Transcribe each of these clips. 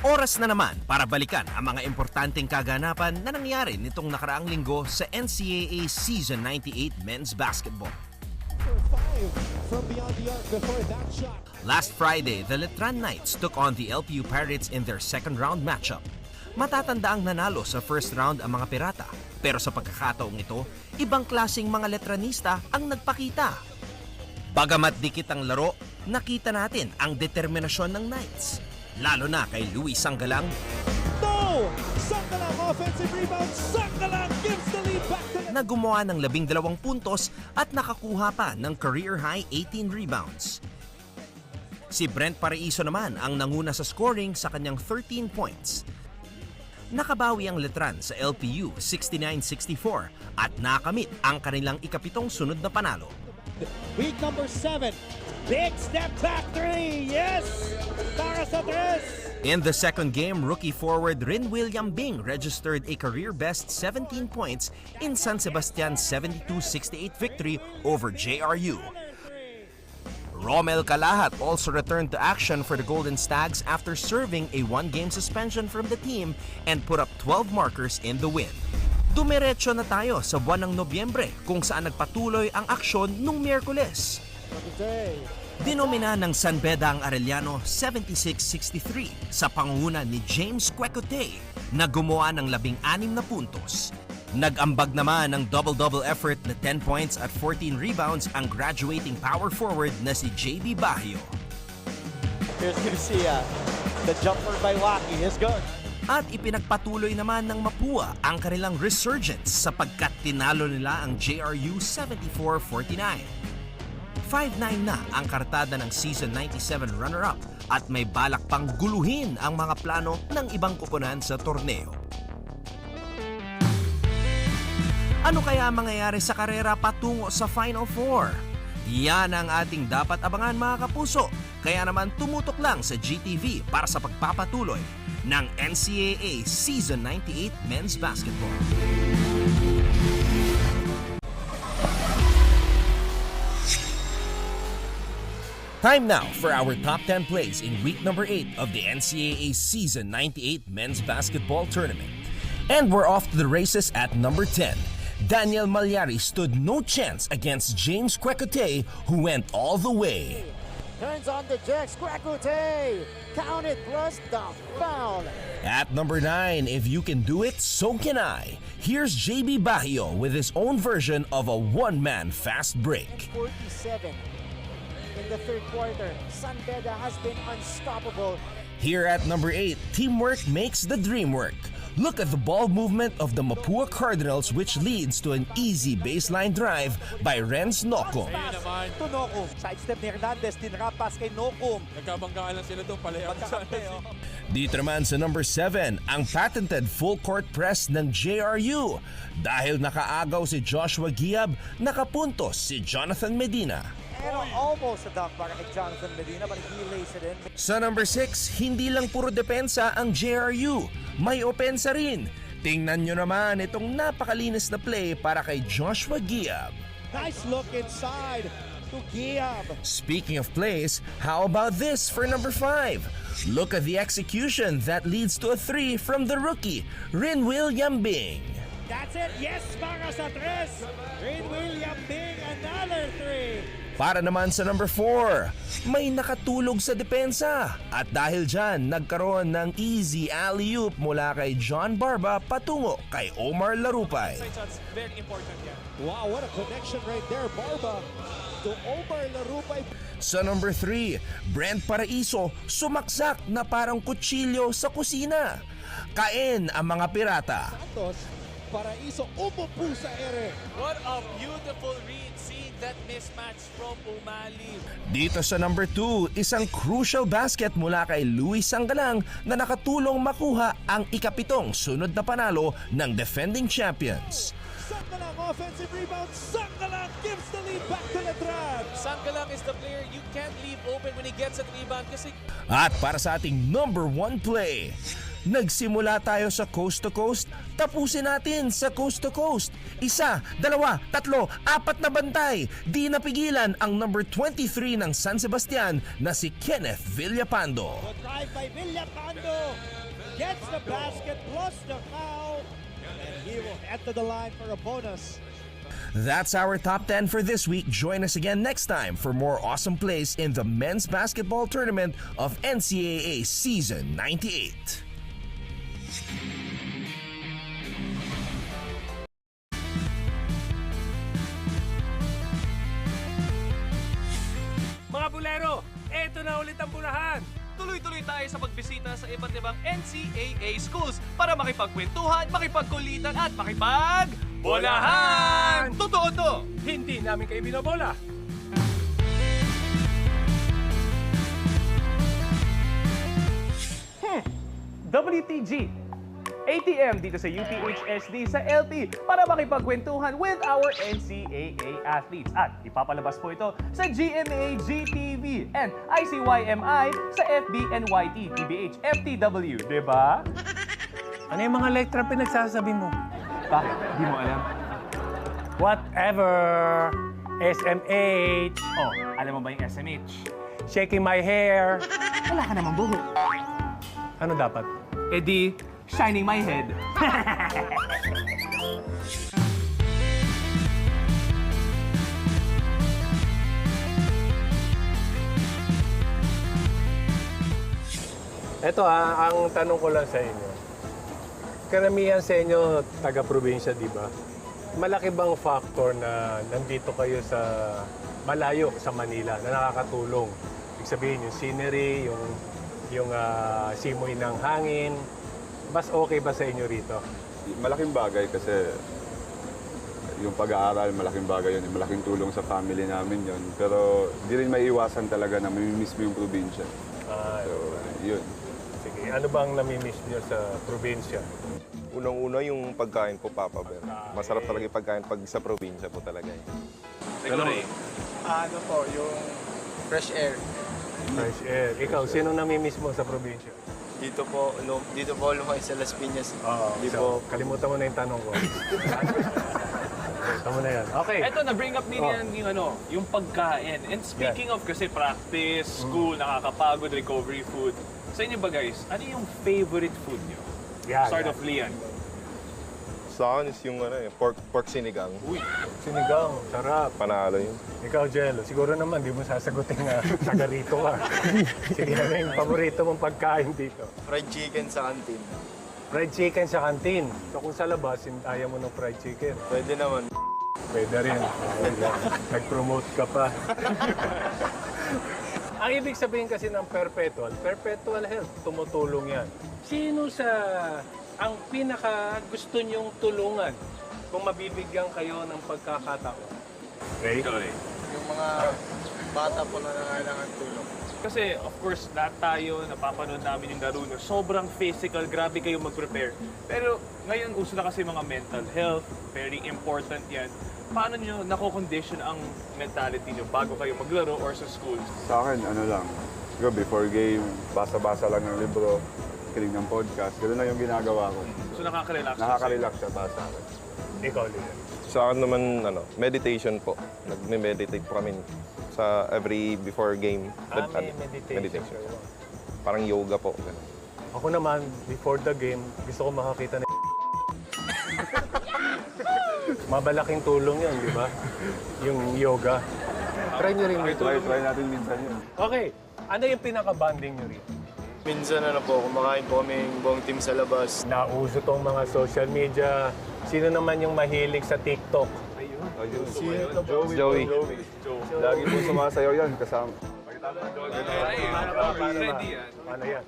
Oras na naman para balikan ang mga importanteng kaganapan na nangyari nitong nakaraang linggo sa NCAA Season 98 Men's Basketball. Last Friday, the Letran Knights took on the LPU Pirates in their second round matchup. Matatandaang nanalo sa first round ang mga Pirata, pero sa pagkakataong ito, ibang klaseng mga Letranista ang nagpakita. Bagamat dikit ang laro, nakita natin ang determinasyon ng Knights. Lalo na kay Luis Sanggalang. No! Sanggalang offensive rebound. Sanggalang gives the lead back to Na gumawa ng 12 puntos at nakakuha pa ng career-high 18 rebounds. Si Brent Paraiso naman ang nanguna sa scoring sa kanyang 13 points. Nakabawi ang Letran sa LPU 69-64 at nakamit ang kanilang ikapitong sunod na panalo. week number 7. Big step back 3. Yes! Para sa 3. In the second game, rookie forward Rin William Bing registered a career-best 17 points in San Sebastian's 72-68 victory over JRU. Romel Calahat also returned to action for the Golden Stags after serving a one-game suspension from the team and put up 12 markers in the win. Dumiretso na tayo sa buwan ng Nobyembre kung saan nagpatuloy ang aksyon nung Miyerkules. Dinomina ng San Beda ang Arellano 76-63 sa pangunguna ni James Quecote na gumawa ng 16 na puntos. Nag-ambag naman ng double-double effort na 10 points at 14 rebounds ang graduating power forward na si JB Bahio. Here's Garcia. The jumper by Waki is good. At ipinagpatuloy naman ng Mapua ang kanilang resurgence sapagkat tinalo nila ang JRU 74-49. 5-9 na ang kartada ng Season 97 runner-up at may balak pang guluhin ang mga plano ng ibang koponan sa torneo. Ano kaya mangyayari sa karera patungo sa Final Four? Yan ang ating dapat abangan mga kapuso. Kaya naman tumutok lang sa GTV para sa pagpapatuloy ng NCAA Season 98 Men's Basketball. Time now for our top 10 plays in week number 8 of the NCAA Season 98 Men's Basketball Tournament. And we're off to the races at number 10. Daniel Malyari stood no chance against James Quecote, who went all the way. Turns on the Jax. Quecote. Count it plus the foul. At number 9, if you can do it, so can I. Here's JB Bahio with his own version of a one-man fast break. 47 in the third quarter. San Beda has been unstoppable. Here at number 8, teamwork makes the dream work. Look at the ball movement of the Mapua Cardinals, which leads to an easy baseline drive by Renz Nokum. to Nokum. Sidestep ni Hernandez. Tinrap pass kay Nokum. Nagkabanggaan lang sila doon, palayang sa Dito naman sa number 7, ang patented full court press ng JRU. Dahil nakaagaw si Joshua Giab, nakapuntos si Jonathan Medina. And almost a dunk para kay Jonathan Medina, but he lays it in. Sa number 6, hindi lang puro depensa ang JRU, may opensa rin. Tingnan nyo naman itong napakalinis na play para kay Joshua Giab. Nice look inside to Giab. Speaking of plays, how about this for number 5? Look at the execution that leads to a 3 from the rookie, Rin William Bing. That's it. Yes, para sa 3. Rin William Bing, another 3. Para naman sa number 4, may nakatulog sa depensa. At dahil dyan, nagkaroon ng easy alley-oop mula kay John Barba patungo kay Omar Larupay. Very important yan. Wow, what a connection right there, Barba to Omar Larupay. Sa number 3, Brent Paraiso sumaksak na parang kutsilyo sa kusina. Kain ang mga pirata. Santos, Paraiso, umupo sa ere. What a beautiful read, seeing that mismatch from Umali. Dito sa number 2, isang crucial basket mula kay Luis Sanggalang na nakatulong makuha ang ikapitong sunod na panalo ng defending champions. Sanggalang offensive rebound. Sanggalang gives the lead back to Letran. Sanggalang is the player you can't leave open when he gets at rebound kasi At para sa ating number 1 play, Nagsimula tayo sa coast to coast, tapusin natin sa coast to coast. 1, 2, 3, 4 na bantay. Di napigilan ang number 23 ng San Sebastian na si Kenneth Villapando. Good drive by Villapando. Gets the basket plus the foul. And he will head to the line for a bonus. That's our top 10 for this week. Join us again next time for more awesome plays in the men's basketball tournament of NCAA Season 98. Mga bulero, eto na ulit ang punahan! Tuloy-tuloy tayo sa pagbisita sa iba't ibang NCAA schools para makipagkwentuhan, makipagkulitan at makipag-bolahan! Totoo to! Hindi namin kayo binobola! WTG! ATM dito sa UPHSD sa LT para makipagkwentuhan with our NCAA athletes. At ipapalabas po ito sa GMA GTV and ICYMI sa FBNYT, PBH, FTW, di ba? Ano yung mga letra pinagsasabi mo? Bakit? Di mo alam? Whatever. SMH. Oh, alam mo ba yung SMH? Shaking my hair. Wala ka namang buhok. Ano dapat? Eh di, shining my head. Ito ang tanong ko lang sa inyo. Karamihan sa inyo, taga-probinsya, di ba? Malaki bang factor na nandito kayo sa malayo sa Manila na nakakatulong? Ibig sabihin, yung scenery, yung simoy ng hangin. Mas okay ba sa inyo rito? Malaking bagay kasi yung pag-aaral, malaking bagay yun. Malaking tulong sa family namin yun. Pero di rin maiiwasan talaga na mamimiss mo yung probinsya. So, yun. Sige, ano bang namimiss nyo sa probinsya? Unang-una yung pagkain po, Papa Bear. Masarap talaga yung pagkain pag sa probinsya po talaga. Ano po, yung fresh air. Fresh air. Ikaw, sino namimiss mo sa probinsya? Dito po lumaki sa Las Piñas. Di So, po. kalimutan mo na yung tanong ko. Kalimutan mo na yan. Okay. Eto, na-bring up din yan yung pagkain. And speaking of kasi practice, school, nakakapagod, recovery food. Sa inyo ba guys, ano yung favorite food nyo? Start of Lian. Sa akin is yung pork sinigang. Uy, Sinigang, sarap. Panalo yun. Ikaw, Jello, siguro naman di mo sasagutin na taga rito ka. Sige, ano yung paborito mong pagkain dito? Fried chicken sa canteen. Fried chicken sa kantin. So kung sa labas, ayaw mo ng fried chicken. Pwede naman. Pwede rin. Nag-promote ka pa. Ang ibig sabihin kasi ng perpetual health, tumutulong yan. Sino ang pinaka gusto nyong tulungan kung mabibigyan kayo ng pagkakataon? Okay? Yung mga bata po na nangailangan tulong. Kasi of course, lahat tayo, napapanood namin yung laro nyo. Sobrang physical, grabe kayo mag-prepare. Pero ngayon, uso na kasi mga mental health, very important yan. Paano nyo nako-condition ang mentality nyo bago kayo maglaro or sa school? Sa akin, ano lang, before game, basa-basa lang ng libro, kinig ng podcast, gano'n lang yung ginagawa ko. So nakaka-relax? Nakaka-relax siya para sa akin. Ikaw, Lilian. Sa akin naman, meditation po. Nag-meditate po kami sa every before game. May meditation. Parang yoga po. Ganun. Ako naman, before the game, gusto ko makakita ng mabalaking tulong yun, di ba? Yung yoga. Try nyo rin dito. Try natin minsan yun. Okay, ano yung pinaka-bonding nyo rito? Minsan kumakain po kami buong team sa labas. Nauso tong mga social media. Sino naman yung mahilig sa TikTok? Joey. Lagi po sumasayaw yan kasama. Ready yan. Ano yan?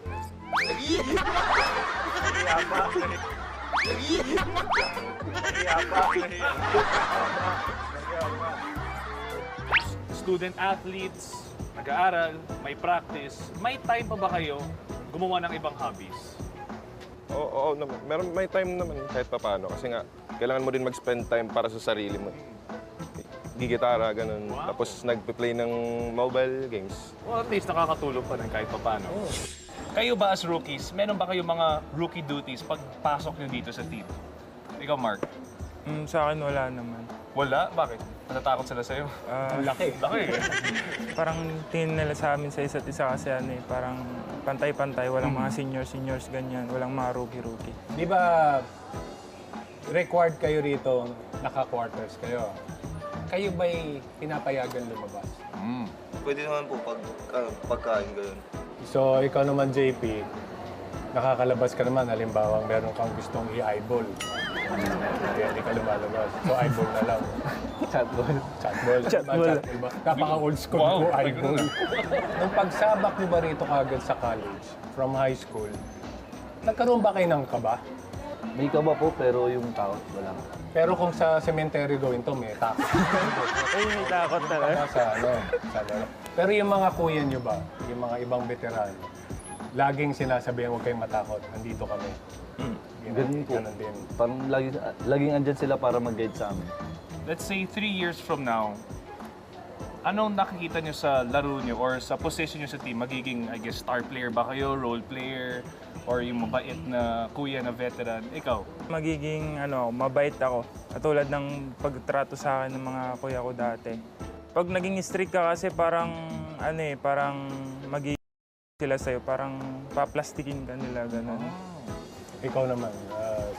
Student athletes, nag-aaral, may practice, may time pa ba kayo gumawa ng ibang hobbies? Oo, may time naman kahit paano. Kasi nga, kailangan mo din mag-spend time para sa sarili mo. Gigitara, ganun. Tapos nagpe-play ng mobile games. Well, at least nakakatulong pa rin kahit paano. Kayo ba as rookies, meron ba kayong mga rookie duties pagpasok nyo dito sa team? Ikaw, Mark? Sa akin wala naman. Wala? Bakit? Natatakot sila sa'yo? Laki. Laki eh. Parang tingin nila sa amin sa isa't isa kasi parang pantay-pantay, walang mga seniors ganyan, walang mga rookie. Di ba required kayo rito, naka-quarters kayo? Kayo ba'y pinapayagan lumabas? Pwede naman po pagkain ganun. So, ikaw naman, JP, nakakalabas ka naman, halimbawa, meron kang gustong i-eyeball. Kaya hindi ka lumalabas. So, eyeball na lang. Chatball. Chatball ba? Napaka-old school ko, eyeball. Nung pagsabak niyo ba rito kagad sa college, from high school, nagkaroon ba kayo ng kaba? May kaba po, pero yung takot, wala. Pero kung sa cemetery gawin to, may takot. May takot talaga. Sa Pero yung mga kuya nyo ba, yung mga ibang veterano, laging sinasabihan huwag kayong matakot, nandito kami. Ganun po. Ganun din. Parang laging andyan sila para mag-guide sa amin. Let's say 3 years from now, anong nakikita nyo sa laro nyo or sa position nyo sa team? Magiging, I guess, star player ba kayo, role player, or yung mabait na kuya na veteran? Ikaw? Magiging mabait ako. Katulad ng pagtrato sa akin ng mga kuya ko dati. Pag naging strict ka kasi parang parang magiging sila sa'yo, parang paplastikin ka nila, gano'n. Ikaw naman,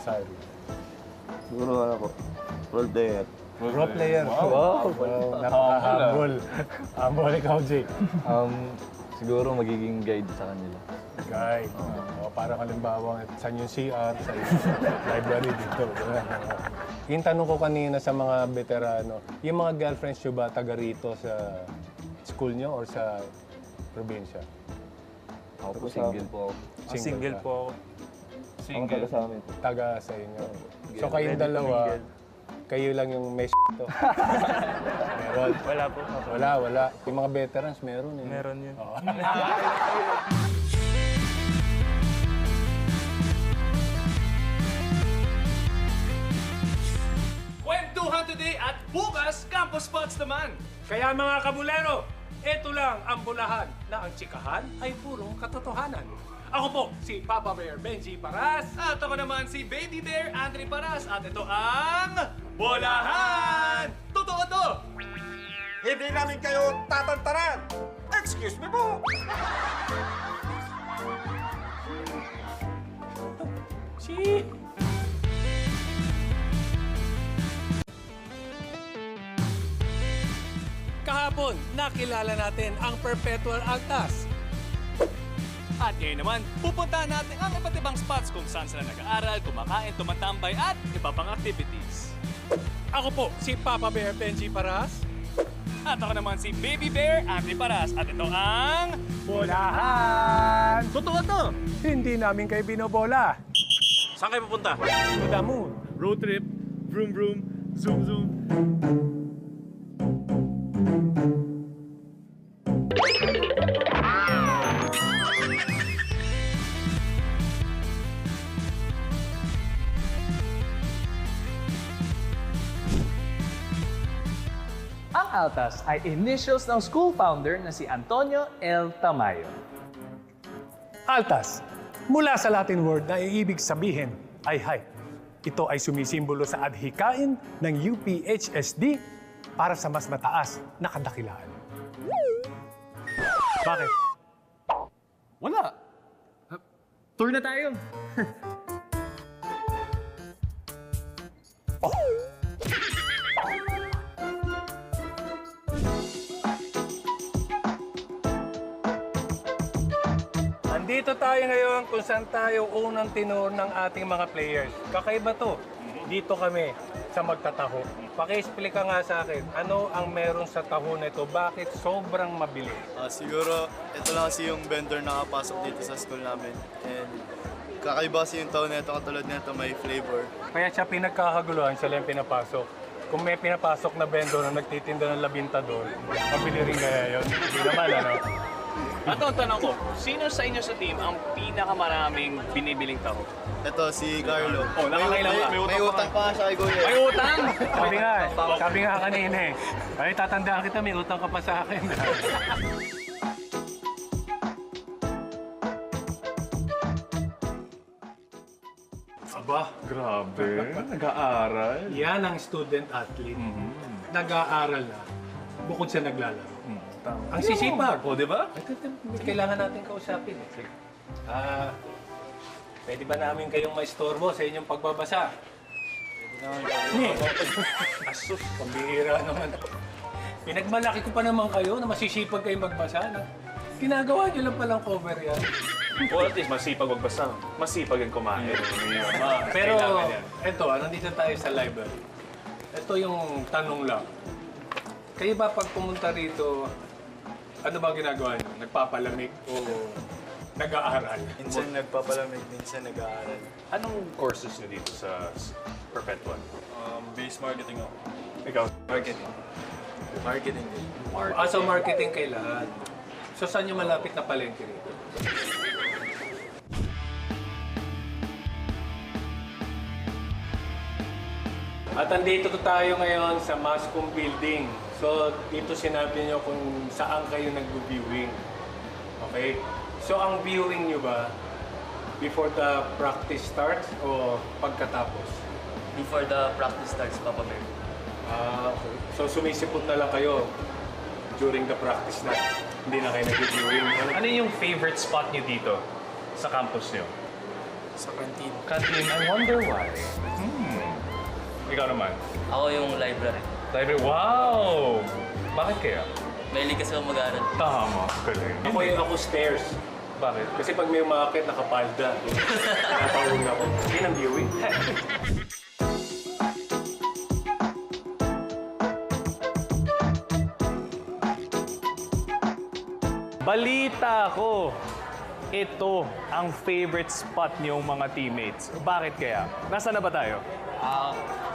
Sari. Siguro po, role player. Role player. Wow! Napaka-humble. Humble ikaw, Jake. Siguro magiging guide sa kanila. Guide. Parang halimbawa, saan yung CR, sa library dito. Yung tanong ko kanina sa mga veterano, yung mga girlfriends nyo ba taga rito sa school nyo or sa probinsya? Ako po, single po ako. Single po ako. Single sa amin po. Taga sa inyo. So kayong dalawa, kayo lang yung mesh to. Meron? Wala po. Wala. Yung mga veterans, meron eh. Meron yun. Kwentuhan today at bukas, campus spots naman! Kaya mga kabulero, ito lang ang bulahan na ang tsikahan ay purong katotohanan. Ako po, si Papa Bear Benji Paras. At ako naman si Baby Bear Andre Paras at ito ang Bolahan! Totoo to! Hindi namin kayo tatantaran! Excuse me po! Kahapon, nakilala natin ang Perpetual ALTAs. At ngayon naman, pupuntahan natin ang iba't ibang spots kung saan sila nag-aaral, kumakain, tumatambay at iba pang activities. Ako po, si Papa Bear Benji Paras. At ako naman si Baby Bear Andre Paras at ito ang Bolahan! Totoo to! Hindi namin kayo binobola. Saan kayo pupunta? To the moon. Road trip, vroom vroom, zoom zoom. Ang ALTAs ay initials ng school founder na si Antonio L. Tamayo. ALTAs, mula sa Latin word na ibig sabihin ay hype. Ito ay sumisimbolo sa adhikain ng UPHSD para sa mas mataas na kadakilaan. Bakit? Wala! Tour na tayo! Andito tayo ngayon kung saan tayo unang tinur ng ating mga players. Kakaiba to. Dito kami sa magtataho. Paki-explica nga sa akin, ano ang meron sa taho na ito? Bakit sobrang mabili? Siguro, ito lang kasi yung vendor na nakapasok dito sa school namin. And kakaiba kasi yung taon na ito, katulad na ito, may flavor. Kaya siya pinagkakaguluhan, siya lang pinapasok. Kung may pinapasok na vendor na nagtitinda ng labinta doon, mabili rin kaya yun. Hindi naman, ano? At ang tanong ko, sino sa inyo sa team ang pinakamaraming binibiling taho? Ito, si Carlo. Oh, nakakailan ka? May utang pa nga siya kay Kuya. May utang! Sabi nga kanina eh. Ay, tatandaan kita, may utang ka pa sa akin. Aba, grabe. Nag-aaral. Yan ang student athlete. Nag-aaral na. Bukod sa naglalaro. Ang sisipag. O, di ba? Kailangan natin kausapin. Pwede ba namin kayong maistorbo sa inyong pagbabasa? Asus, pambihira naman. Pinagmalaki ko pa naman kayo na masisipag kayong magbasa. Ginagawa nyo lang palang cover yan. O, at least masipag magbasa. Masipag ang kumain. Pero, eto, nandito tayo sa library. Ito yung tanong lang. Kayo ba pag pumunta rito, ano ba ginagawa nyo? Nagpapalamig o nag-aaral? Minsan nagpapalamig, minsan nag-aaral. Anong courses nyo dito sa Perpetual? Base marketing ako. Ikaw? Marketing. Marketing din. So marketing kay lahat. So saan yung malapit na palengke rito? At andito tayo ngayon sa Mascom Building. So dito sinabi niyo kung saan kayo nag-viewing. Okay? So ang viewing niyo ba before the practice starts o pagkatapos? Before the practice starts, Papa Bear. Okay. So sumisipot na lang kayo during the practice na. Hindi na kayo nag-viewing. Ano yung favorite spot niyo dito sa campus niyo? Sa canteen. Canteen, I wonder why. Ikaw naman? Ako yung library. Library, wow! Bakit kaya? Mahilig kasi ako mag-aaral. Tama, galing. Ako stairs. Bakit? Kasi pag may umakit, nakapalda. Napahulog ako. Yun ang viewing. Balita ko, ito ang favorite spot niyong mga teammates. Bakit kaya? Nasaan na ba tayo?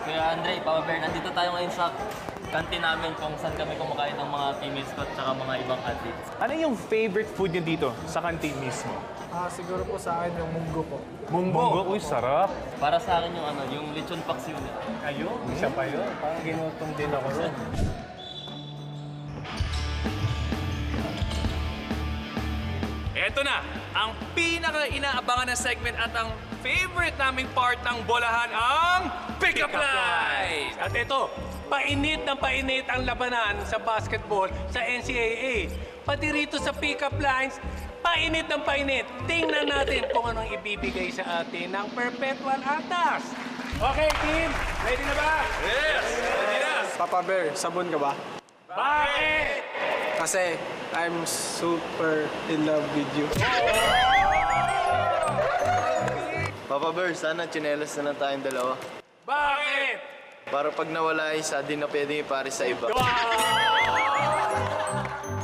Kuya Andre, Papa Bear, nandito tayo ngayon sa canteen namin kung saan kami kumakain ng mga teammates ko at saka mga ibang athletes. Ano yung favorite food niyo dito sa canteen mismo? Siguro po sa akin yung munggo po. Munggo? Uy, sarap. Para sa akin yung lechon paksiw nila. Ayun, isa pa yun. Parang ginutom din ako ron. Eto na, ang pinaka-inaabangan na segment at ang favorite naming part ng bolahan, ang Pick-Up Lines! At ito, painit na painit ang labanan sa basketball sa NCAA. Pati rito sa Pick-Up Lines, painit ng painit. Tingnan natin kung anong ibibigay sa atin ng Perpetual ALTAs. Okay, team, ready na ba? Yes! Ready na! Papa Bear, sabon ka ba? Bakit? Kasi I'm super in love with you. Papa Bear, sana chinelas na lang tayong dalawa. Bakit? Para pag nawala isa, di na pwede ipares sa iba.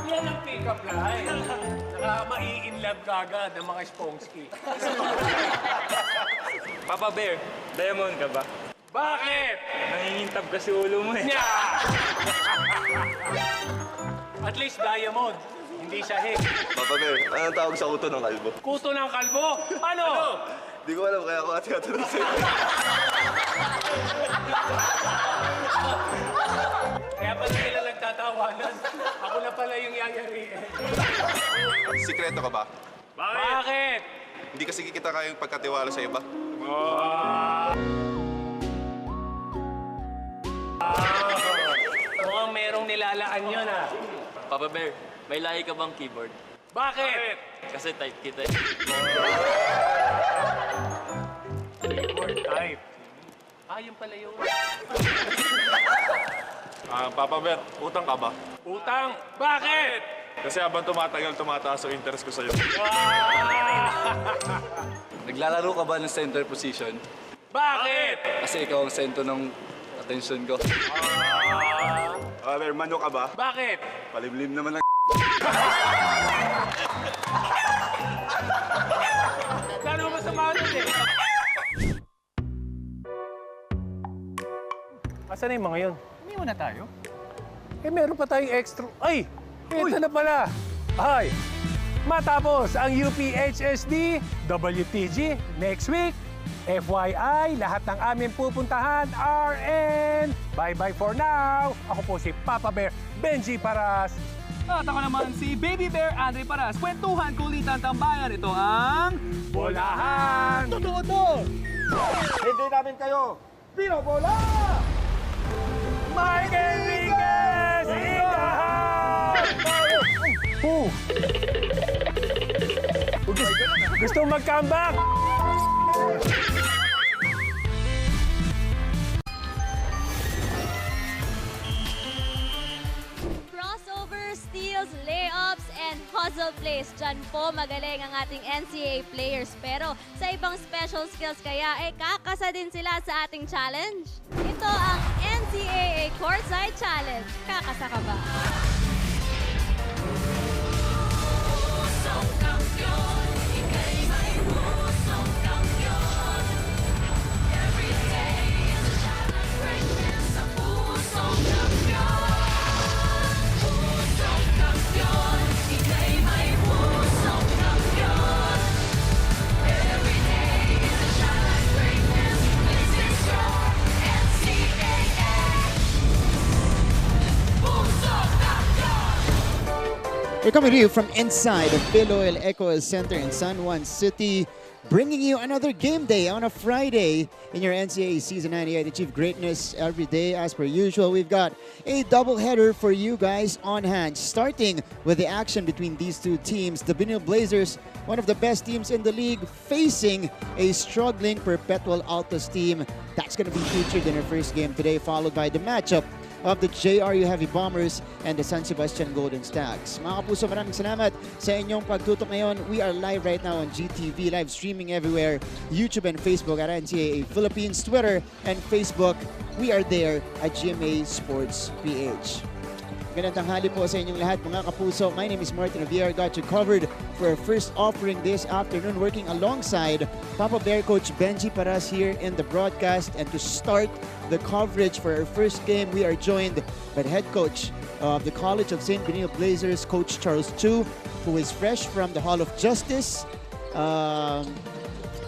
Yan ang pick-up line. Saka mai-inlove ka agad ng mga spongski. Papa Bear, diamond ka ba? Bakit? Nangingintab kasi ulo mo eh. At least diamond, hindi sahig. Papa Bear, anong tawag sa kuto ng kalbo? Kuto ng kalbo? Ano? Di ko alam, kaya ako ati katanong sa'yo. Kaya pala nila nagtatawanan. Ako na pala yung yayariin. Sikreto ka ba? Bakit? Hindi kasi kita kayang pagkatiwala sa iba. Mukhang merong nilalaan yun, ha? Papa Bear, may lahi ka bang keyboard? Bakit? Kasi type kita eh. Keyboard type. Yun pala yun. Papa Bear, utang ka ba? Utang? Bakit? Kasi habang tumatagal, tumataas ang interest ko sa'yo. Naglalaro ka ba ng center position? Bakit? Kasi ikaw ang sentro ng attention ko. Papa Bear, mano ka ba? Bakit? Palimlim naman ang Lalo masama nun eh. Asan na yung mga yun? Umiwan na tayo. Eh, meron pa tayong extra. Ay! Ito na pala. Ay! Matapos ang UPHSD, WTG, next week, FYI, lahat ng aming pupuntahan, RN! Bye-bye for now. Ako po si Papa Bear, Benji Paras. At ako naman si Baby Bear Andre Paras. Kwentuhan, kulitan, tambayan. Ito ang... Bolahan! Totoo to! namin kayo. Binobola! Mike Enriquez in the house! Gusto mag-comeback! Crossover, steals, layups, and hustle plays. Diyan po magaling ang ating NCAA players. Pero sa ibang special skills kaya, kakasa din sila sa ating challenge. Ito ang NCAA Courtside Challenge. Kakasa ka ba? We're coming to you from inside of Biloil Eco Center in San Juan City, bringing you another game day on a Friday in your NCAA Season 98. Achieve greatness every day as per usual. We've got a doubleheader for you guys on hand, starting with the action between these two teams. The Benilde Blazers, one of the best teams in the league, facing a struggling Perpetual ALTAs team. That's going to be featured in our first game today, followed by the matchup of the JRU Heavy Bombers and the San Sebastian Golden Stags. Mga kapuso, maraming salamat sa inyong pagtutok ngayon. We are live right now on GTV, live streaming everywhere, YouTube and Facebook at NCAA Philippines, Twitter and Facebook. We are there at GMA Sports PH. Magandang tanghali po sa inyong lahat, mga kapuso. My name is Martin Javier. Got you covered for our first offering this afternoon, working alongside Papa Bear Coach Benji Paras here in the broadcast. And to start the coverage for our first game, we are joined by the head coach of the College of St. Benilde Blazers, Coach Charles Chu, who is fresh from the Hall of Justice.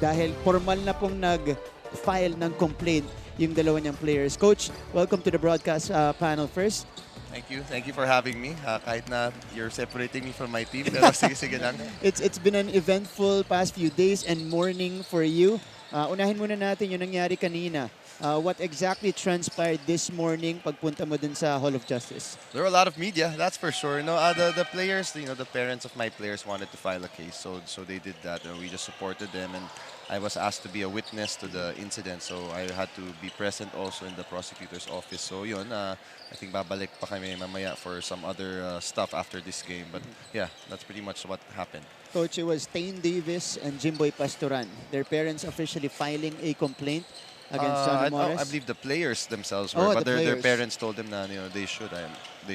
Dahil formal na pong nag-file ng complaint yung dalawa niyang players. Coach, welcome to the broadcast panel first. Thank you for having me. Kahit na you're separating me from my team, pero sige lang. It's been an eventful past few days and morning for you. Unahin muna natin yung nangyari kanina. What exactly transpired this morning pagpunta mo dun sa Hall of Justice? There were a lot of media, that's for sure. No, the players, the parents of my players wanted to file a case, so they did that, and we just supported them. And I was asked to be a witness to the incident, so I had to be present also in the prosecutor's office. So yun, I think babalik pa kami mamaya for some other stuff after this game. But yeah, that's pretty much what happened. Coach, it was Tain Davis and Jimboy Pastoran. Their parents officially filing a complaint against John Morris. I believe the players themselves were, but their parents told them that they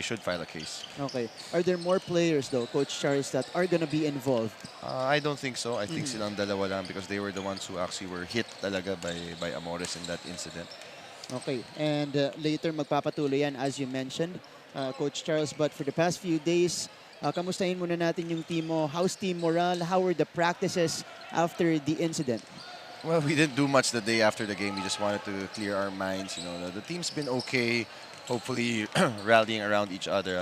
should file a case. Okay. Are there more players though, Coach Charles, that are gonna be involved? I don't think so. I think silang dalawa lang because they were the ones who actually were hit talaga by Amores in that incident. Okay. And later magpapatuloy yan as you mentioned, Coach Charles. But for the past few days, kamustahin muna natin yung team mo. How's team morale? How were the practices after the incident? Well, we didn't do much the day after the game. We just wanted to clear our minds. The team's been okay. Hopefully, rallying around each other.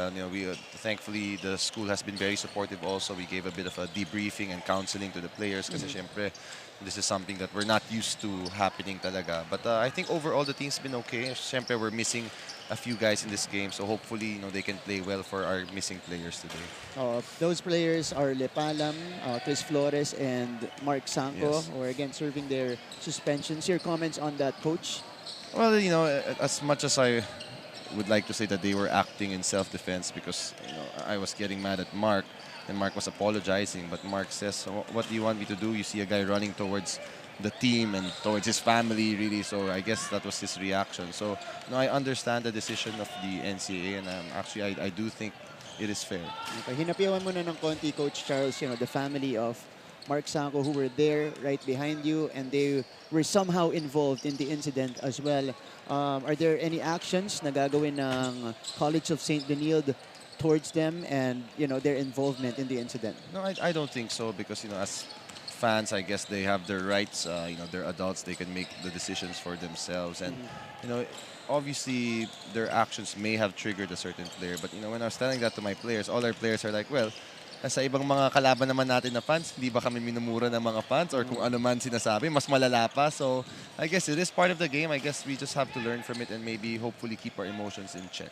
Thankfully, the school has been very supportive. Also, we gave a bit of a debriefing and counseling to the players. Kasi syempre, this is something that we're not used to happening talaga. But I think overall the team's been okay. Syempre, we're missing a few guys in this game, so hopefully they can play well for our missing players today. Those players are Lepalam, Chris Flores, and Mark Sanco, who are again serving their suspensions. Your comments on that, Coach? Well, as much as I would like to say that they were acting in self-defense, because I was getting mad at Mark, and Mark was apologizing, but Mark says, what do you want me to do? You see a guy running towards the team and towards his family, really. So I guess that was his reaction. So I understand the decision of the NCAA, and actually I do think it is fair. Okay, hinapiawan mo na ng konti, Coach Charles, the family of Mark Sanco, who were there right behind you, and they were somehow involved in the incident as well. Are there any actions na gagawin ng College of St. Benilde towards them and their involvement in the incident? No, I don't think so, because as fans, I guess they have their rights. They're adults; they can make the decisions for themselves. And obviously, their actions may have triggered a certain player. But when I was telling that to my players, all our players are like, "Well, sa ibang mga kalaban naman natin na fans, hindi ba kami minumura ng mga fans or kung ano man sinasabi, mas malala pa. So I guess it is part of the game. I guess we just have to learn from it and maybe hopefully keep our emotions in check.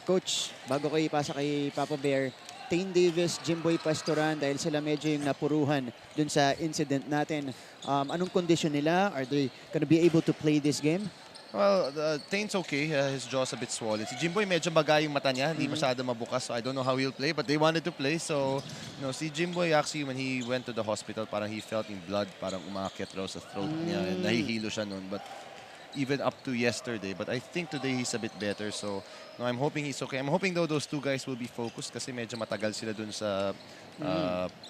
Coach, bago kayo ipasa kay Papa Bear, Tane Davis, Jimboy Pastoran, dahil sila medyo yung napuruhan dun sa incident natin. Anong condition nila? Are they gonna be able to play this game? Well, Tane's okay. His jaw's a bit swollen. Si Jimboy medyo bagay yung mata niya. Hindi masyado mabukas. So I don't know how he'll play. But they wanted to play. So, si Jimboy actually, when he went to the hospital, parang he felt yung blood parang umakyat raw sa throat niya. And nahihilo siya nun. But even up to yesterday. But I think today he's a bit better. So, I'm hoping he's okay. I'm hoping though those two guys will be focused kasi medyo matagal sila dun sa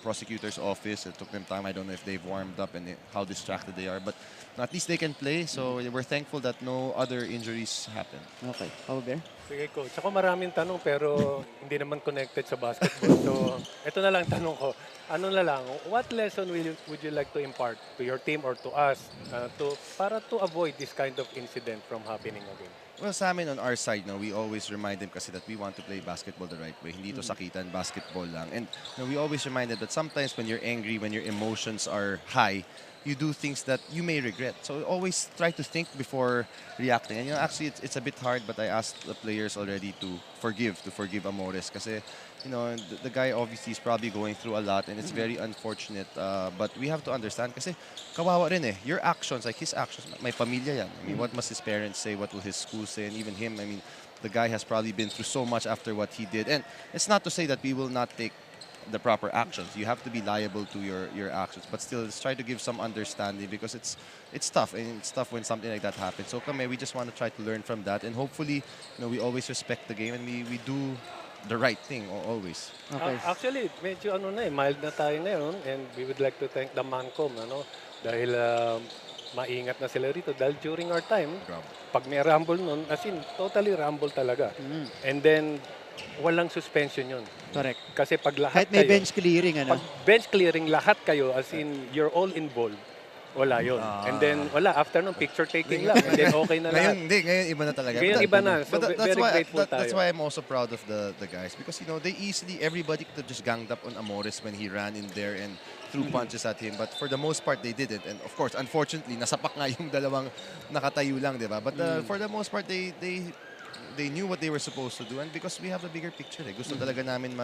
prosecutor's office. It took them time. I don't know if they've warmed up and how distracted they are. But at least they can play. So we're thankful that no other injuries happen. Okay. Papa Bear? Sige, Coach. Ako maraming tanong pero hindi naman connected sa basketball. So, ito na lang tanong ko. Ano na lang, what lesson would you like to impart to your team or to us para to avoid this kind of incident from happening again? Well, sa amin on our side, we always remind them kasi that we want to play basketball the right way. Hindi to sakitan, basketball lang. And we always remind them that sometimes when you're angry, when your emotions are high, you do things that you may regret. So always try to think before reacting. And actually, it's a bit hard, but I asked the players already to forgive Amores kasi the guy obviously is probably going through a lot and it's very unfortunate. But we have to understand kasi kawawa rin eh. Your actions, like his actions, may pamilya yan. I mean, what must his parents say? What will his school say? And even him, I mean, the guy has probably been through so much after what he did. And it's not to say that we will not take the proper actions. You have to be liable to your actions, but still, let's try to give some understanding because it's tough, and it's tough when something like that happens. So, we just want to try to learn from that, and hopefully, we always respect the game and we do the right thing always. Okay. Actually, medyo mild na tayo ngayon, and we would like to thank the Mancom, dahil maingat na sila rito. Dahil during our time, pag may rumble nun, as in, totally rumble talaga. And then, walang suspension yun. Correct. Kasi pag lahat kahit may bench clearing, pag bench clearing, lahat kayo, as in, you're all involved. Wala yun. And then, after nung picture taking lang. And then, okay na lahat. Ngayon iba na talaga. Ngayon iba na. So, very grateful tayo. That's why I'm also proud of the guys. Because, they everybody could have just ganged up on Amores when he ran in there and threw punches at him. But for the most part, they didn't. And of course, unfortunately, nasapak nga yung dalawang nakatayo lang, di ba? But for the most part, they knew what they were supposed to do, and because we have a bigger picture, gusto talaga namin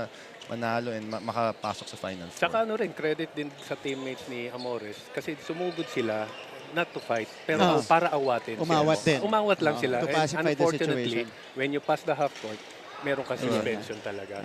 manalo and makapasok sa finals. Tsaka credit din sa teammates ni Amores kasi sumugod sila not to fight, pero para awatin. Umawat din. Umawat lang sila. To pacify the situation. When you pass the half court, meron ka suspension talaga.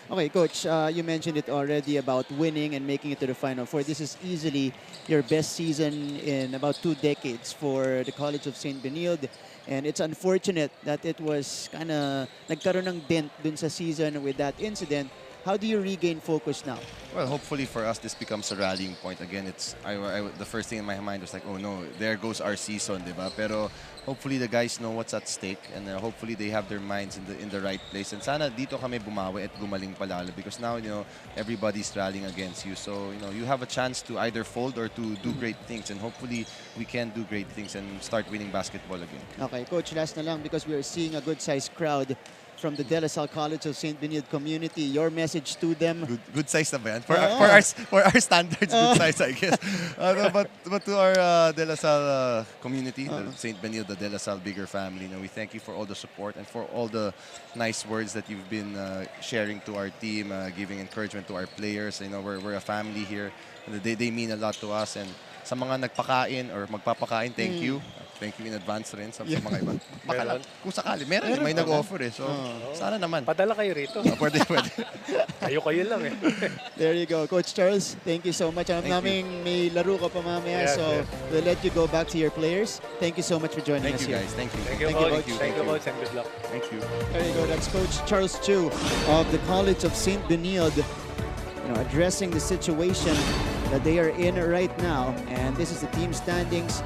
Okay, Coach, you mentioned it already about winning and making it to the Final Four. This is easily your best season in about 2 decades for the College of St. Benilde. And it's unfortunate that it was kind of nagkaroon ng dent dun sa season with that incident. How do you regain focus now? Well, hopefully for us, this becomes a rallying point. Again, the first thing in my mind was like, oh no, there goes our season, diba? Pero hopefully the guys know what's at stake, and hopefully they have their minds in the right place. And sana dito kami bumawi at gumaling palalo because now everybody's rallying against you. So you have a chance to either fold or to do great things, and hopefully we can do great things and start winning basketball again. Okay, Coach, last na lang because we are seeing a good-sized crowd from the De La Salle College of St. Benilde community. Your message to them? Good size na ba yan? For our standards, good size, I guess. But to our De La Salle community, the St. Benilde, the De La Salle bigger family, we thank you for all the support and for all the nice words that you've been sharing to our team, giving encouragement to our players. We're a family here. They mean a lot to us. And sa mga nagpakain or magpapakain, thank you. Thank you in advance rin sa mga iba. Kung sakali, meron may nag-offer eh. So, sana naman. Padala kayo rito. Pwede. Kayo lang eh. There you go. Coach Charles, thank you so much. Alam namin may laro ka pa mamaya, so we'll let you go back to your players. Thank you so much for joining us here. Thank you, guys. Thank you. Thank you, Coach. Thank you, Coach, and good luck. Thank you. There you go. That's Coach Charles Chu of the College of St. Benilde, addressing the situation that they are in right now. And this is the team standings.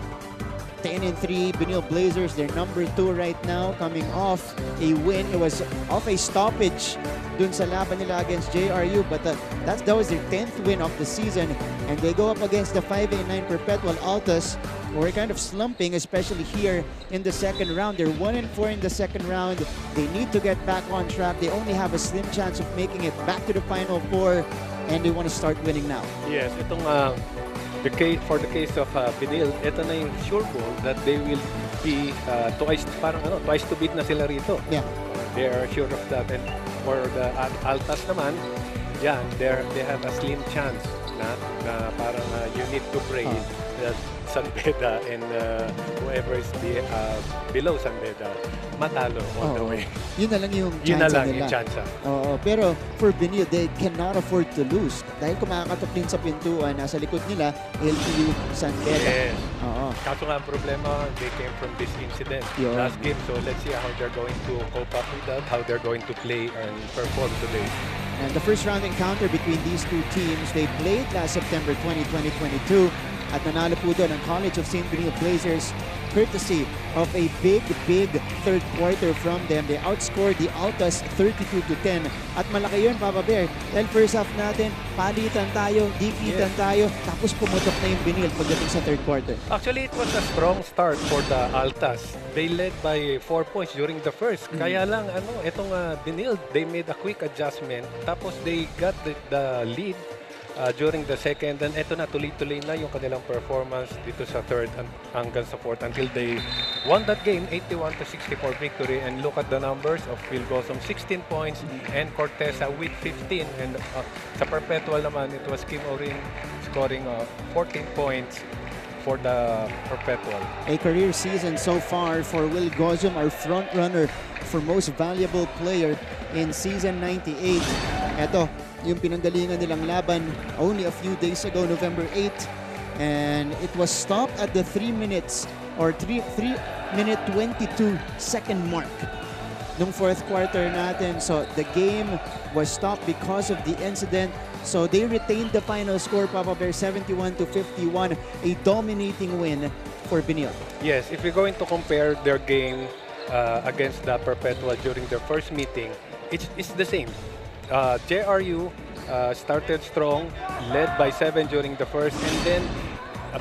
10-3, Benilde Blazers, they're number 2 right now, coming off a win. It was off a stoppage dun sa laban nila against JRU, but that was their 10th win of the season. and they go up against the 5-9 Perpetual Altas, who are kind of slumping, especially here in the second round. They're 1-4 in the second round. They need to get back on track. They only have a slim chance of making it back to the Final Four, and they want to start winning now. Yes, itong for the case of Benilde, ito na yung sure goal that they will be twice to beat na sila rito. Yeah. They are sure of that. And for the Altas naman, yeah, they have a slim chance na parang you need to pray that San Beda and whoever is below San Beda matalo all the way. Yun na lang yung chance Yun na lang nila. yung chance. Oo, pero for Benilde, they cannot afford to lose. Dahil kung makakatok din sa pintuan, nasa likod nila, LPU San Beda. Yes. Kaso nga ang problema, they came from this incident last game. So let's see how they're going to cope up with that, how they're going to play and perform today. And the first round encounter between these two teams, they played last September 2022 at nanalo po doon ang College of St. Benilde Blazers courtesy of a big third quarter from them. They outscored the Altas 32-10. At malaki yun, Papa Bear. Dahil first half natin, palitan tayo, dikitan tayo, tapos pumutok na yung Benilde pagdating sa third quarter. Actually, it was a strong start for the Altas. They led by 4 points during the first. Kaya lang, itong Benilde, they made a quick adjustment. Tapos they got the lead during the second, and eto na, tuloy-tuloy na yung kanilang performance dito sa third hanggang sa fourth until they won that game 81-64 victory. And look at the numbers of Phil Gossom, 16 points, and Cortesa with 15. And sa Perpetual naman, it was Kim Orin scoring 14 points for the Perpetual. A career season so far for Will Gossom, our front runner for most valuable player in season 98. Eto, yung pinanggalingan nilang laban only a few days ago, November 8, and it was stopped at the 3 minute 22 second mark nung fourth quarter natin. So the game was stopped because of the incident. So they retained the final score, Papa Bear, 71-51, a dominating win for Benilde. Yes, if you're going to compare their game against the Perpetual during their first meeting, it's the same. JRU started strong, led by 7 during the first, and then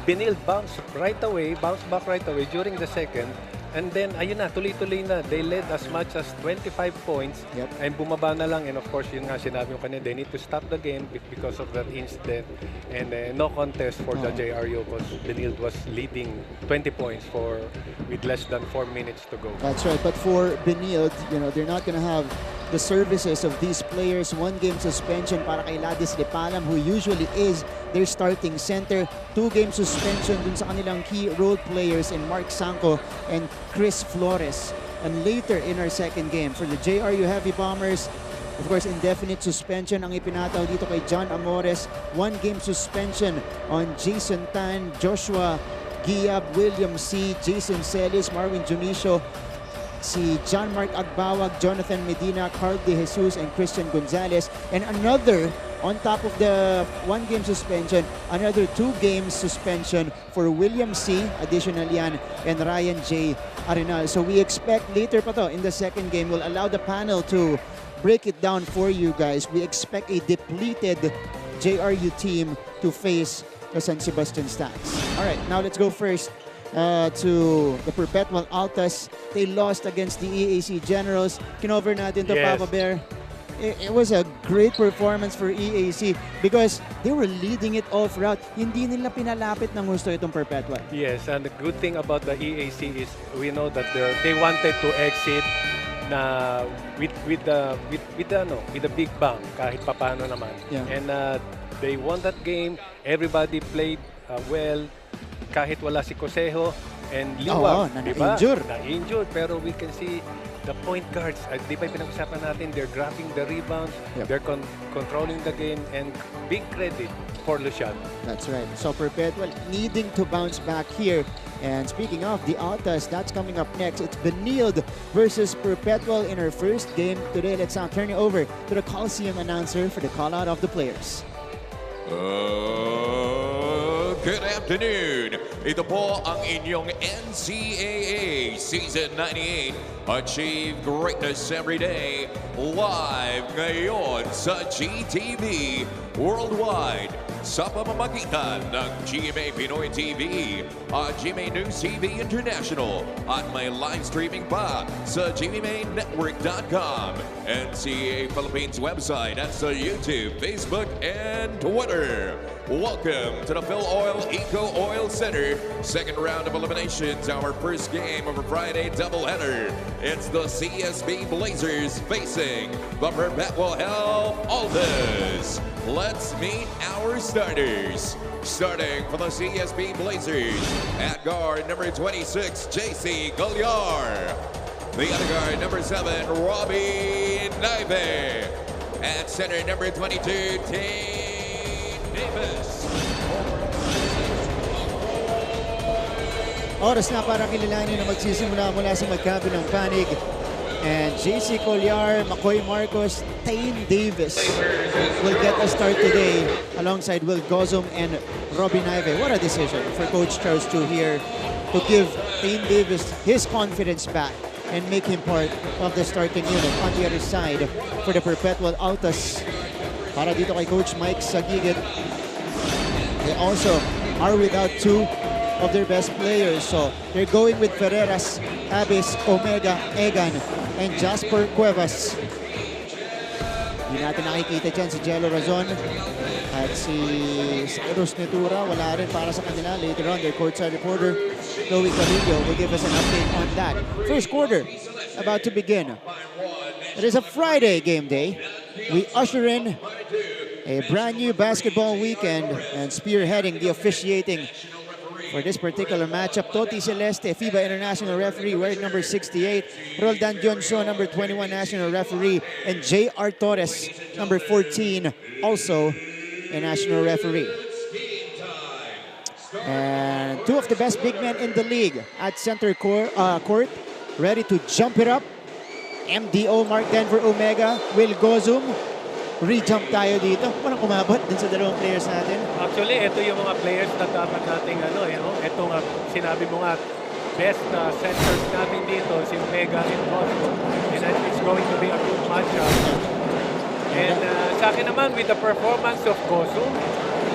Benilde bounced back right away during the second. And then, ayun na, tuloy-tuloy na. They led as much as 25 points. And bumaba na lang. And of course, yun nga sinabi ko kanina, they need to stop the game because of that incident. And no contest for the JRU because Benilde was leading 20 points with less than 4 minutes to go. That's right. But for Benilde, they're not going to have the services of these players. 1 game suspension para kay Ladis Lipalam, who usually is their starting center. 2 game suspension dun sa kanilang key role players in Mark Sanco and Chris Flores. And later in our second game, for the JRU Heavy Bombers, of course, indefinite suspension ang ipinataw dito kay John Amores. 1 game suspension on Jason Tan, Joshua Giab, William C., Jason Celis, Marvin Junicio, si John Mark Agbawag, Jonathan Medina, Carl De Jesus, and Christian Gonzalez. And another, on top of the 1 game suspension, another 2 game suspension for William C., additional yan, and Ryan J. Arenal. So we expect later pa to in the second game, we'll allow the panel to break it down for you guys. We expect a depleted JRU team to face the San Sebastian Stags. All right, now let's go first to the Perpetual Altas. They lost against the EAC Generals. Kinover natin to, Papa Bear. It was a great performance for EAC because they were leading it all throughout. Hindi nila pinalapit ng gusto itong Perpetual. Yes, and the good thing about the EAC is we know that they wanted to exit na with the big bang kahit papaano naman. Yeah. And they won that game. Everybody played well. Kahit wala si Cosejo and Liwag, na-injured. Na-injured, pero we can see the point guards. Di ba pinag-usapan natin, they're grabbing the rebounds, they're controlling the game, and big credit for Lucian. That's right. So Perpetual needing to bounce back here. And speaking of the Altas, that's coming up next. It's Benilde versus Perpetual in our first game today. Let's now turn it over to the Coliseum announcer for the call-out of the players. Good afternoon. Ito po ang inyong NCAA Season 98. Achieve greatness every day. Live ngayon sa GTV Worldwide. sa pamamagitan ng GMA Pinoy TV at GMA News TV International at may live streaming pa sa gmanetwork.com, NCAA Philippines website at sa YouTube, Facebook, and Twitter. Welcome to the Phil Oil Eco Oil Center. Second round of eliminations, our first game of a Friday doubleheader. It's the CSB Blazers facing the Perpetual ALTAs. Let's meet our starters. Starting for the CSB Blazers, at guard number 26, JC Goliar. The other guard, number 7, Robbie Naive. At center, number 22, Davis. Oras na para kilalanin na magsisimula mula sa magkabilang panig. And JC Colliar, McCoy Marcos, Tain Davis will get a start today alongside Will Gozum and Robin Naive. What a decision for Coach Charles Chu here to give Tain Davis his confidence back and make him part of the starting unit on the other side for the Perpetual ALTAs. Para dito kay Coach Mike Sagigit, they also are without two of their best players. So they're going with Ferreras, Abis, Omega, Egan, and Jasper Cuevas. Hindi natin nakikita dyan si Jello Razon at si Cyrus Netura. Wala rin para sa kanila. Later on, their courtside reporter, Chloe Carillo, will give us an update on that. First quarter about to begin. It is a Friday game day. We usher in a brand new basketball weekend and spearheading the officiating for this particular matchup. Toti Celeste, FIBA International Referee, wearing number 68. Roldan Johnson, number 21 National Referee. And J.R. Torres, number 14, also a National Referee. And two of the best big men in the league at center court, ready to jump it up. MDO, Mark Denver Omega, Will Gozum. Re-jump tayo dito. Parang umabot din sa dalawang players natin. Actually, ito yung mga players na dapat nating ito nga, sinabi mo nga, best centers natin dito, si Omega and Gozum. And I think it's going to be a good matchup. And sa akin naman, with the performance of Gozum,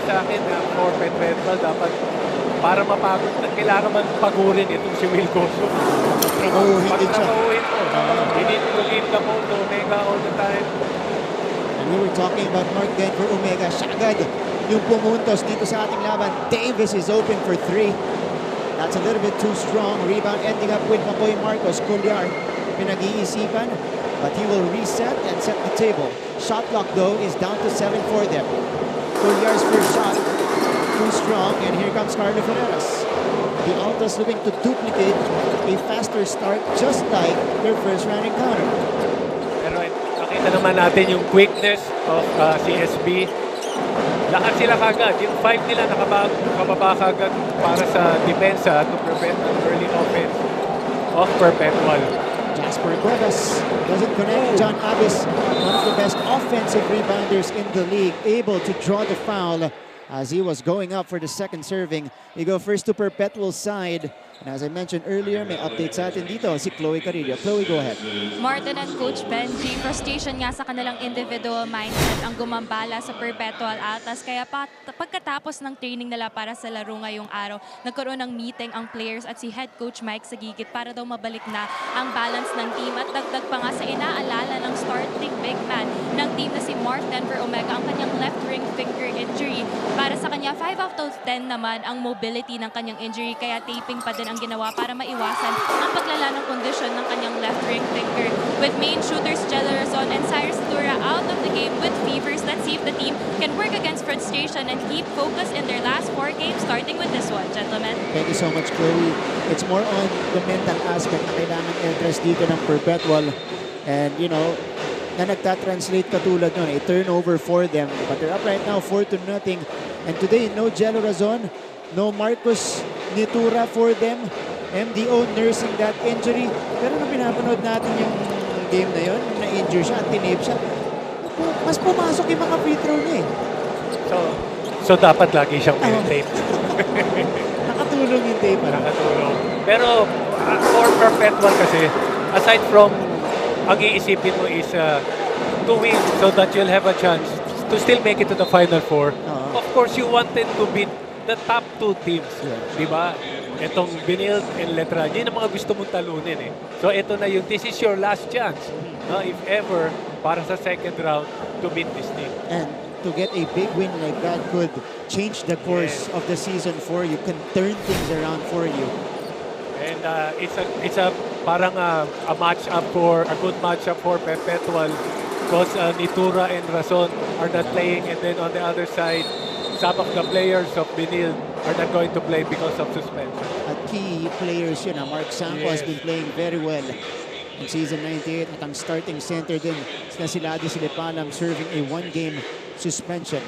sa akin, for Perpetual, dapat para mapagod, kailangan man pagurin itong si Will Gozum. Pag trabahuin mo, you need to leave the ball to Omega all the time. We were talking about Mark Denver Omega. Siya agad yung pumuntos dito sa ating laban. Davis is open for 3. That's a little bit too strong. Rebound ending up with McCoy Marcos. Colliar pinag-iisipan, but he will reset and set the table. Shot clock though is down to 7 for them. Colliar's first shot too strong, and here comes Carlo Ferreras. The Altas looking to duplicate a faster start just like their first round encounter. Pero nakita naman natin yung quickness of CSB. Lahat sila kagad. Yung 5 nila nakababa kagad para sa depensa to prevent an early offense of Perpetual. Jasper Cuevas doesn't connect. John Abis, one of the best offensive rebounders in the league, able to draw the foul as he was going up for the second serving. We go first to Perpetual side. And as I mentioned earlier, may update sa atin dito si Chloe Carillo. Chloe, go ahead. Martin and Coach Benji, frustration nga sa kanilang individual mindset ang gumambala sa Perpetual ALTAs. Kaya pagkatapos ng training nila para sa laro ngayong araw, nagkaroon ng meeting ang players at si Head Coach Mike Sagigit para daw mabalik na ang balance ng team. At dagdag pa nga sa inaalala ng starting big man ng team na si Mark Denver Omega ang kanyang left ring finger injury. Para sa kanya, 5 out of 10 naman ang mobility ng kanyang injury. Kaya taping pa din ang ginawa para maiwasan ang paglala ng kondisyon ng kanyang left ring finger. With main shooters Jello Razon and Cyrus Netura out of the game with fevers, let's see if the team can work against frustration and keep focus in their last 4 games, starting with this one, gentlemen. Thank you so much, Chloe. It's more on the mental aspect na kailangan i-address dito ng Perpetual. And, you know, na nagtatranslate katulad nun, a turnover for them. But they're up right now, 4-0. And today, no Jello Razon, no Marcos Netura for them. MDO nursing that injury. Pero nung pinapanood natin yung game na yun, nung na-injure siya at tinip siya, mas pumasok yung mga free throw niya eh. So dapat lagi siyang may tape. Nakatulong yung tape. Nakatulong. Pero for Perpetual kasi, aside from ang iisipin mo is to win so that you'll have a chance to still make it to the Final Four. Of course, you wanted to beat the top 2 teams. Di ba? Itong Benilde and Letran, yun ang mga gusto mong talunin eh. So ito na yung, this is your last chance, if ever, para sa second round to beat this team. And to get a big win like that could change the course of the season for you, can turn things around for you. And it's a parang a match-up for, a good match-up for Perpetual because Nitura and Rason are not playing, and then on the other side, some of the players of Benilde are not going to play because of suspension. At key players yun, Mark Sampo has been playing very well in season 98 at ang starting center din na si Ladi Silipalam serving a 1-game suspension.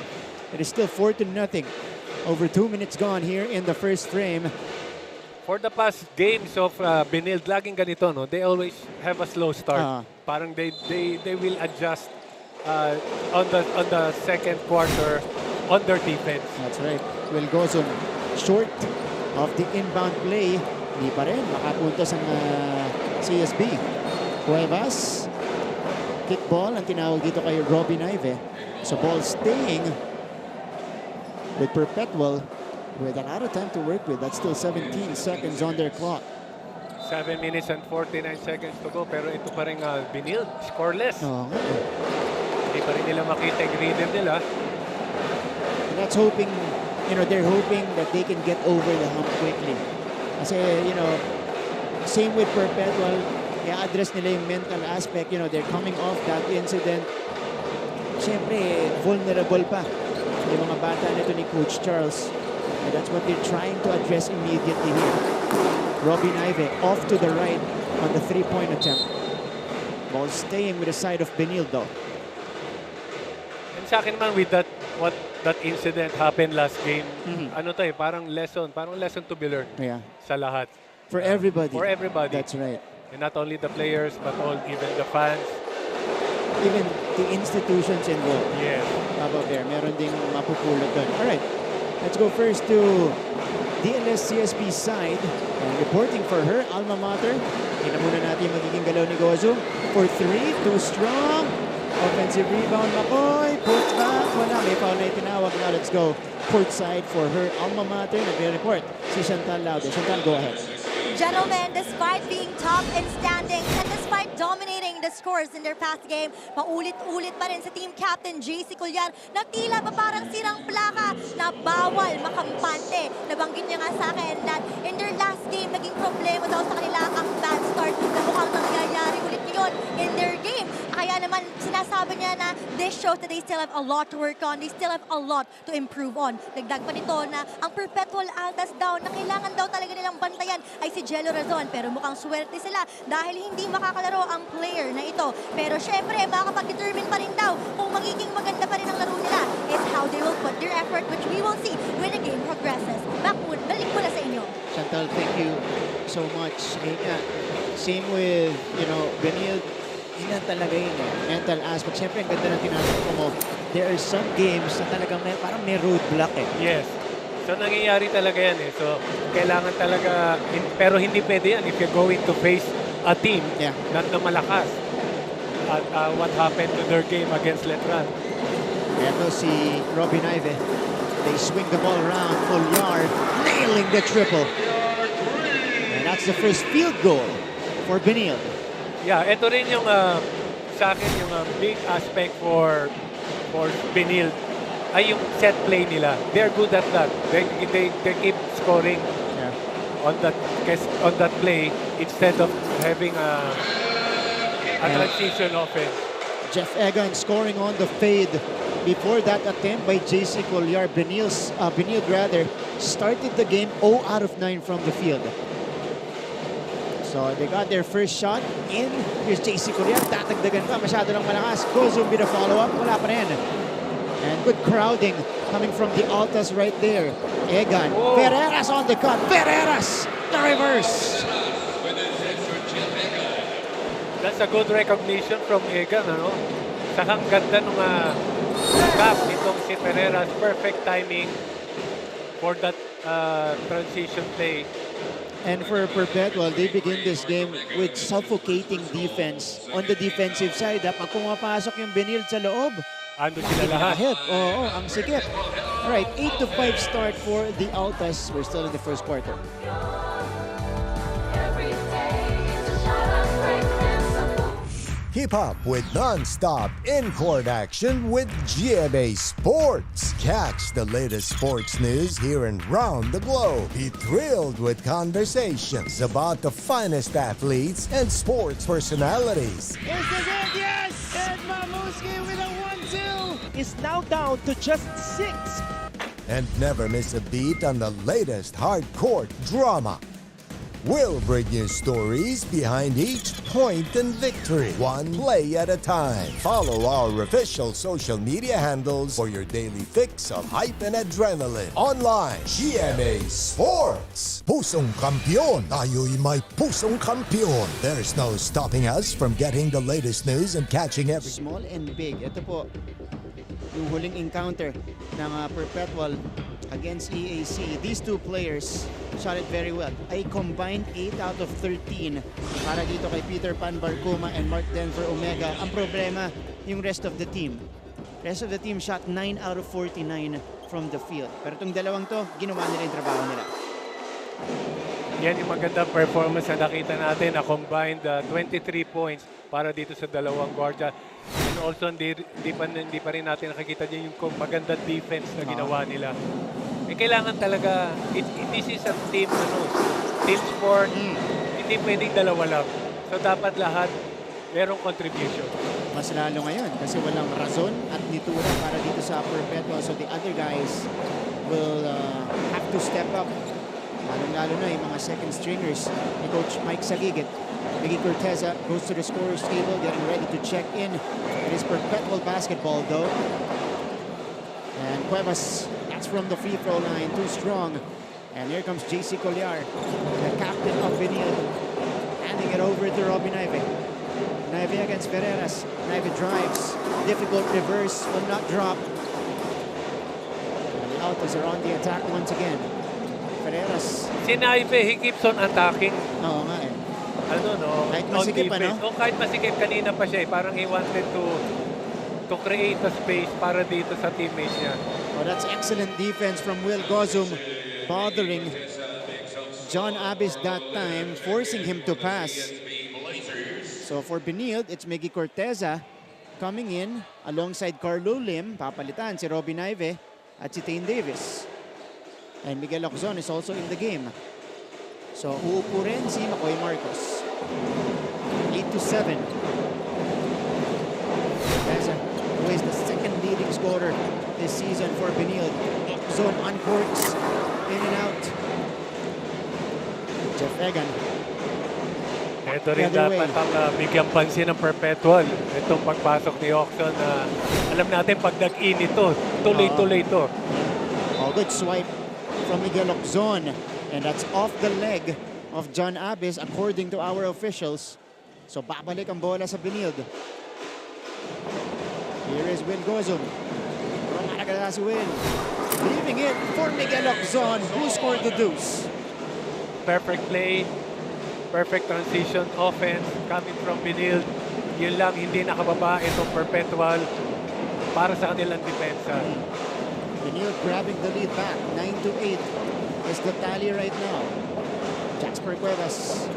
It is still 4-0. Over 2 minutes gone here in the first frame. For the past games of Benilde, laging ganito, no? They always have a slow start. Parang they will adjust on the second quarter on their defense. That's right. Will Gozon short of the inbound play. Hindi pa rin makapuntos ang CSB. Cuevas. Kickball ang tinawag dito kay Robin Ive. So ball staying with Perpetual with a lot of time to work with. That's still 17 seconds on their clock. 7 minutes and 49 seconds to go, pero ito pa rin Benilde, scoreless. Hindi pa rin nila makita yung rhythm nila. And that's hoping, they're hoping that they can get over the hump quickly. Kasi, same with Perpetual, i-address nila yung mental aspect. They're coming off that incident. Siyempre, vulnerable pa yung mga bata nito ni Coach Charles. And that's what they're trying to address immediately here. Robin Ive off to the right on the 3-point attempt. Ball staying with the side of Benilde though. And sa akin naman with that incident happened last game, parang lesson to be learned sa lahat. For everybody. For everybody. That's right. And not only the players, but even the fans. Even the institutions involved. Yes. About there, meron ding mapupulot doon. All right, let's go first to DLS CSB side. And reporting for her alma mater. Tingnan muna natin yung magiging galaw ni Gozo. For 3, too strong. Offensive rebound, Makoy. Put back. Wala, may foul na itinawag. Now let's go court side for her alma mater. Nagre-report si Chantal Laude. Chantal, go ahead. Gentlemen, despite being top in standings and despite dominating the scores in their past game, paulit-ulit pa rin sa team captain JC Collar na tila pa parang sirang plaka na bawal makampante. Nabanggit niya nga sa akin that in their last game, naging problema daw sa kanila ang bad start na mukhang nangyayari ulit ngayon in their game. Kaya naman sinasabi niya na this shows that they still have a lot to work on. They still have a lot to improve on. Dagdag pa nito na ang Perpetual Altas daw na kailangan daw talaga nilang bantayan ay si Jello Razon. Pero mukhang swerte sila dahil hindi makakalaro ang player na ito. Pero syempre, makakapag-determine pa rin daw kung magiging maganda pa rin ang laro nila is how they will put their effort, which we will see when the game progresses. Balik mo na sa inyo. Chantal, thank you so much. Same with, Benilde. Yun talaga yun, mental aspect. Siyempre, ang ganda ng tinatanong mo, there are some games na talagang parang may roadblock eh. Yes. So, nangyayari talaga yan eh. So, kailangan talaga, pero hindi pwede yan if you're going to face a team na malakas. At what happened to their game against Letran. Ito si Robin Ive. They swing the ball around. Collar nailing the triple. And that's the first field goal for Benilde. Yeah, ito rin yung sa akin yung big aspect for Benilde ay yung set play nila. They're good at that. They keep scoring on that play instead of having a transition offense. Jeff Egan scoring on the fade before that attempt by JC Collar. Benilde started the game 0 out of 9 from the field. So they got their first shot in. Here's JC Collar. Tatagdagan pa. Masyado lang malakas. Gozo with a follow-up. Wala pa rin. And good crowding coming from the Altas right there. Egan. Ferreras on the cut. Ferreras. The reverse. That's a good recognition from Egan. Sakang ganda nung gap itong si Ferreras. Perfect timing for that transition play. And for Perpetual, they begin this game with suffocating defense on the defensive side. Pag pumapasok yung Benilde sa loob, ando sila lahat. Oo, ang sikip. Right, 8-5 start for the Altas. We're still in the first quarter. Keep up with non-stop in-court action with GMA Sports. Catch the latest sports news here and round the globe. Be thrilled with conversations about the finest athletes and sports personalities. Is this it? Yes! And Mamuski with a 1-2 is now down to just 6. And never miss a beat on the latest hard-court drama. We'll bring you stories behind each point and victory, one play at a time. Follow our official social media handles for your daily fix of hype and adrenaline. Online, GMA Sports. Pusong kampiyon. Tayo'y may pusong kampiyon. There's no stopping us from getting the latest news and catching every... Small and big. Ito po, yung huling encounter ng Perpetual against EAC. These two players shot it very well. A combined 8 out of 13 para dito kay Peter Pan Barcuma and Mark Denver Omega. Ang problema, yung rest of the team. Rest of the team shot 9 out of 49 from the field. Pero itong dalawang to, ginawa nila yung trabaho nila. Yan yung magandang performance na nakita natin na combined 23 points para dito sa dalawang guardia. And also, hindi pa rin natin nakikita niya yung magandang defense na ginawa nila. Eh, kailangan talaga, this is a team sport, hindi pwedeng dalawa lang. So, dapat lahat merong contribution. Mas lalo ngayon kasi walang razon at nitura para dito sa Perpetual. So, the other guys will have to step up. Lalo na yung mga second stringers ni Coach Mike Sagigit. Miggy Corteza goes to the scorer's table, getting ready to check in. It is Perpetual basketball though. And Cuevas, that's from the free throw line, too strong. And here comes JC Colliar, the captain of Benilde, handing it over to Robby Naive. Naive against Ferreras. Naive drives, difficult reverse, will not drop. And the Altas are on the attack once again. Ferreras. Si Naive, he keeps on attacking. Oo nga eh. Kahit masikip, kahit masikip, kanina pa siya eh. Parang he wanted to create a space para dito sa teammates niya. Oh, that's excellent defense from Will Gozum, bothering John Abis that time, forcing him to pass. So for Benilde, it's Miggy Corteza coming in alongside Carlo Lim. Papalitan si Robby Naive at si Tane Davis. And Miguel Loczon is also in the game. So uupo rin si Makoy Marcos. 8-7. Corteza, who is the second leading scorer this season for Benilde. Zone uncorks, in and out. Jeff Egan. Ito rin dapat ang bigyan pansin ng Perpetual. Itong pagpasok ni Oxon na alam natin pag nag-init to, tuloy-tuloy to. Oh, good swipe from Miguel Loczon. And that's off the leg of John Abis according to our officials. So babalik ang bola sa Benilde. Here is Will Gozum. Rumanaga si Will. Leaving it for Miguel Loczon, who scored the deuce. Perfect play. Perfect transition offense coming from Benilde. Yun lang, hindi nakababa itong Perpetual para sa kanilang depensa. Benilde grabbing the lead back. 9-8 is the tally right now. Jasper Cuevas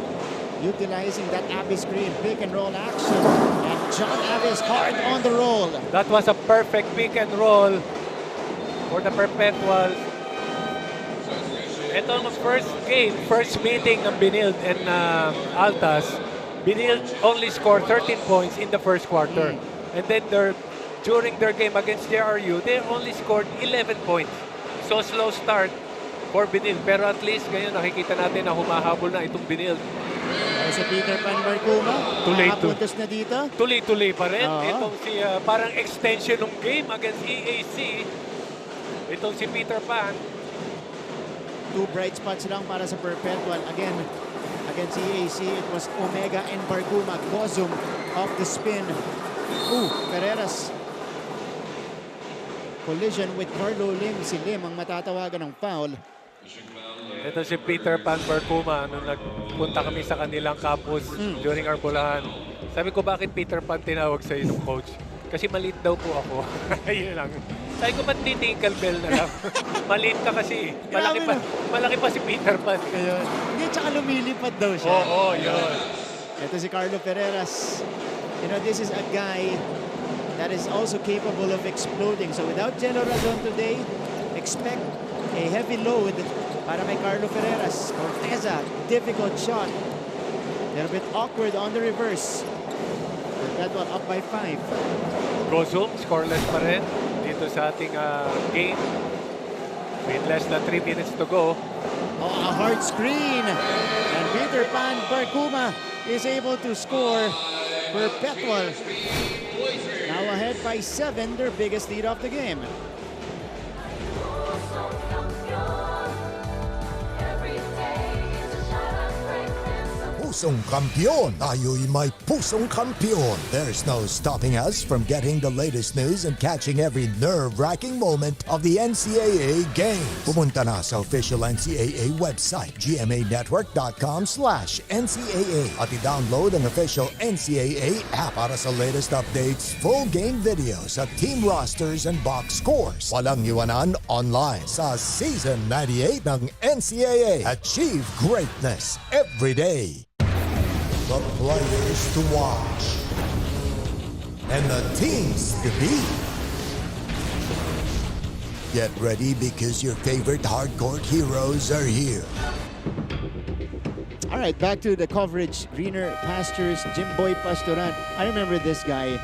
utilizing that Abis screen, pick and roll action. And John Abis hard on the roll. That was a perfect pick and roll for the Perpetual. Ito ang first meeting ng Benilde and Altas. Benilde only scored 13 points in the first quarter. And then during their game against JRU, they only scored 11 points. So slow start for Benilde. Pero at least ngayon nakikita natin na humahabol na itong Benilde. Sa Peter Pan Barcuma, nakapuntos na dito. Tuloy-tuloy pa rin. Itong si parang extension ng game against EAC. Itong si Peter Pan. Two bright spots lang para sa Perpetual. Again, against EAC, it was Omega and Barcuma. Gozum off the spin. Ferreras. Collision with Carlo Lim. Si Lim ang matatawagan ng foul. Ito si Peter Pan Barcuma nung nagpunta kami sa kanilang campus during our bulahan. Sabi ko, bakit Peter Pan tinawag sa'yo ng coach? Kasi maliit daw po ako. Yun lang. Sabi ko, ba't di Tinkerbell na lang? Maliit ka kasi. Malaki pa si Peter Pan. Ayun. Hindi, tsaka lumilipad daw siya. Oo, yun. Ito si Carlo Ferreras. You know, this is a guy that is also capable of exploding. So without Jello Razon today, expect a heavy load para kay Carlo Ferreras. Corteza, difficult shot. A little bit awkward on the reverse. But that one up by 5. Gozum, scoreless pa rin dito sa ating game. With less than 3 minutes to go. Oh, a hard screen. And Peter Pan Barkuma is able to score. Perpetual now ahead by 7, their biggest lead of the game. Pusong kampiyon! Tayo'y may pusong kampiyon! There's no stopping us from getting the latest news and catching every nerve-wracking moment of the NCAA games. Pumunta na sa official NCAA website, gmanetwork.com/NCAA at i-download ang official NCAA app para sa latest updates, full game videos at team rosters and box scores. Walang iwanan online sa Season 98 ng NCAA. Achieve greatness every day. The players to watch and the teams to beat. Get ready because your favorite hardcore heroes are here. All right, back to the coverage. Greener pastures, Jimboy Pastoran. I remember this guy.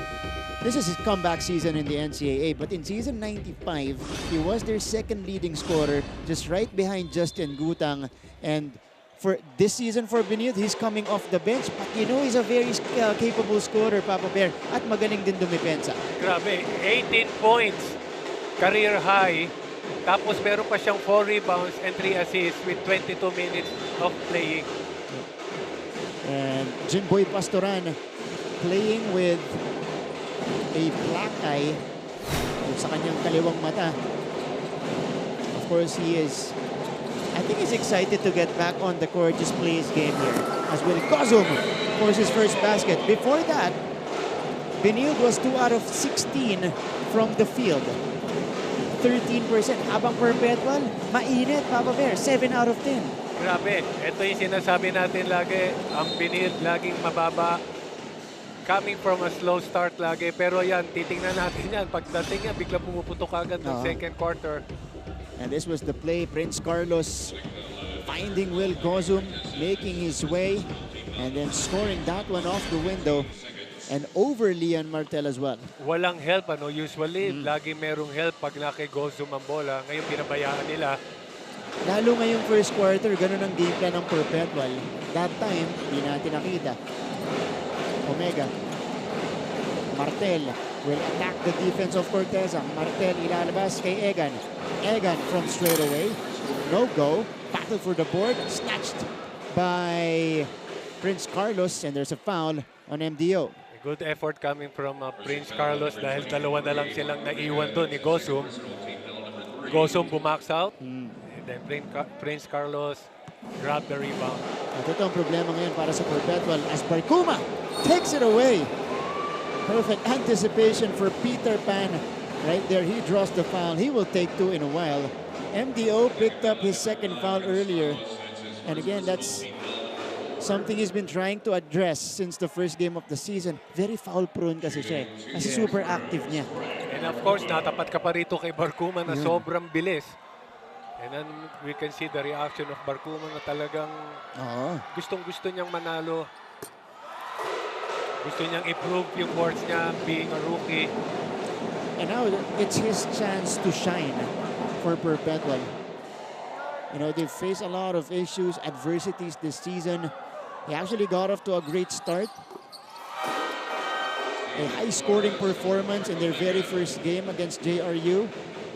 This is his comeback season in the NCAA, but in season 95, he was their second leading scorer, just right behind Justin Gutang. And for this season for Benilde, he's coming off the bench, but you know he's a very capable scorer, Papa Bear, at magaling din dumipensa. Grabe, 18 points, career high, tapos meron pa siyang 4 rebounds and 3 assists with 22 minutes of playing. And Jimboy Pastoran playing with a black eye sa kanyang kaliwang mata. Of course, I think he's excited to get back on the court, just play his game here. As well, Gozum scores his first basket. Before that, Benilde was 2 out of 16 from the field. 13%. Habang Perpetual, mainit, Papa Bear, 7 out of 10. Grabe, ito yung sinasabi natin lagi, ang Benilde laging mababa. Coming from a slow start lagi. Pero yan, titingnan natin yan. Pagdating yan, bigla pumuputok agad ng second quarter. And this was the play. Prince Carlos finding Will Gozum, making his way, and then scoring that one off the window. And over Leon Martel as well. Walang help, ano? Usually, lagi merong help pag naki Gozum ang bola. Ngayon, pinabayaan nila. Lalo ngayong first quarter, ganun ang game plan ng Perpetual. That time, di natin nakita. Omega. Martel will attack the defense of Corteza. Martel ilalabas kay Egan. Egan from straight away. No go. Battle for the board. Snatched by Prince Carlos. And there's a foul on MDO. Good effort coming from Prince Carlos dahil dalawa na lang silang naiwan doon ni Gozum. Gozum bumax out. And then Prince Carlos grabbed the rebound. At ito ang problema ngayon para sa Perpetual as Barkuma takes it away. Perfect anticipation for Peter Pan. Right there, he draws the foul. He will take 2 in a while. MDO picked up his second foul earlier. And again, that's something he's been trying to address since the first game of the season. Very foul prone kasi siya. Kasi super active niya. And of course, natapat ka pa rito kay Barkuma na sobrang bilis. And then we can see the reaction of Barkuma na talagang gustong-gusto niyang manalo. Gusto niyang improve yung works niya being a rookie. And now it's his chance to shine for Perpetual. You know, they've faced a lot of issues, adversities this season. He actually got off to a great start. A high-scoring performance in their very first game against JRU.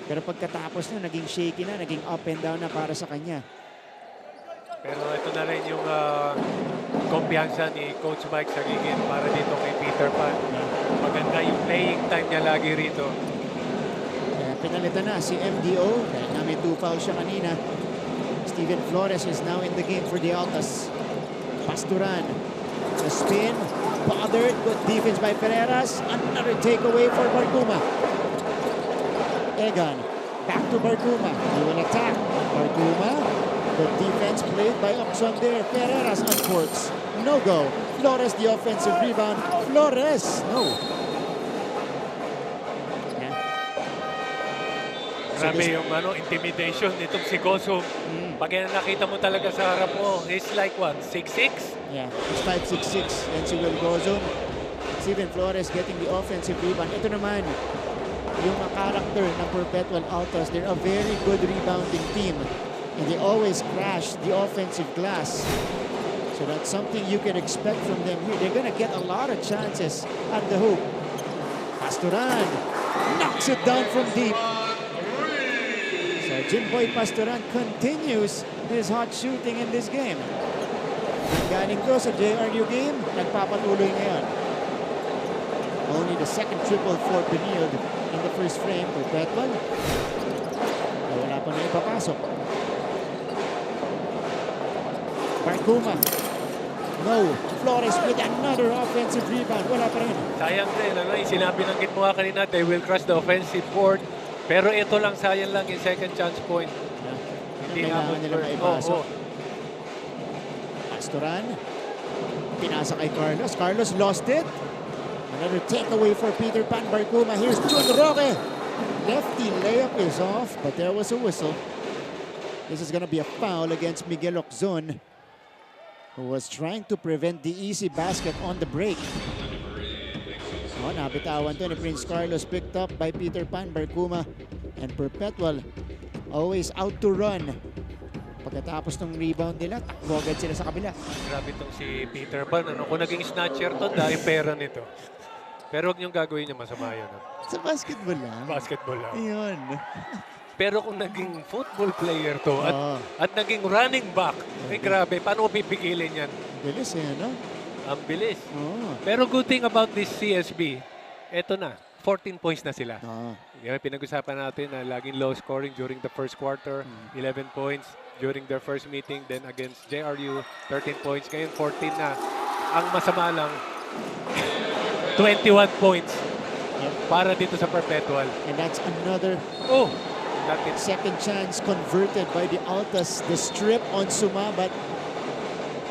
Pero pagkatapos na, naging shaky na, naging up and down na para sa kanya. Pero ito na rin yung kumpiyansa ni Coach Mike Sagigin para dito kay Peter Pan. Maganda yung playing time niya lagi rito. Pinalitan na si MDO dahil na may 2 fouls siya kanina. Steven Flores is now in the game for the Altas. Pastoran, the spin, bothered, good defense by Pereras. Another takeaway for Barkuma. Egan. Back to Barkuma. He will attack. Barkuma. Good defense played by Oxon there. Ferreras uncourts. No go. Flores the offensive rebound. Flores. No. Grabe yung intimidation nitong si Goso. Pag yan nakita mo talaga sa harap mo, he's like what, 6'6"? Yeah, he's 5'6", and si Will Gozo. Steven Flores getting the offensive rebound. Ito naman, yung character ng Perpetual Altas. They're a very good rebounding team. And they always crash the offensive glass. So that's something you can expect from them here. They're gonna get a lot of chances at the hoop. Pastoran knocks it down from deep. So Jimboy Pastoran continues his hot shooting in this game. Galing ko sa JRU game, nagpapatuloy ngayon. Only the second triple for Benilde in the first frame. Perpetual. Wala pa na ipapasok. Barkuma. No. Flores with another offensive rebound. Wala pa rin. Sayang din. Yung sinabi ng mo kanina, they will crush the offensive board. Pero ito lang, sayang lang yung second chance point. Hindi kailangan nila maipasok. Pastoran. Pinasa kay Carlos. Carlos lost it. Another takeaway for Peter Pan Barkuma. Here's Jun Roque. Lefty layup is off, but there was a whistle. This is going to be a foul against Miguel Oczon, who was trying to prevent the easy basket on the break. Nabitawan to ni Prince Carlos, picked up by Peter Pan Barkuma, and Perpetual always out to run. Pagkatapos ng rebound nila, takbo agad sila sa kabila. Grabe itong si Peter Pan. Kung naging snatcher to, dahil pera nito. Pero huwag niyong gagawin niya, masama yun. Sa basketball lang. Basketball lang. Yun. Pero kung naging football player to at naging running back, grabe, paano mo pipigilin yan? Bilis no? Ang bilis. Pero good thing about this CSB, eto na, 14 points na sila. Pinag-usapan natin na laging low scoring during the first quarter, 11 points during their first meeting, then against JRU, 13 points. Ngayon, 14 na. Ang masama lang, 21 points para dito sa Perpetual. And that's another second chance converted by the Altas. The strip on Sumabat.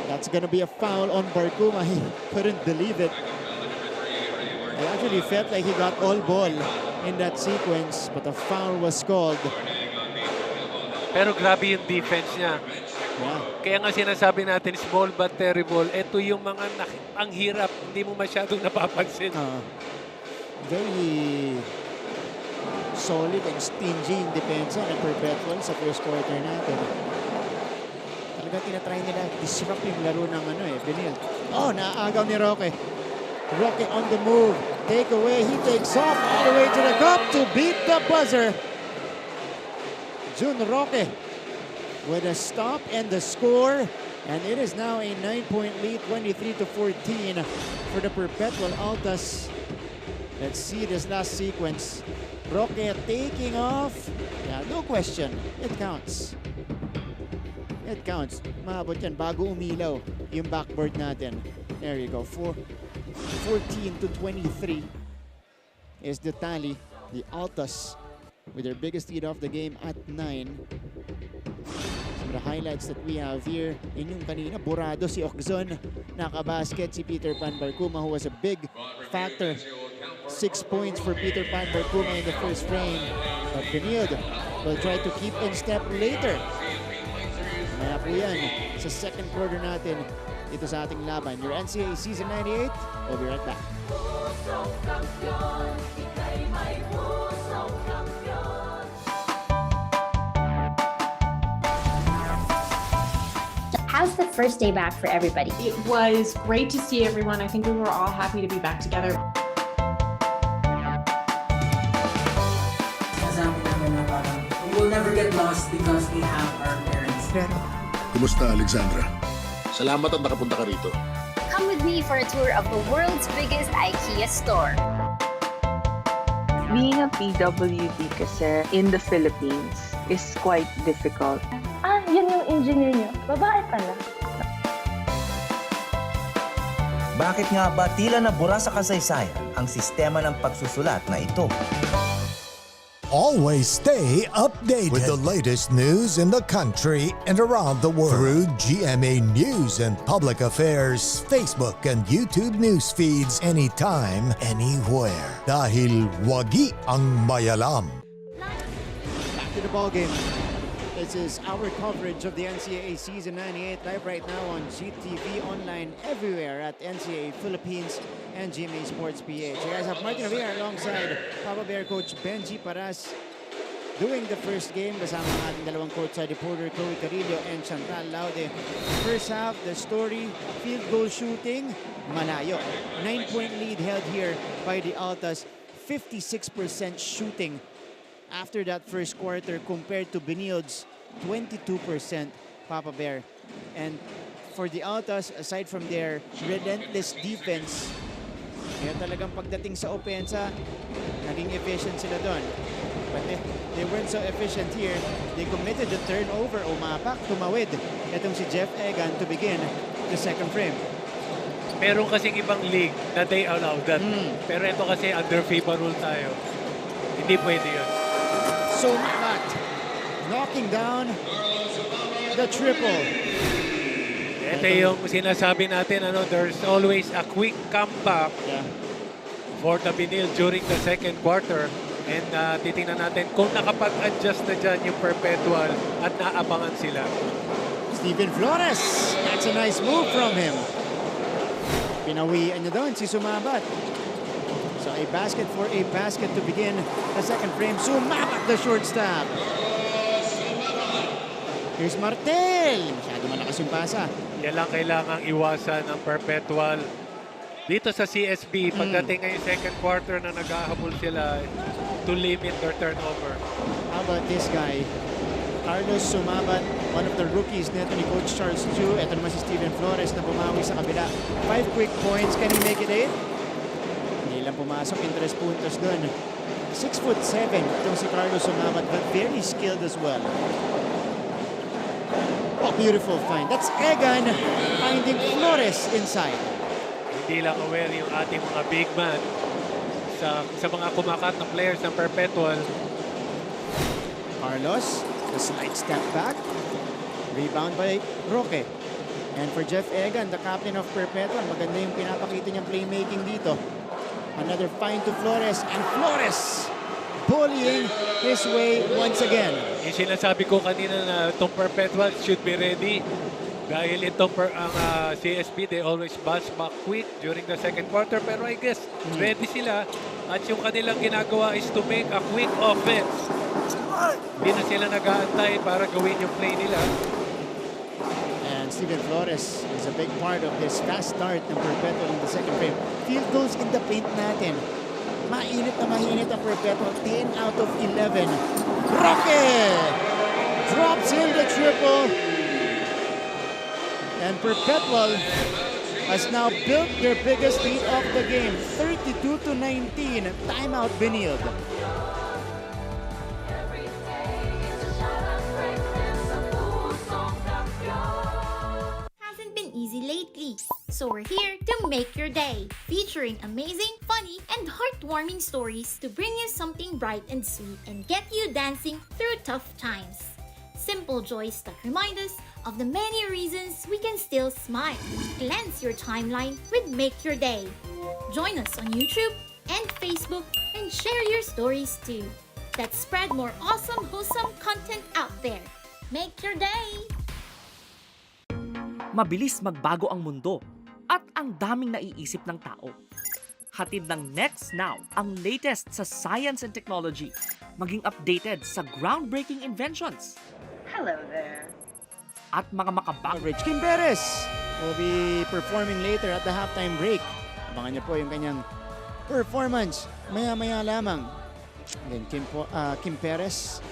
That's gonna be a foul on Barkuma. He couldn't believe it. I actually felt like he got all ball in that sequence, but a foul was called. Pero grabe yung defense niya. Kaya nga sinasabi natin, small but terrible. Ito yung mga ang hirap, hindi mo masyadong napapansin. Very solid and stingy in depensa ng Perpetual sa first quarter natin. Talaga tinatry nila disrupt yung laro ng Benilde. Naagaw ni Roque. Roque on the move. Take away. He takes off all the way to the cup to beat the buzzer. Jun Roque with a stop and the score. And it is now a 9-point lead, 23-14 for the Perpetual Altas. Let's see this last sequence. Roque taking off. Yeah, no question. It counts. It counts. Maabot yan bago umilaw yung backboard natin. There you go. 14-23 is the tally. The Altas with their biggest lead of the game at 9. Some of the highlights that we have here. Inyong kanina, burado si Oczon. Nakabasket si Peter Pan Barkuma, who was a big factor. 6 points for Peter Pan Barkuma in the first frame. But Benilde will try to keep in step later. Maya po yan sa second quarter natin ito sa ating laban. Your NCAA Season 98. We'll be right back. How's the first day back for everybody? It was great to see everyone. I think we were all happy to be back together. We will never get lost because we have our parents. Kumusta, Alexandra? Salamat at nakapunta ka rito. Come with me for a tour of the world's biggest IKEA store. Being a PWD kasi in the Philippines is quite difficult. Yun yung engineer niyo. Babae pala. Bakit nga ba tila nabura sa kasaysayan ang sistema ng pagsusulat na ito? Always stay updated with the latest news in the country and around the world through GMA News and Public Affairs, Facebook and YouTube news feeds anytime, anywhere. Dahil wagi ang mayalam. Back to the ball game. This is our coverage of the NCAA Season 98 live right now on GTV online everywhere at NCAA Philippines and GMA Sports PH. You guys have Martin Rivera alongside Papa Bear coach Benji Paras doing the first game kasama ng ating dalawang courtside reporter Chloe Carillo and Chantal Laude. First half, the story, field goal shooting, malayo. 9-point lead held here by the Altas, 56% shooting after that first quarter compared to Benilde's 22%, Papa Bear. And for the Altas, aside from their relentless defense, kaya talagang pagdating sa opensa, naging efficient sila doon. But they weren't so efficient here. They committed the turnover, umapak, tumawid. Itong si Jeff Egan to begin the second frame. Meron kasing ibang league na they allow that. Pero ito kasi under FIBA rule tayo. Hindi pwede yun. So Mamat knocking down the triple. Ito yung sinasabi natin, there's always a quick comeback for the Benilde during the second quarter. And titingnan natin kung nakapag-adjust na dyan yung Perpetual at naabangan sila. Steven Flores, that's a nice move from him. Pinawian niya doon si Sumabat. So a basket for a basket to begin the second frame. Sumabat the short stop. Here's Martel. Masyado malakas yung pasa. Yan lang kailangang iwasan ng Perpetual. Dito sa CSB, pagdating ngayong second quarter na naghahabol sila to limit their turnover. How about this guy? Carlos Sumabat, one of the rookies neto ni Coach Charles Chu. Ito naman si Steven Flores na bumawi sa kabila. 5 quick points. Can he make it 8? Hindi lang pumasok. Interest puntos dun. 6'7" itong si Carlos Sumabat, but very skilled as well. Oh, beautiful find. That's Egan finding Flores inside. Hindi lang aware yung ating mga big man sa mga kumakat na players ng Perpetual. Carlos, the slight step back. Rebound by Roque. And for Jeff Egan, the captain of Perpetual, maganda yung pinapakita niyang playmaking dito. Another find to Flores, and Flores bullying his way once again. Yung sinasabi ko kanina na itong Perpetual should be ready. Dahil itong ang CSP, they always bounce back quick during the second quarter. Pero I guess, ready sila. At yung kanilang ginagawa is to make a quick offense. Hindi na sila nag-aantay para gawin yung play nila. And Steven Flores is a big part of this fast start ng Perpetual in the second frame. Field goals in the paint natin. Mainit na mahinit ang Perpetual. 10 out of 11. Roque drops in the triple. And Perpetual has now built their biggest lead of the game. 32-19. Timeout Benilde. Hasn't been easy lately, so we're here to make your day, featuring amazing, funny, and heartwarming stories to bring you something bright and sweet and get you dancing through tough times. Simple joys that remind us of the many reasons we can still smile. Cleanse your timeline with Make Your Day. Join us on YouTube and Facebook and share your stories too. Let's spread more awesome, wholesome content out there. Make your day! Mabilis magbago ang mundo at ang daming naiisip ng tao. Hatid ng Next Now ang latest sa science and technology, maging updated sa groundbreaking inventions. Hello there. At mga makabang. Kim Perez will be performing later at the halftime break. Abangan niyo po yung kanyang performance maya-maya lamang. Again, Kim Perez.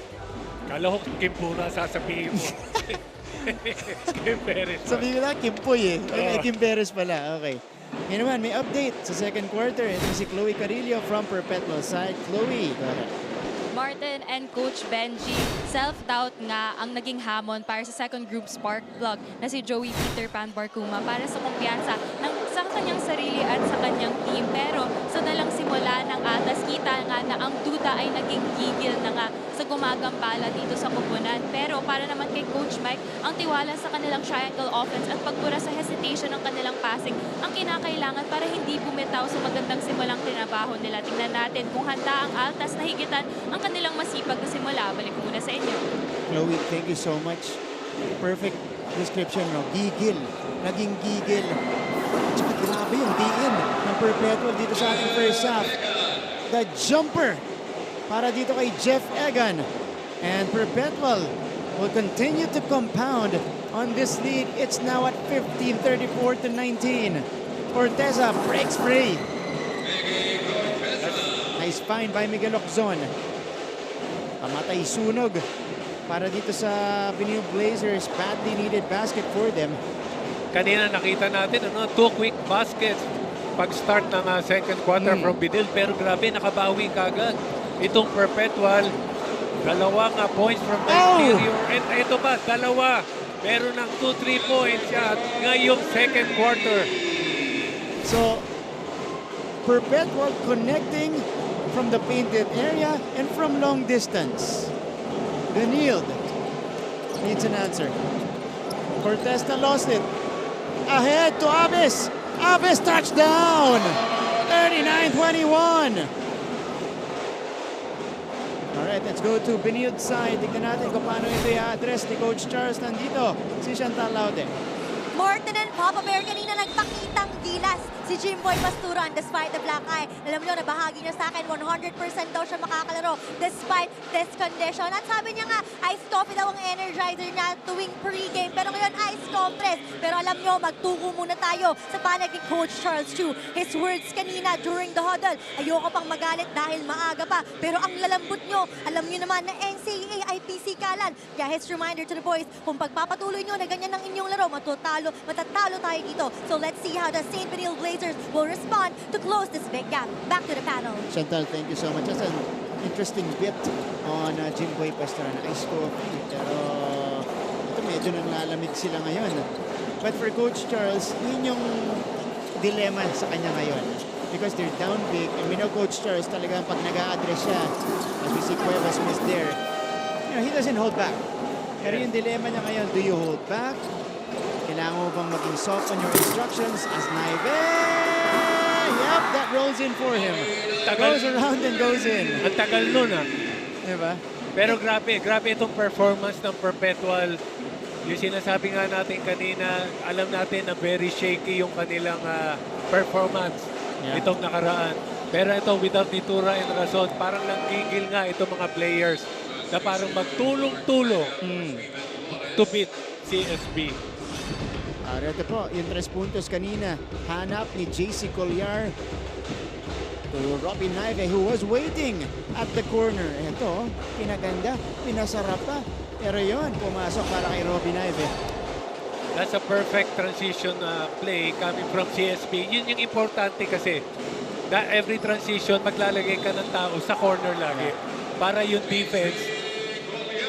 Kala ko Kim Pura sasabihin mo. Kim Perez. Sabi ko lang, Kim Puy eh. Okay, Kim Perez pala. Okay. Ngayon naman, may update sa second quarter. Ito si Chloe Carillo from Perpetual side. Chloe, go ahead. Martin, and Coach Benji, self-doubt nga ang naging hamon para sa second group spark plug na si Joey Peter Pan Barcuma para sa kumpiyansa sa kanyang sarili at sa kanyang team. Pero sa dalang simula ng Altas, kita nga na ang duda ay naging gigil na nga sa gumagambala dito sa kupunan. Pero para naman kay Coach Mike, ang tiwala sa kanilang triangle offense at pagbura sa hesitation ng kanilang passing ang kinakailangan para hindi bumitaw sa magandang simulang tinabaho nila. Tingnan natin kung handa ang Altas na higitan ang kanilang masipag na simula. Balik muna sa inyo. Chloe, thank you so much. Perfect description, no? Gigil. Naging gigil. Tsaka grabe yung diin ng Perpetual dito sa ating first half. The jumper para dito kay Jeff Egan. And Perpetual will continue to compound on this lead. It's now at 15, 34-19. Corteza breaks free. Nice find by Miguel Loczon. Pamatay sunog para dito sa Benilde Blazers. Badly needed basket for them. Kanina nakita natin, two quick baskets pag-start ng second quarter from Benilde. Pero grabe, nakabawi kagad. Itong Perpetual, dalawang points from the interior. And ito ba, dalawa. Meron ng 2-3 points siya ngayong second quarter. So, Perpetual connecting from the painted area and from long distance. Benilde needs an answer. Cortesta lost it. Ahead to Aves. Aves touchdown! 39-21. Alright, let's go to Benilde side. Tignan natin kung paano ito i-address ni Coach Charles. Nandito si Chantal Laude. Morton and Papa Bear kanina nagpakitang gilas si Jimboy Pasturan despite the black eye. Alam nyo, nabahagi niya sa akin, 100% daw siya makakalaro despite this condition. At sabi niya nga, ice coffee daw ang energizer niya tuwing pre-game. Pero ngayon, ice compress. Pero alam nyo, magtuko muna tayo sa panag ni Coach Charles Chu. His words kanina during the huddle, ayoko pang magalit dahil maaga pa. Pero ang lalambot nyo, alam nyo naman na NCAA ay pisikalan. Kaya his reminder to the boys, kung pagpapatuloy nyo na ganyan ang inyong laro, matatalo tayo dito. So let's see how the St. Benilde Blazers will respond to close this big gap. Back to the panel. Chantal, thank you so much. That's an interesting bit on Jimboy Pasturan. Ice coffee. Pero ito medyo nalalamig sila ngayon. But for Coach Charles, yun yung dilemma sa kanya ngayon. Because they're down big. And we know Coach Charles talagang pag nag-a-address siya, as we see Cuevas was there, he doesn't hold back. Pero yung dilemma niya ngayon, do you hold back? Kailangan mo bang maging soft on your instructions as Naive? Yep, that rolls in for him. Goes around and goes in. Ang tagal nun Diba? Pero grabe itong performance ng Perpetual. Yung sinasabi nga natin kanina, alam natin na very shaky yung kanilang performance itong nakaraan. Pero ito, without ni Tura and Razon, parang nanggigil nga itong mga players na parang magtulong-tulong to beat CSB. Ito po, yung 3 puntos kanina. Hanap ni JC Colliar to Robin Naive who was waiting at the corner. Ito, pinaganda, pinasarap pa. Pero yun, pumasok para kay Robin Naive. That's a perfect transition play coming from CSB. Yun yung importante kasi. Every transition, maglalagay ka ng tao sa corner lagi para yung defense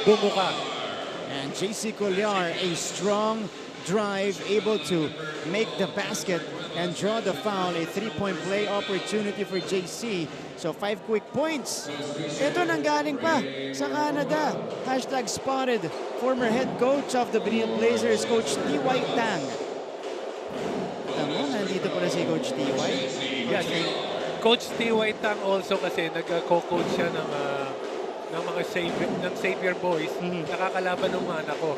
bumuka. And JC Colliar, a strong drive, able to make the basket and draw the foul. A 3-point play opportunity for JC. So 5 quick points. Ito nanggaling pa sa Canada. Hashtag spotted. Former head coach of the Benilde Blazers, Coach T.Y. Tang. Tamo, nandito pala si Coach T.Y. Yes, Coach T.Y. Tang also kasi nag-co-coach siya ng mga Savior Boys, nakakalaban ng mga anak ko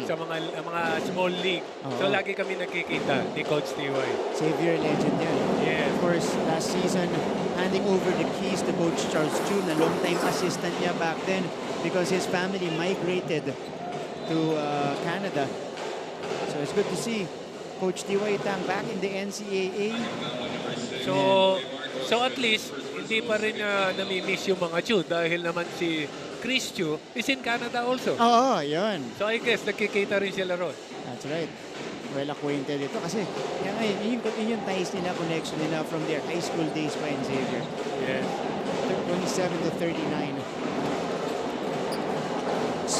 sa mga small league. So lagi kami nakikita ni Coach T.Y. Savior legend yan. Yeah. Of course, last season, handing over the keys to Coach Charles Chu, na long-time assistant niya back then because his family migrated to Canada. So it's good to see Coach T.Y. Tang back in the NCAA. So at least, hindi pa rin nami-miss yung mga Chu dahil naman si Chris Chu is in Canada also. Oo, yun. So I guess nagkikita rin sila ron. That's right. Well acquainted ito kasi yun yung ties nila, connection nila from their high school days pa in Xavier. Yes. 27-39.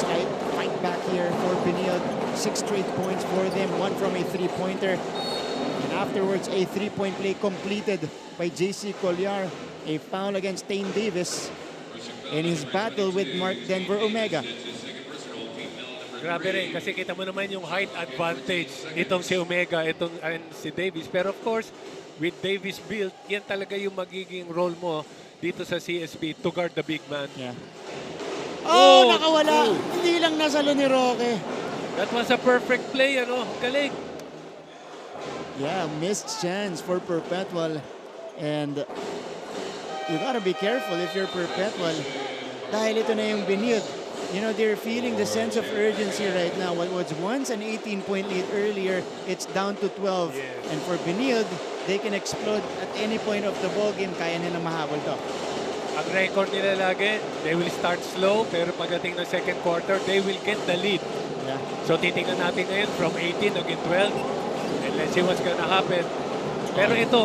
fight back here for Benilde. 6 straight points for them, 1 from a three-pointer. And afterwards, a three-point play completed by JC Colliar. A foul against Tane Davis in his battle with Mark Denver Omega. Grabe rin, kasi kita mo naman yung height advantage itong si Omega, itong si Davis. Pero of course, with Davis built, yan talaga yung magiging role mo dito sa CSP to guard the big man. Yeah. Oh, nakawala! Hindi lang nasalo ni Roque. That was a perfect play, ano? Galing. Yeah, missed chance for Perpetual. And you gotta be careful if you're Perpetual. Dahil ito na yung Benilde. You know, they're feeling the sense of urgency right now. What was once an 18-point lead earlier, it's down to 12. Yes. And for Benilde, they can explode at any point of the ball game. Kaya nilang mahabol to. Ang record nila lagi, they will start slow, pero pagdating ng second quarter, they will get the lead. Yeah. So titingnan natin ngayon from 18 again 12. And let's see what's gonna happen. Pero ito,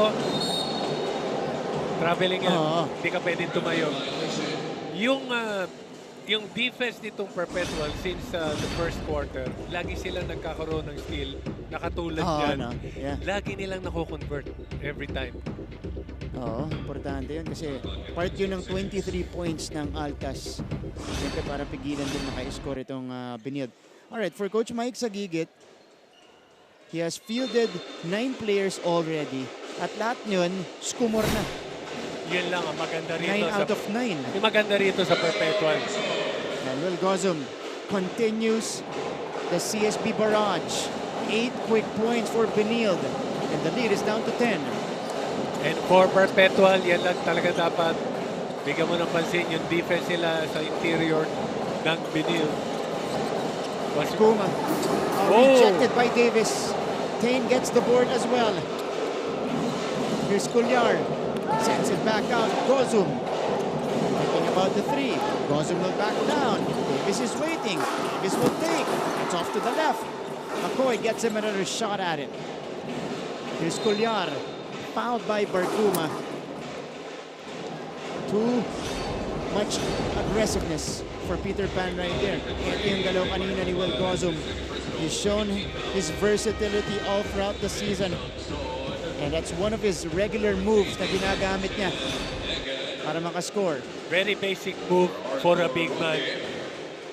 traveling yan. Hindi ka pwedeng tumayo. Yung defense nitong Perpetual since the first quarter, lagi silang nagkakaroon ng steal. Nakatulad yan. No? Yeah. Lagi nilang nako-convert every time. Oo, importante yun kasi part yun ng 23 points ng Altas. Siyempre para pigilan din maka-score itong Benilde. Alright, for Coach Mike Sagigit, he has fielded 9 players already. At lahat yun, skumor na. Yun lang ang maganda rito. 9 out of 9. Yung maganda rito sa Perpetual. And Will Gozum continues the CSB barrage. 8 quick points for Benilde. And the lead is down to 10. And for Perpetual, yan lang talaga dapat bigyan mo ng pansin yung defense nila sa interior ng Benilde. Kuma rejected by Davis. Tane gets the board as well. Here's Colliar. Sends it back out. Gozum. Thinking about the three. Gozum will back down. Davis is waiting. Davis will take. It's off to the left. McCoy gets him another shot at it. Here's Colliar. Fouled by Barkuma. Too much aggressiveness for Peter Pan right there. Ito yung galaw kanina ni Will Gozum. He's shown his versatility all throughout the season. And that's one of his regular moves na ginagamit niya para makascore. Very basic move for a big man.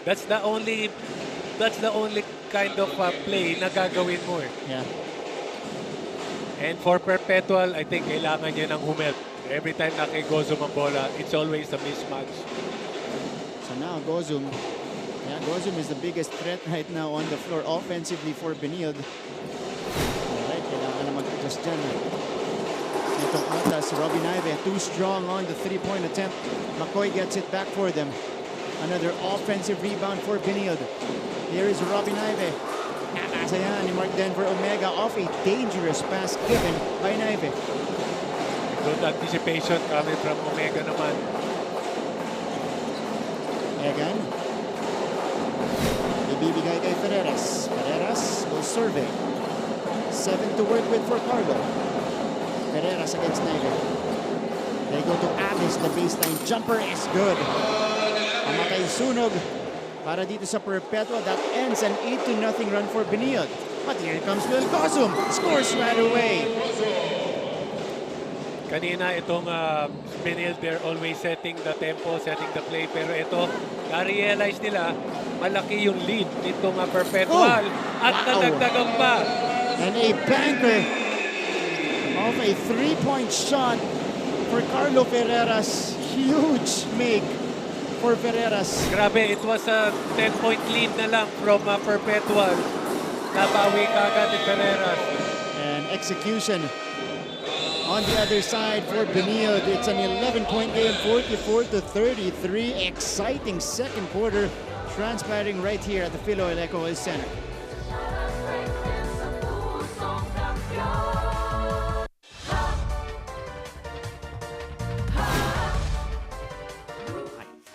That's the only kind of play na gagawin mo eh. Yeah. And for Perpetual, I think kailangan niya ng humel. Every time na kay Gozum ang bola, it's always a mismatch. So now Gozum is the biggest threat right now on the floor offensively for Benilde. Alright, kailangan na mag-adjust dyan. Itong Altas, Robin Ive, too strong on the three-point attempt. McCoy gets it back for them. Another offensive rebound for Benilde. Here is Robin Ive. Nakasa yan ni Mark Denver Omega off a dangerous pass given by Naive. Good anticipation coming from Omega naman. Egan. Ibibigay kay Ferreras. Ferreras will survey. 7 to work with for Carlo. Ferreras against Naive. They go to Addis. The baseline jumper is good. Pamatay sunog para dito sa Perpetual. That ends an 8-0 run for Benilde. But here comes Will Gozum. Scores right away. Kanina itong Benilde, they're always setting the tempo, setting the play. Pero ito, na-realize nila, malaki yung lead nitong Perpetual. At nadagdagan pa. And a banker of a three-point shot for Carlo Ferreras. Huge make for Ferreras. Grabe, it was a 10-point lead na lang from Perpetual. Nabawi kagad ni Ferreras. And execution on the other side for Benilde. It's an 11-point game, 44-33. Exciting second quarter transpiring right here at the Philoel Ecowas Center.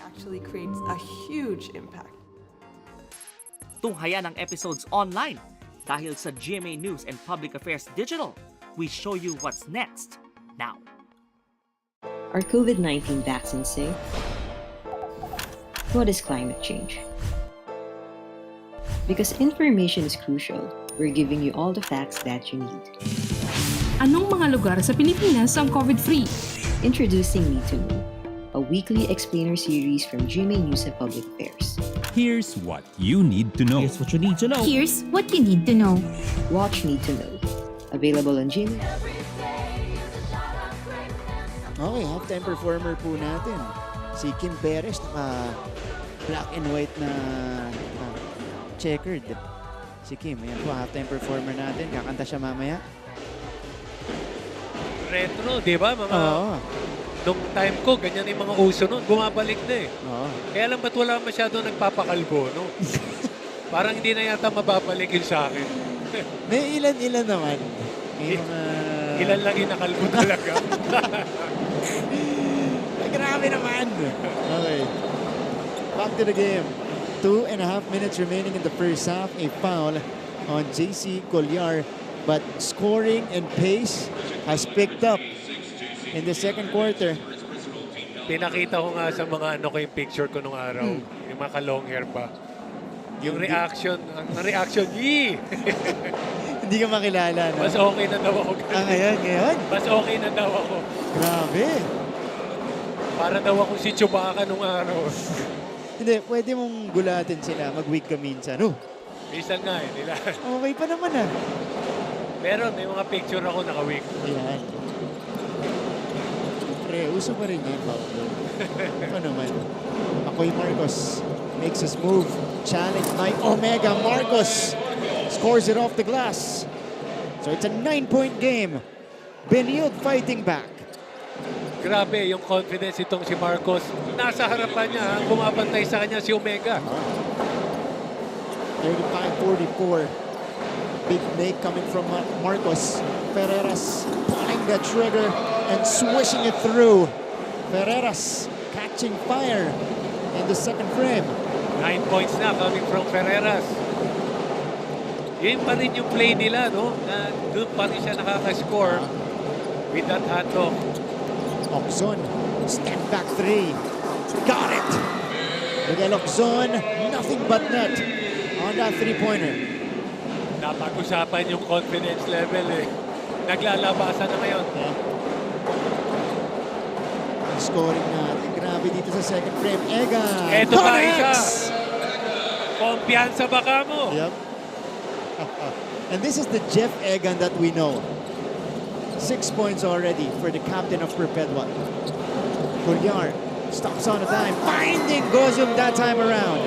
Actually creates a huge impact. Tunghayan ang episodes online dahil sa GMA News and Public Affairs Digital. We show you what's next now. Are COVID-19 vaccines safe? What is climate change? Because information is crucial, we're giving you all the facts that you need. Anong mga lugar sa Pilipinas ang COVID-free? Introducing Need to Know, a weekly explainer series from GMA News and Public Affairs. Here's what you need to know. Here's what you need to know. Here's what you need to know. Watch Need to Know. Available on GMA. Okay, halftime performer po natin. Si Kim Perez, black and white na checkered. Si Kim, ayan po, halftime performer natin. Kakanta siya mamaya. Retro, di ba? Oo. Nung time ko, ganyan yung mga uso nun. Bumabalik na eh. Oo. Kaya lang ba't wala masyado nagpapakalbo, no? Parang hindi na yata mababalik yun sa akin. May ilan-ilan naman. May mga... Ilan lang yung nakalbo talaga. Ay, grabe naman. Okay. Back to the game. 2.5 minutes remaining in the first half. A foul on JC Colliar. But scoring and pace has picked up in the second quarter. Pinakita ko nga sa mga ano ko yung picture ko nung araw. Yung mga ka-long hair pa. Yung reaction, yee! Hindi ka makilala, no? Mas okay na daw ako. Ngayon? Mas okay na daw ako. Grabe. Para daw ako si Chewbacca nung araw. Hindi, pwede mong gulatin sila. Mag-wig ka minsan. Minsan nga eh, nila. Okay pa naman Pero may mga picture ako naka-wig. Ayan. Pre, uso pa rin yan, Pablo. Ano naman? Ako'y Marcos makes his move. Challenge by Omega. Marcos scores it off the glass. So it's a 9-point game. Benilde fighting back. Grabe yung confidence itong si Marcos. Nasa harapan niya, bumabantay sa kanya si Omega. 35-44. Big make coming from Marcos. Ferreras pulling the trigger and swishing it through. Ferreras catching fire in the second frame. 9 points na coming from Ferreras. Yun pa rin yung play nila, no? Na doon pa rin siya nakaka-score with that handoff. Oxon, step back three. Got it! Miguel Oxon, nothing but net on that three-pointer. Napag-usapan yung confidence level eh. Naglalabasan na ngayon. Ang scoring natin. Grabe dito sa second frame. Egan! Eto pa isa! Kumpiyansa baka mo! Yep. And this is the Jeff Egan that we know. 6 points already for the captain of Perpetual. Colliar stops on a dime. Finding Gozum that time around.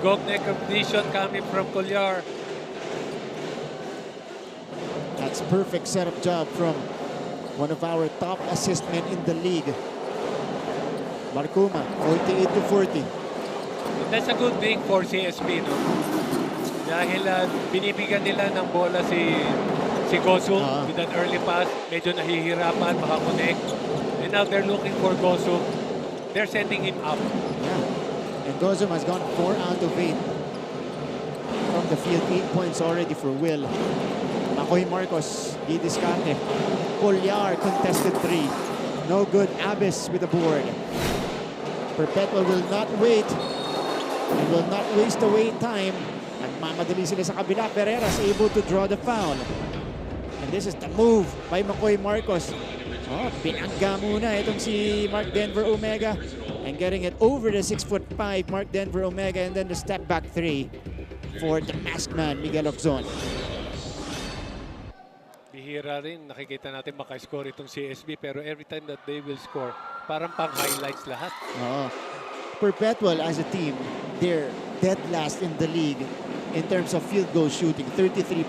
Gogne completion coming from Colliar. That's perfect setup job from one of our top assist men in the league. Marcuma, 48-40. That's a good thing for CSP, no? Dahil binibigyan nila ng bola si Gozum with that early pass. Medyo nahihirapan, makakonect. And now they're looking for Gozum. They're sending him up. Yeah. And Gozum has gone 4 out of 8 from the field. 8 points already for Will. Makoy Marcos, Didiskate. Colliar, contested 3. No good. Abyss with the board. Perpetual will not wait. And will not waste away time. Nagmamadali sila sa kabila. Pereira's able to draw the foul. And this is the move by Makoy Marcos. Pinangga muna itong si Mark Denver Omega. And getting it over the 6'5" Mark Denver Omega. And then the step back 3 for the masked man, Miguel Oxon. Bihira rin, nakikita natin maka-score itong CSB. Pero every time that they will score, parang pang-highlights lahat. Perpetual as a team, they're dead last in the league in terms of field goal shooting, 33%.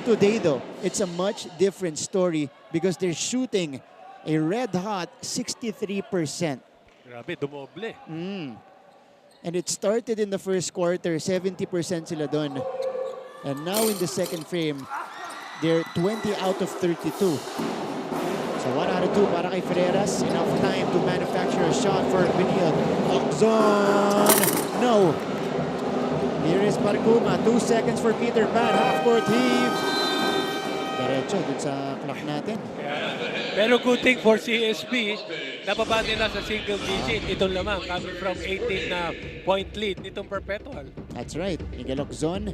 Today though, it's a much different story because they're shooting a red-hot 63%. Grabe, dumoble. And it started in the first quarter, 70% sila doon. And now in the second frame, they're 20 out of 32. So 1 out of 2 para kay Ferreras. Enough time to manufacture a shot for Benilde. Oxon! No! Here is Marcuma. 2 seconds for Peter Pan. Half-court heave. Diretso dun sa clock natin. Pero good thing for CSB, napaba nila sa single digit. Ito lamang coming from 18 na point lead nitong Perpetual. That's right. Miguel Oczon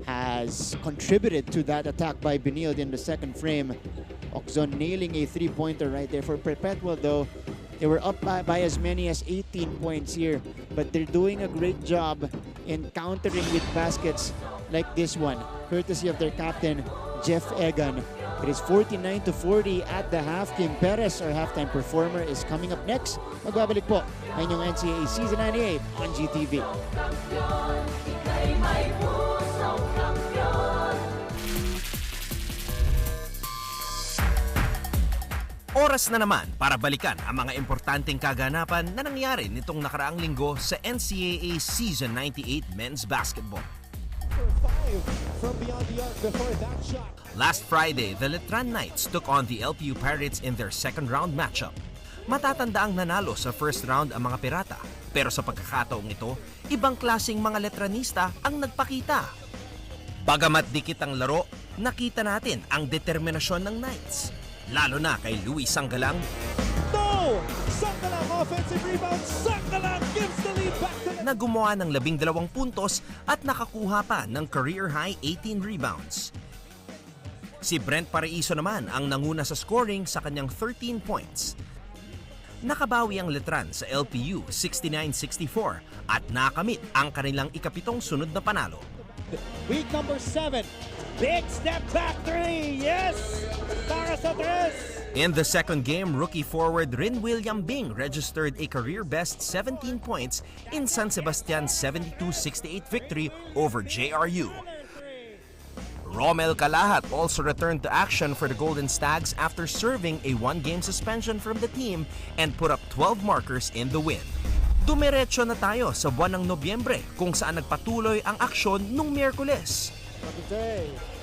has contributed to that attack by Benilde in the second frame. Oczon nailing a three-pointer right there for Perpetual, though. They were up by as many as 18 points here, but they're doing a great job in countering with baskets like this one, courtesy of their captain, Jeff Egan. It is 49-40 at the half. Kim Perez, our halftime performer, is coming up next. Magbabalik po ang inyong NCAA Season 98 on GTV. Oras na naman para balikan ang mga importanteng kaganapan na nangyari nitong nakaraang linggo sa NCAA Season 98 Men's Basketball. Last Friday, the Letran Knights took on the LPU Pirates in their second round matchup. Matatanda ang nanalo sa first round ang mga Pirata, pero sa pagkakataong ito, ibang klaseng mga Letranista ang nagpakita. Bagamat dikit ang laro, nakita natin ang determinasyon ng Knights. Lalo na kay Luis Sanggalang. No! Sanggalang offensive rebound. Sanggalang gives the lead back to Na gumawa ng 12 puntos at nakakuha pa ng career-high 18 rebounds. Si Brent Paraiso naman ang nanguna sa scoring sa kanyang 13 points. Nakabawi ang Letran sa LPU 69-64 at nakamit ang kanilang ikapitong sunod na panalo. Week number 7. Big step back three. Yes! Para sa tres. In the second game, rookie forward Rin William Bing registered a career-best 17 points in San Sebastian's 72-68 victory over JRU. Romel Calahat also returned to action for the Golden Stags after serving a one-game suspension from the team and put up 12 markers in the win. Dumiretso na tayo sa buwan ng Nobyembre kung saan nagpatuloy ang aksyon nung Miyerkules.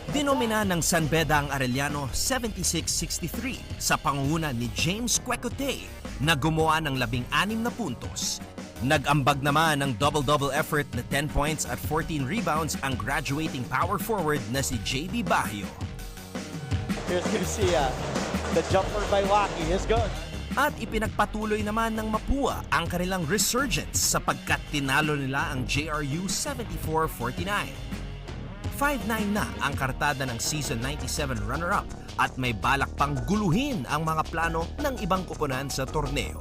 Dinomina ng San Beda ang Arellano 76-63 sa pangunguna ni James Quecote na gumawa ng 16 na puntos. Nag-ambag naman ng double-double effort na 10 points at 14 rebounds ang graduating power forward na si JB Baguio. Here's Garcia. The jumper by Waki is good. At ipinagpatuloy naman ng Mapua ang kanilang resurgence sapagkat tinalo nila ang JRU 74-49. 5-9 na ang kartada ng Season 97 runner-up at may balak pang guluhin ang mga plano ng ibang koponan sa torneo.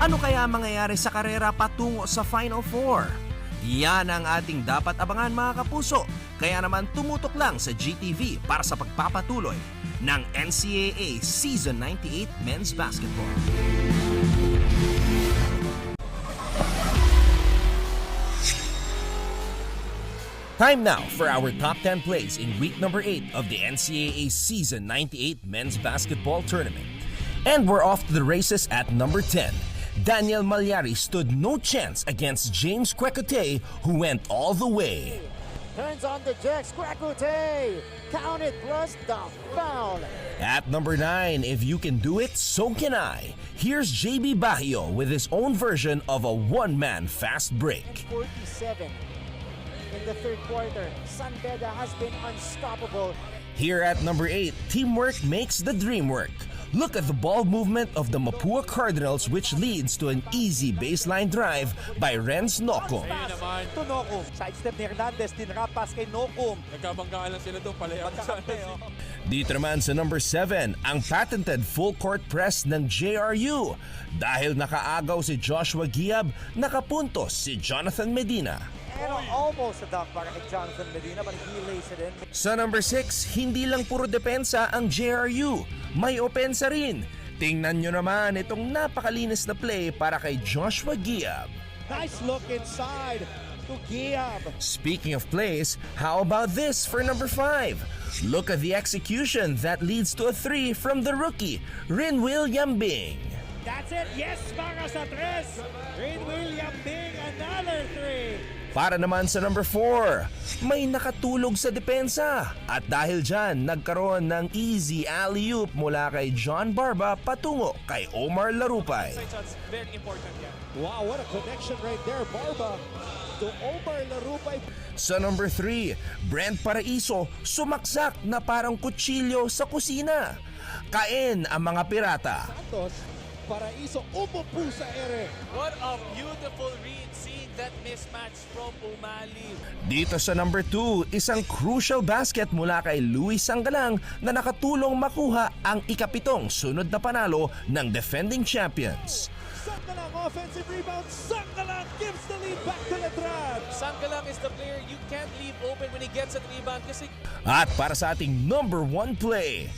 Ano kaya mangyayari sa karera patungo sa Final Four? Yan ang ating dapat abangan mga kapuso. Kaya naman tumutok lang sa GTV para sa pagpapatuloy ng NCAA Season 98 Men's Basketball. Time now for our top 10 plays in week number 8 of the NCAA Season 98 Men's Basketball Tournament. And we're off to the races at number 10. Daniel Malyari stood no chance against James Quecote, who went all the way. Turns on the Jex, Quecote! Count it plus the foul! At number 9, if you can do it, so can I. Here's JB Baguio with his own version of a one-man fast break. 47 in the third quarter. San Beda has been unstoppable. Here at number 8, teamwork makes the dream work. Look at the ball movement of the Mapua Cardinals, which leads to an easy baseline drive by Renz Nokum. To Nokum. Sidestep ni Hernandez, tinrap pass kay Nokum. Nagkabanggaan lang sila doon, palayang sa Dito naman sa number 7, ang patented full court press ng JRU. Dahil nakaagaw si Joshua Giab, nakapuntos si Jonathan Medina. Pero almost a dunk para kay Jonathan Medina, but he lays it in. Sa number 6, hindi lang puro depensa ang JRU. May opensa rin. Tingnan nyo naman itong napakalinis na play para kay Joshua Giab. Nice look inside to Giab. Speaking of plays, how about this for number 5? Look at the execution that leads to a 3 from the rookie, Rin William Bing. That's it. Yes, para sa tres. Rin William Bing, another 3. Para naman sa number 4, may nakatulog sa depensa. At dahil dyan, nagkaroon ng easy alley-oop mula kay John Barba patungo kay Omar Larupay. Very important yan. Wow, what a connection right there, Barba. to Omar Larupay. Sa number 3, Brent Paraiso, sumaksak na parang kutsilyo sa kusina. Kain ang mga pirata. Santos, Paraiso, umupo sa ere. What a beautiful read, seeing that mismatch from Umali. Dito sa number 2, isang crucial basket mula kay Luis Sanggalang na nakatulong makuha ang ikapitong sunod na panalo ng defending champions. Sanggalang offensive rebound. Sanggalang gives the lead back to the trap. Sanggalang is the player you can't leave open when he gets a rebound kasi... At para sa ating number 1 play,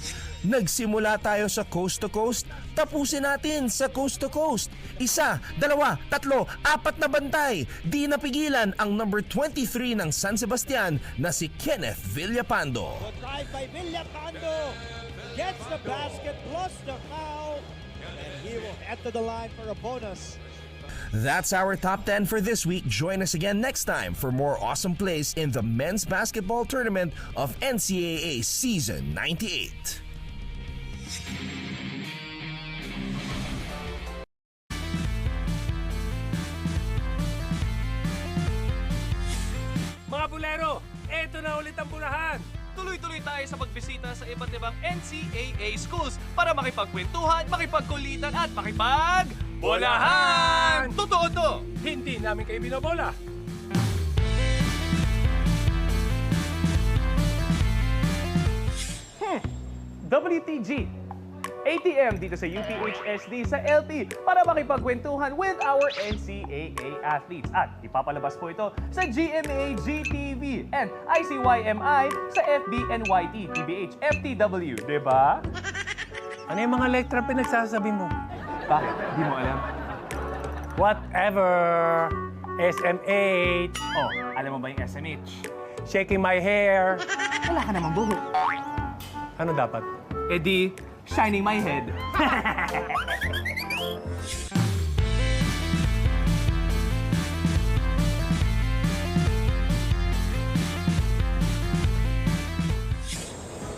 nagsimula tayo sa coast to coast, tapusin natin sa coast to coast. 1, 2, 3, 4 na bantay. Di napigilan ang number 23 ng San Sebastian na si Kenneth Villapando. The drive by Villapando gets the basket plus the foul, and he will head to the line for a bonus. That's our top 10 for this week. Join us again next time for more awesome plays in the men's basketball tournament of NCAA Season 98. Mga bulero, eto na ulit ang burahan! Tuloy-tuloy tayo sa pagbisita sa iba't ibang NCAA schools para makipagkwentuhan, makipagkulitan at makipagbolahan! Totoo to! Hindi namin kayo binobola! WTG! ATM dito sa UPHSD sa LT para makipagkwentuhan with our NCAA athletes. At ipapalabas po ito sa GMA GTV and ICYMI sa FB NYT PBH FTW, diba? Ano yung mga lecture pinagsasabi mo? Bakit? Di mo alam? Whatever. SMH. Oh, alam mo ba yung SMH? Shaking my hair. Wala ka namang buhok. Ano dapat? Eh di, shining my head.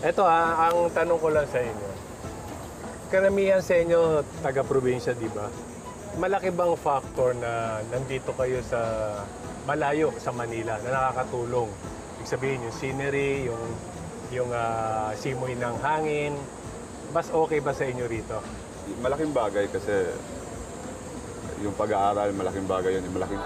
Ito ang tanong ko lang sa inyo. Karamihan sa inyo, taga-probinsya, di ba? Malaki bang factor na nandito kayo sa malayo sa Manila na nakakatulong? Ibig sabihin, yung scenery, yung simoy ng hangin. Mas okay ba sa inyo rito? Malaking bagay kasi yung pag-aaral, malaking bagay yun. Malaking...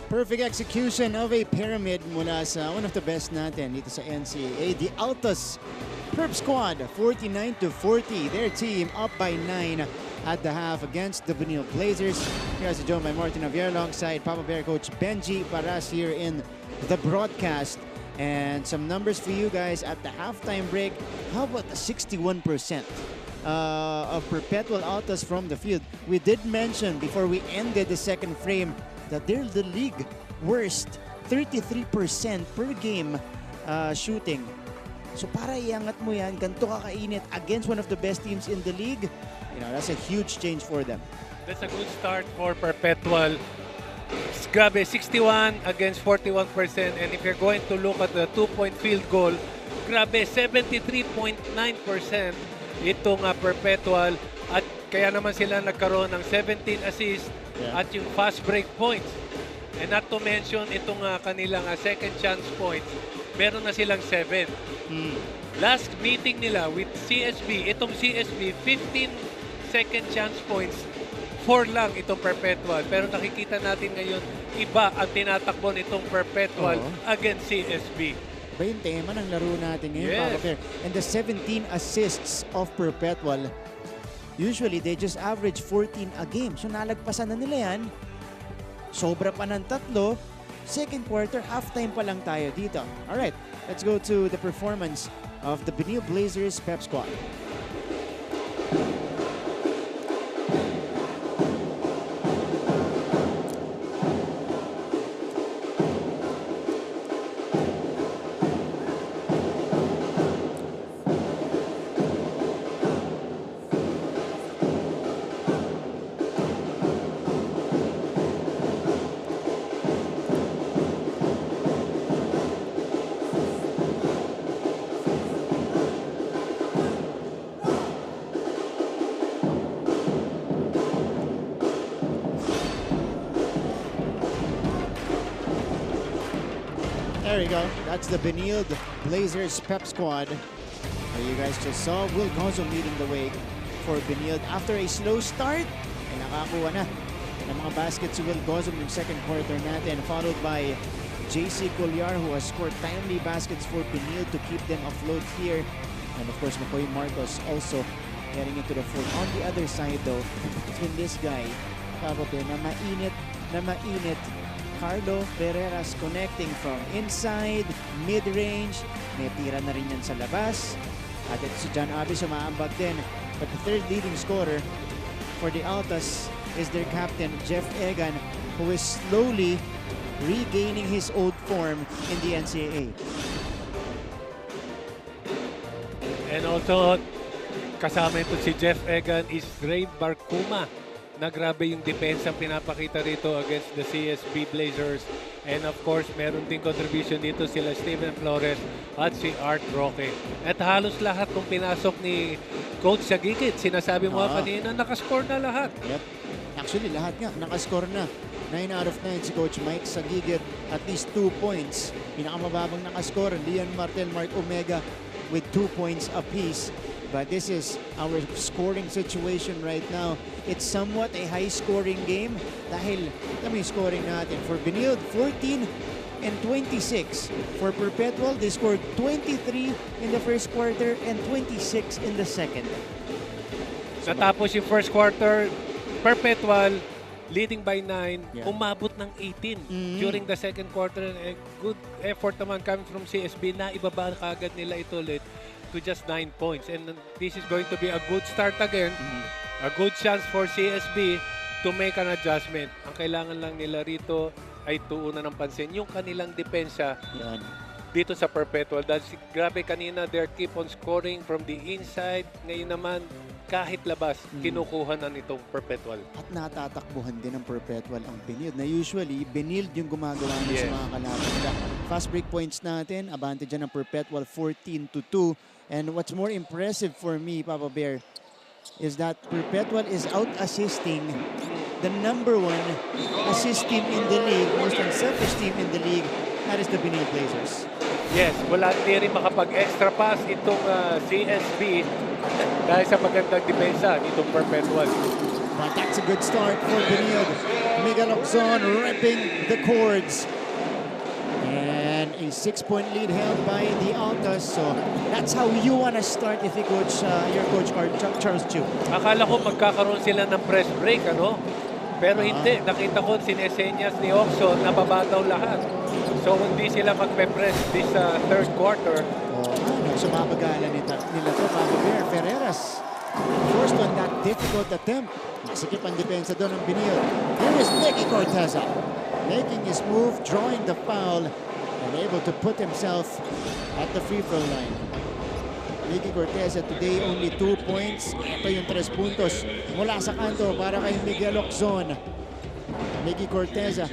Perfect execution of a pyramid mula sa one of the best natin dito sa NCAA. The Altas Perp Squad, 49-40. Their team up by 9 at the half against the Benilde Blazers. You guys are joined by Martin Javier alongside Papa Bear coach Benji Paras here in the broadcast. And some numbers for you guys at the halftime break. How about the 61% of Perpetual ALTAs from the field. We did mention before we ended the second frame that they're the league worst 33% per game shooting. So para iangat mo yan, ganito ka kainit against one of the best teams in the league, that's a huge change for them. That's a good start for Perpetual. Grabe, 61 against 41%. And if you're going to look at the 2-point field goal, grabe, 73.9% itong Perpetual. At kaya naman sila nagkaroon ng 17 assists at yung fast break points. And not to mention itong kanilang second chance points, meron na silang 7. Last meeting nila with CSB, itong CSB, 15 second chance points, 4 lang itong Perpetual. Pero nakikita natin ngayon, iba ang tinatakbo nitong Perpetual against CSB. Iba yung tema ng laro natin ngayon, Papa Bear. And the 17 assists of Perpetual, usually they just average 14 a game. So nalagpasan na nila yan. Sobra pa ng 3. Second quarter, halftime pa lang tayo dito. Alright, let's go to the performance of the Benilde Blazers Pep Squad. There you go. That's the Benilde Blazers Pep Squad. You guys just saw Will Gonzo leading the way for Benilde. After a slow start, ay nakakuha na ng mga baskets si Will Gonzo yung second quarter natin, followed by JC Colliar, who has scored timely baskets for Benilde to keep them afloat here. And of course, McCoy Marcos also getting into the fourth. On the other side though, it's been this guy, probably na mainit, Carlo Ferreras connecting from inside, mid-range. May tira na rin yan sa labas. At ito si John Abis umaambag din. But the third leading scorer for the Altas is their captain, Jeff Egan, who is slowly regaining his old form in the NCAA. And also, kasama ito si Jeff Egan is Ray Barcuma. Na grabe yung depensa pinapakita rito against the CSB Blazers. And of course, meron din contribution dito sila Steven Flores at si Art Roque. At halos lahat kung pinasok ni Coach Sagigit, sinasabi mo kanina, nakascore na lahat. Yep. Actually, lahat nga, nakascore na. 9 out of 9 si Coach Mike Sagigit, at least 2 points. Pinakamababang nakascore, Leon Martel, Mark Omega with 2 points apiece. But this is our scoring situation right now. It's somewhat a high-scoring game dahil kami scoring natin. For Benilde, 14 and 26. For Perpetual, they scored 23 in the first quarter and 26 in the second. Natapos yung first quarter, Perpetual leading by 9, umabot ng 18 during the second quarter. A good effort naman coming from CSB na ibaba kaagad nila ito ulit to just 9 points. And this is going to be a good start again. A good chance for CSB to make an adjustment. Ang kailangan lang nila rito ay tuunan ng pansin yung kanilang depensa dito sa Perpetual. Dahil grabe kanina, they keep on scoring from the inside. Ngayon naman, kahit labas, kinukuha na nitong Perpetual. At natatakbuhan din ng Perpetual ang Benilde. Na usually, Benilde yung gumagawa sa mga kalaban nila. Fast break points natin, abante dyan ng Perpetual 14-2. And what's more impressive for me, Papa Bear, is that Perpetual is out-assisting the #1 assist team in the league, most unselfish team in the league, that is the Benilde Blazers. Yes, wala din rin makapag-extra pass itong CSB dahil sa magandang depensa nitong Perpetual. But that's a good start for Benilde. Miguel Oxon ripping the cords. And a 6-point lead held by the Altas. So that's how you want to start if you coach your coach Charles Chu. Akala ko magkakaroon sila ng press break, ano? Pero hindi. Nakita ko sinesenyas ni Oxon na babataw lahat. So hindi sila magpe-press this third quarter. Sumabagalan nila to, Papa Bear. Ferreras Forced on that difficult attempt. Masikip ang depensa doon ng Benilde. Here is Mickey Corteza making his move, drawing the foul, and able to put himself at the free throw line. Mickey Corteza today only 2 points. Ito yung 3 puntos mula sa kanto para kay Miguel Ocson. Mickey Corteza.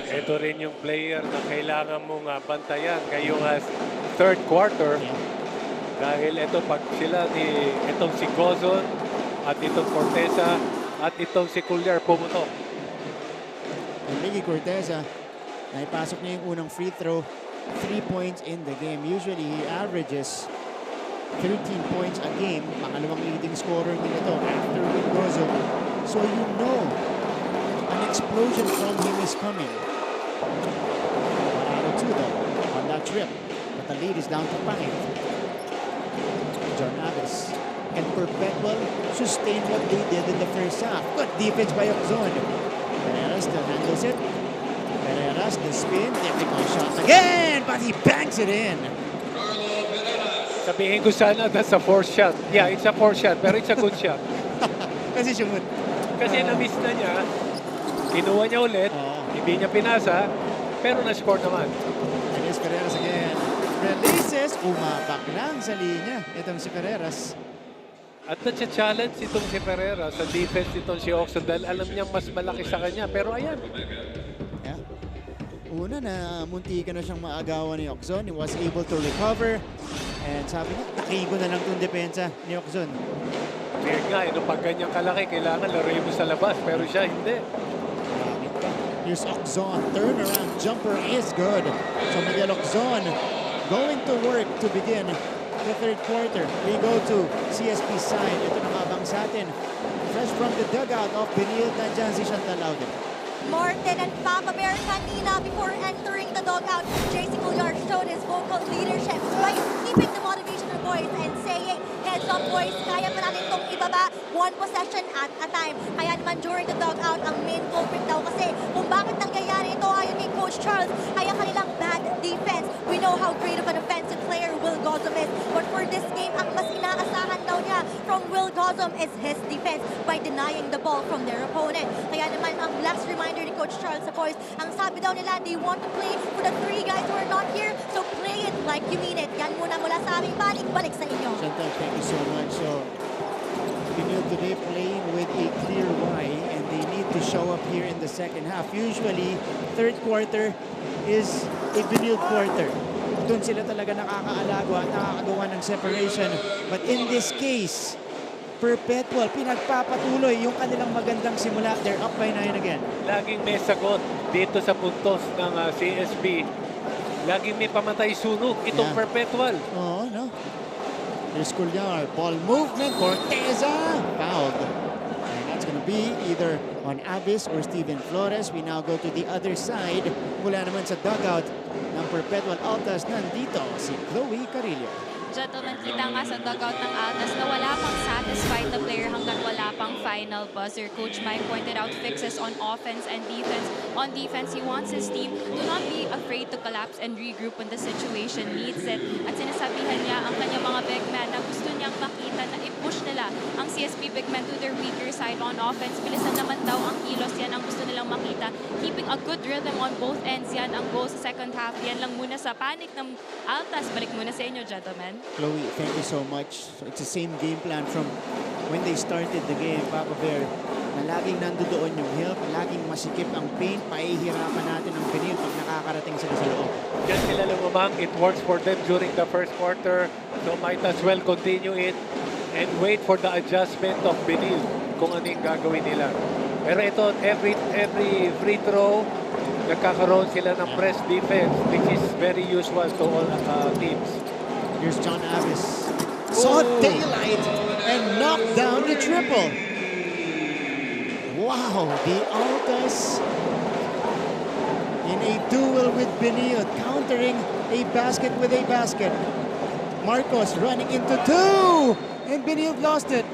Ito rin yung player na kailangan mong bantayan ngayong third quarter. Dahil ito pag sila itong si Gozon at itong Corteza at itong si Cuellar pumutok. Mickey Corteza, naipasok niya yung unang free throw. 3 points in the game. Usually he averages 13 points a game. Pangalawang leading scorer nila to after Will Gozon. So you know an explosion from him is coming. 1 out of 2 though on that trip. But the lead is down to 5. John Abbas and Perpetual sustain what they did in the first half. Good defense by Ocson. Pereira still handles it. Pereira's the spin, difficult shot again, but he bangs it in. Sabihin ko sana that's a fourth shot. Yeah, it's a fourth shot, pero it's a good shot. Kasi sumut. Kasi na-miss na niya, kinuha niya ulit, hindi niya pinasa, pero na-score naman. And it's Pereiras again. Releases, umapak lang sa linya. Itong si Pereiras. At na-challenge itong si Pereira sa defense itong si Ocson dahil alam niyang mas malaki sa kanya. Pero ayan. Yeah. Una na munti ka na siyang maagawan ni Ocson. He was able to recover. And sabi niya, takihin ko na lang itong depensa ni Ocson. Weird nga, pag ganyang kalaki, kailangan laruin mo sa labas. Pero siya, hindi. Here's Ocson. Turnaround jumper is good. So Miguel Ocson going to work to begin the third quarter. We go to CSP side. Ito nakabang sa atin. Fresh from the dugout of Benilde, nandyan si Chantal Laude. Martin and Papa Bear kanina before entering the dugout. JC Cuellar showed his vocal leadership by keeping the motivation of boys and saying, heads up boys, kaya pa natin itong ibaba, 1 possession at a time. Kaya naman during the dugout, ang main culprit daw kasi kung bakit nangyayari ito ayon kay Coach Charles, kaya kanilang bad defense. We know how great of an offensive player Will Gozon is, but for this game, ang mas inaasahan daw niya from Will Gozon is his defense by denying the ball from their opponent. Kaya naman ang last reminder ni Coach Charles sa boys, ang sabi daw nila, they want to play for the 3 guys who are not here, so play it like you mean it. Yan muna mula sa aming balik sa inyo. Chantal, thank you so much. So, Benilde today playing with a clear Y, and they need to show up here in the second half. Usually, third quarter is a Benilde quarter. Doon sila talaga nakakaalago at nakakagawa ng separation. But in this case, Perpetual, pinagpapatuloy yung kanilang magandang simula. They're up by 9 again. Laging may sagot dito sa puntos ng CSP. Laging may pamatay sunog itong Perpetual. Oo, no? Here's Cuellar. Ball movement. Corteza. Fouled. And that's going to be either on Avis or Steven Flores. We now go to the other side. Mula naman sa dugout ng Perpetual Altas. Nandito si Chloe Carillo. Gentlemen, kita nga sa dugout ng Altas na wala pang satisfied na player hanggang wala pang final buzzer. Coach Mike pointed out fixes on offense and defense. On defense, he wants his team to not be afraid to collapse and regroup when the situation needs it. At sinasabihan niya ang kanyang mga big men na gusto niyang makita na i-push nila ang CSP big men to their weaker side on offense. Bilisan naman daw ang kilos. Yan ang gusto nilang makita. Keeping a good rhythm on both ends. Yan ang goal sa second half. Yan lang muna sa panic ng Altas. Balik muna sa inyo, gentlemen. Chloe, thank you so much. So it's the same game plan from when they started the game, Papa Bear, na laging nandoon yung help, laging masikip ang paint, pahihirapan natin ang Benilde pag nakakarating sila sa loob. Diyan sila lumamang. It works for them during the first quarter. So might as well continue it and wait for the adjustment of Benilde kung ano yung gagawin nila. Pero ito, every free throw, nagkakaroon sila ng press defense, which is very usual to all teams. Here's John Avis. Saw daylight and knocked down the triple. Wow, the Altas in a duel with Benilde, countering a basket with a basket. Marcos running into 2, and Benilde lost it.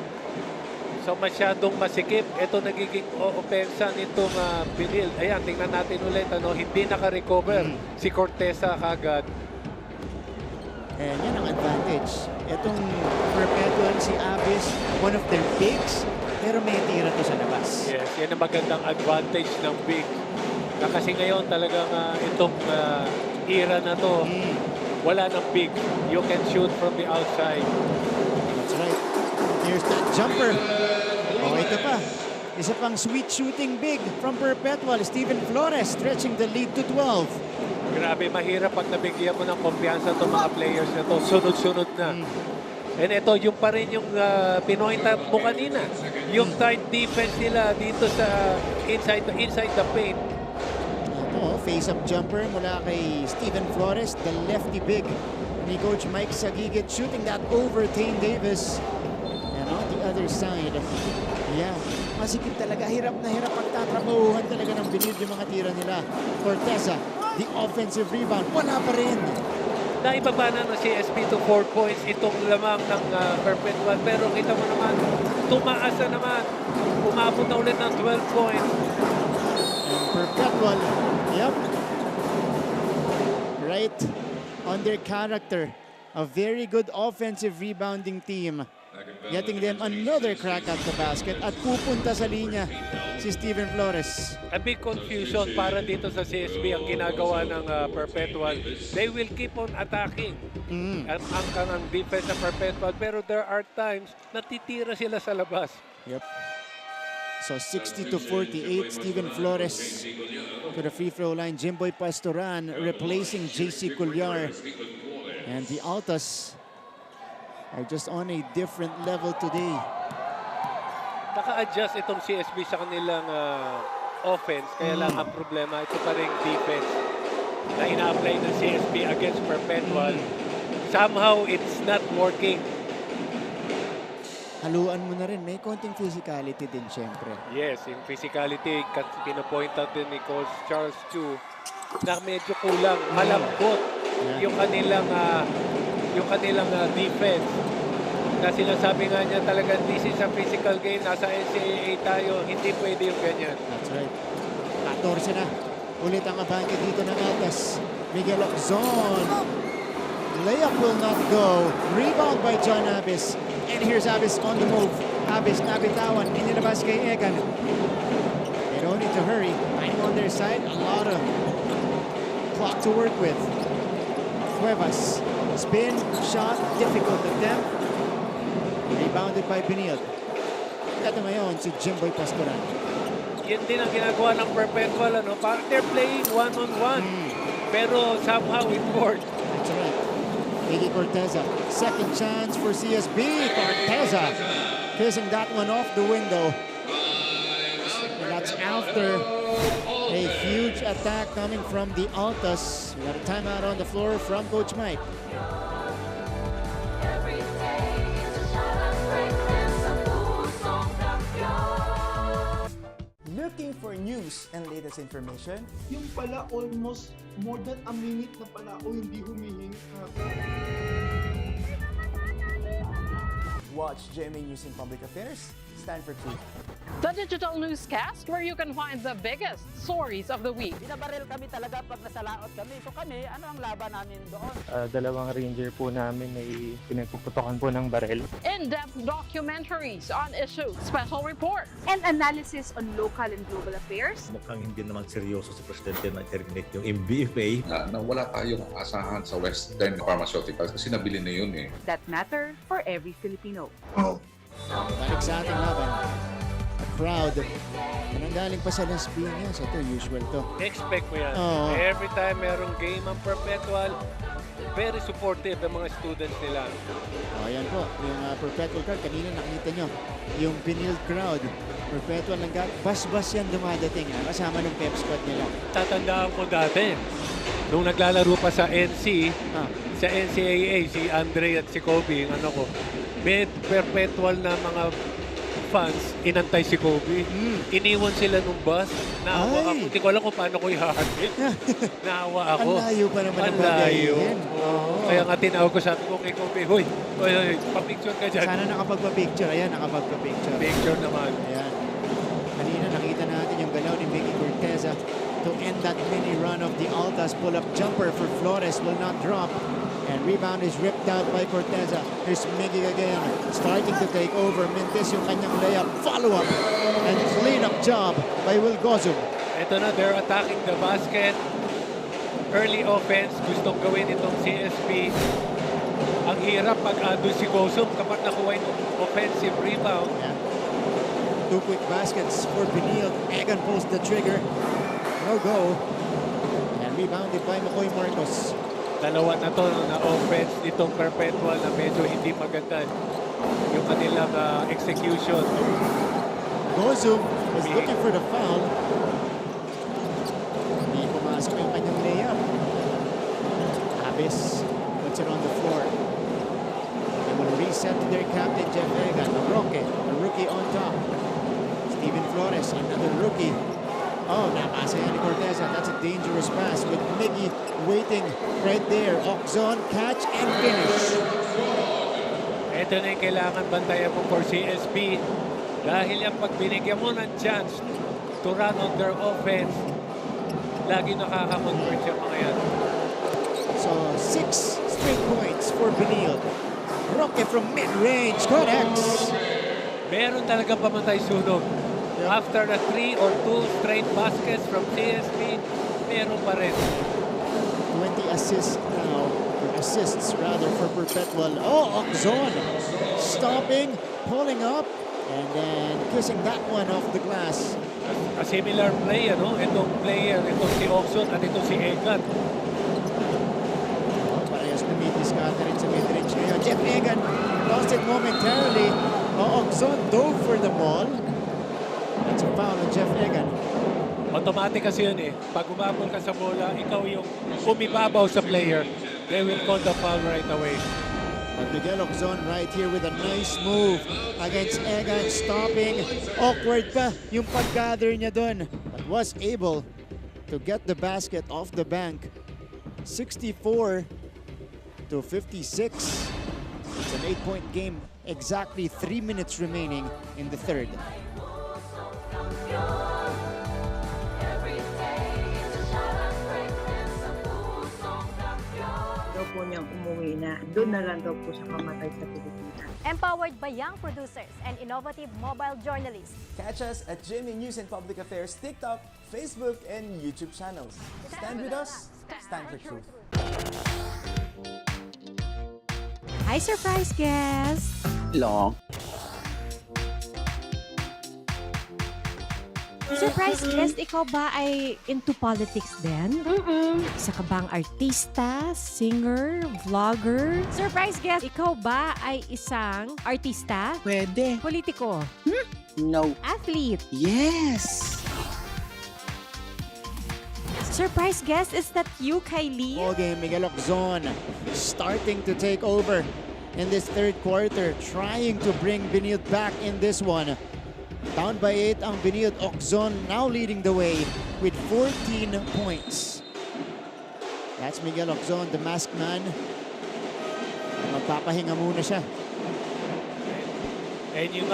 So masyadong masikip. Ito nagiging opensa nitong Benilde. Ayan, tingnan natin ulit. Hindi naka-recover si Corteza kagad. And yan ang advantage. Itong Perpetual, si Abyss, one of their bigs, pero may tira to sa labas. Yes, yan ang magandang advantage ng big. Kasi ngayon talagang itong era na to, wala ng big. You can shoot from the outside. That's right. Here's that jumper. Oh, ito pa. Isa pang sweet shooting big from Perpetual. Steven Flores stretching the lead to 12. Grabe, mahirap pag nabigyan mo ng kumpiyansa itong mga players na to. Sunod-sunod na. And ito, yung pa rin yung pinoint out mo kanina. Yung tight defense nila dito sa inside the paint. Ito, face-up jumper mula kay Steven Flores, the lefty big ni Coach Mike Sagigit, shooting that over Tane Davis. And on the other side, yeah, masikip talaga. Hirap na hirap pagtatrabahuhan talaga ng Benilde yung mga tira nila. Corteza, the offensive rebound, wala pa rin. Naibaba na ng CSP to 4 points itong lamang ng Perpetual. Pero kita mo naman, tumaas na naman. Umabot na ulit ng 12 points. And Perpetual, yep, right on their character. A very good offensive rebounding team. Getting them another crack at the basket at pupunta sa linya si Steven Flores. A big confusion para dito sa CSB ang ginagawa ng Perpetual. They will keep on attacking ang defense ng Perpetual, pero there are times natitira sila sa labas. Yep. So 60-48, Steven Flores to the free throw line. Jimboy Pastoran replacing JC Cullar. And the Altas are just on a different level today. Naka-adjust itong CSB sa kanilang offense. Kaya lang ang problema, ito pa rin defense na ina-apply ng CSB against Perpetual. Somehow, it's not working. Haluan mo na rin. May konting physicality din, syempre. Yes, yung physicality, pinapoint out din ni Coach Charles Chu na medyo kulang, malambot yung kanilang defense. Na sinasabi nga niya talaga, this is a physical game, nasa NCAA tayo, hindi pwede yung ganyan. That's right. 14 na. Ulit ang abante dito ng Altas. Miguel Zone. Layup will not go. Rebound by John Abyss. And here's Abyss on the move. Abyss nabitawan. Inilabas kay Egan. They don't need to hurry. Time on their side. A lot of clock to work with. Cuevas. Spin, shot, difficult attempt. Rebounded by Benilde. Ito ngayon si Jimboy Pastoran. Yan din ang ginagawa ng Perpetual. They're playing one-on-one. Pero somehow it worked. That's right. Iggy Corteza. Second chance for CSB. Corteza kissing that one off the window. And that's after a huge attack coming from the Altas. We got a timeout on the floor from Coach Mike. Looking for news and latest information? Yung pala almost more than a minute na pala ako hindi humihinga. Watch GMA News and Public Affairs. Stand for truth. The digital newscast where you can find the biggest stories of the week. Binabaril kami talaga pag nasalaot kami. So kami, ano ang laban namin doon? Dalawang ranger po namin ay pinagpuputokan po ng baril. In-depth documentaries on issues, special report, and analysis on local and global affairs. Mukhang hindi naman seryoso si Presidente na terminate yung MBFA. Na wala tayong asahan sa Western Pharmaceuticals kasi nabili na yun eh. That matter for every Filipino. Balik sa ating laban. A crowd. Nananggaling pa sa Las Piñas. Ito, usual to. Expect mo yan. Every time merong game ang Perpetual, very supportive ang mga students nila. Ayan po, yung Perpetual crowd. Kanina nakita nyo, yung Benilde crowd. Perpetual bas-bas yan dumadating. Kasama ng pep squad nila. Tatandaan ko dati, nung naglalaro pa sa sa NCAA, si Andre at si Kobe, yung ano ko, may Perpetual na mga fans, inantay si Kobe. Iniwan sila nung bus. Naawa ako. Hindi ko alam kung paano ko ihahatid. Naawa ako. Ang layo pa naman ang layo. Kaya nga tinawag ko, sabi ko kay Kobe, Hoy, pa-picture ka dyan. Sana nakapagpa-picture. Ayan, nakapagpa-picture. Picture naman. Ayan. Kanina nakita natin yung galaw ni Vicky Corteza to end that mini run of the Altas. Pull-up jumper for Flores will not drop. And rebound is ripped out by Corteza. Here's Miggy again, starting to take over. Mintis yung kanyang layup. Follow-up and clean-up job by Will Gozum. Ito na, they're attacking the basket. Early offense, gustong gawin itong CSP. Ang hirap pag doon si Gozum kapag nakuha yung offensive rebound. Yeah. 2 quick baskets for Benilde. Egan pulls the trigger. No go. And rebounded by Makoy Marcos. Dalawa na to na offense nitong Perpetual na medyo hindi maganda yung kanilang execution. Gozum was looking for the foul. Hindi pumasok yung kanyang layup. Abis puts it on the floor. They will reset to their captain, Jeff Egan. Roque, a rookie on top. Steven Flores, another rookie. Oh, napasa yan ni Corteza. That's a dangerous pass with Miggy waiting right there. Oxon, catch and finish. Ito na yung kailangan bantayan mo for CSP. Dahil yung pag binigyan mo ng chance to run on their offense, lagi nakaka-convert yung mga yan. So, 6 straight points for Benilde. Roque from mid-range, connects. Meron talaga pamantay sunog. After the 3 or 2 straight baskets from CSP, meron pa rin. 20 assists now, or assists rather, for Perpetual. Oh, Oxon stopping, pulling up, and then kissing that one off the glass. A similar play, ano? Itong player, itong si Oxon at itong si Egan. Parehas lumidiskarte rin sa mid-range ngayon. Jeff Egan lost it momentarily. Oxon dove for the ball. That's a foul on Jeff Egan. Automatic kasi yun eh. Pag umabol ka sa bola, ikaw yung umibabaw sa player. They will call the foul right away. But Miguel Oxon right here with a nice move against Egan, stopping. Awkward pa yung pag-gather niya dun. But was able to get the basket off the bank. 64 to 56. It's an 8-point game. Exactly 3 minutes remaining in the third. Daw po niyang umuwi na doon na lang daw po siya mamatay sa Pilipinas. Empowered by young producers and innovative mobile journalists. Catch us at GMA News and Public Affairs TikTok, Facebook, and YouTube channels. Stand with us, stand for truth. Hi, surprise guest! Long. Surprise guest, ikaw ba ay into politics din? Isa ka bang artista, singer, vlogger? Surprise guest, ikaw ba ay isang artista? Pwede. Politiko? No. Athlete? Yes! Surprise guest, is that you, Kylie? Ball game, Miguel Oxon starting to take over in this third quarter, trying to bring Benilde back in this one. Down by 8 ang Benilde. Oxon now leading the way with 14 points. That's Miguel Oxon, the masked man. Magpapahinga muna siya. And yung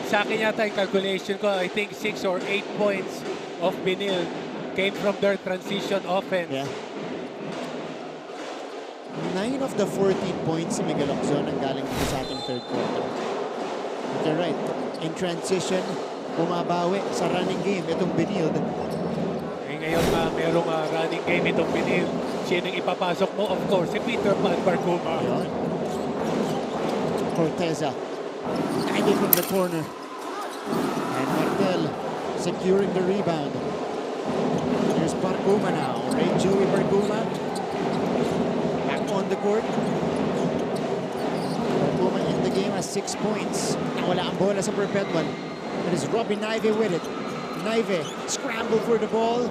sa akin yata yung calculation ko, I think 6 or 8 points of Benilde came from their transition offense. Yeah. 9 of the 14 points si Miguel Oxon ang galing dito sa ating third quarter. But you're right. In transition, bumabawi sa running game itong Benilde. Eh, ngayon merong running game itong Benilde. Sino ipapasok mo? Of course, si Peter Pan Barcuma. Corteza, hanging from the corner. And Martel securing the rebound. There's Barcuma now. Ray Joey Barcuma back on the court. Barcuma in the game has 6 points. Nawala ang bola sa Perpetual. It is Robin Naive with it. Naive scramble for the ball.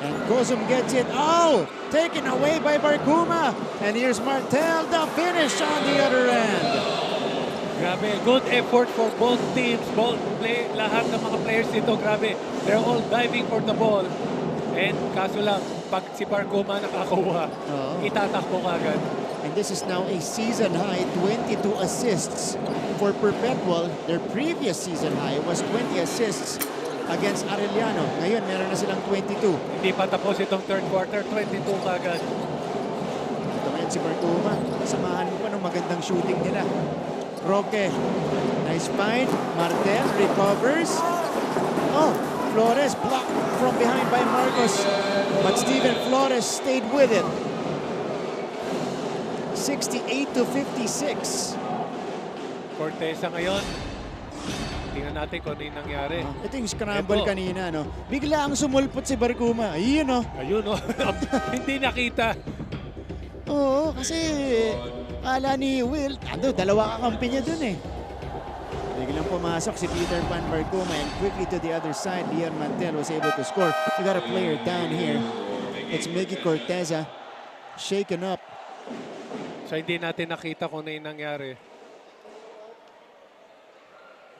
And Gozum gets it. Oh! Taken away by Barcuma. And here's Martel, the finish on the other end. Grabe, good effort for both teams. Lahat ng mga players dito, grabe. They're all diving for the ball. And kaso lang, pag si Barcuma nakakuha, itatakbo agad. And this is now a season high 22 assists for Perpetual. Their previous season high was 20 assists against Arellano. Ngayon, meron na silang 22. Hindi pa tapos itong third quarter, 22 agad. Ito ngayon si Barcuma. Samahan mo pa ng magandang shooting nila. Roque, nice find. Martel recovers. Oh, Flores blocked from behind by Marcos. But Steven Flores stayed with it. 68-56. Corteza ngayon. Tingnan natin kung ano yung nangyari. Ito yung scramble kanina, no? Bigla ang sumulpot si Barcuma. Ayun, no? Ayun, no? Hindi nakita. Oo, kasi ala ni Will, dalawa kakampi niya dun eh. Biglang pumasok si Peter Pan Barcuma and quickly to the other side, Leon Mantel was able to score. We got a player down here. It's Mickey Corteza, shaken up. So hindi natin nakita kung ano yung nangyari.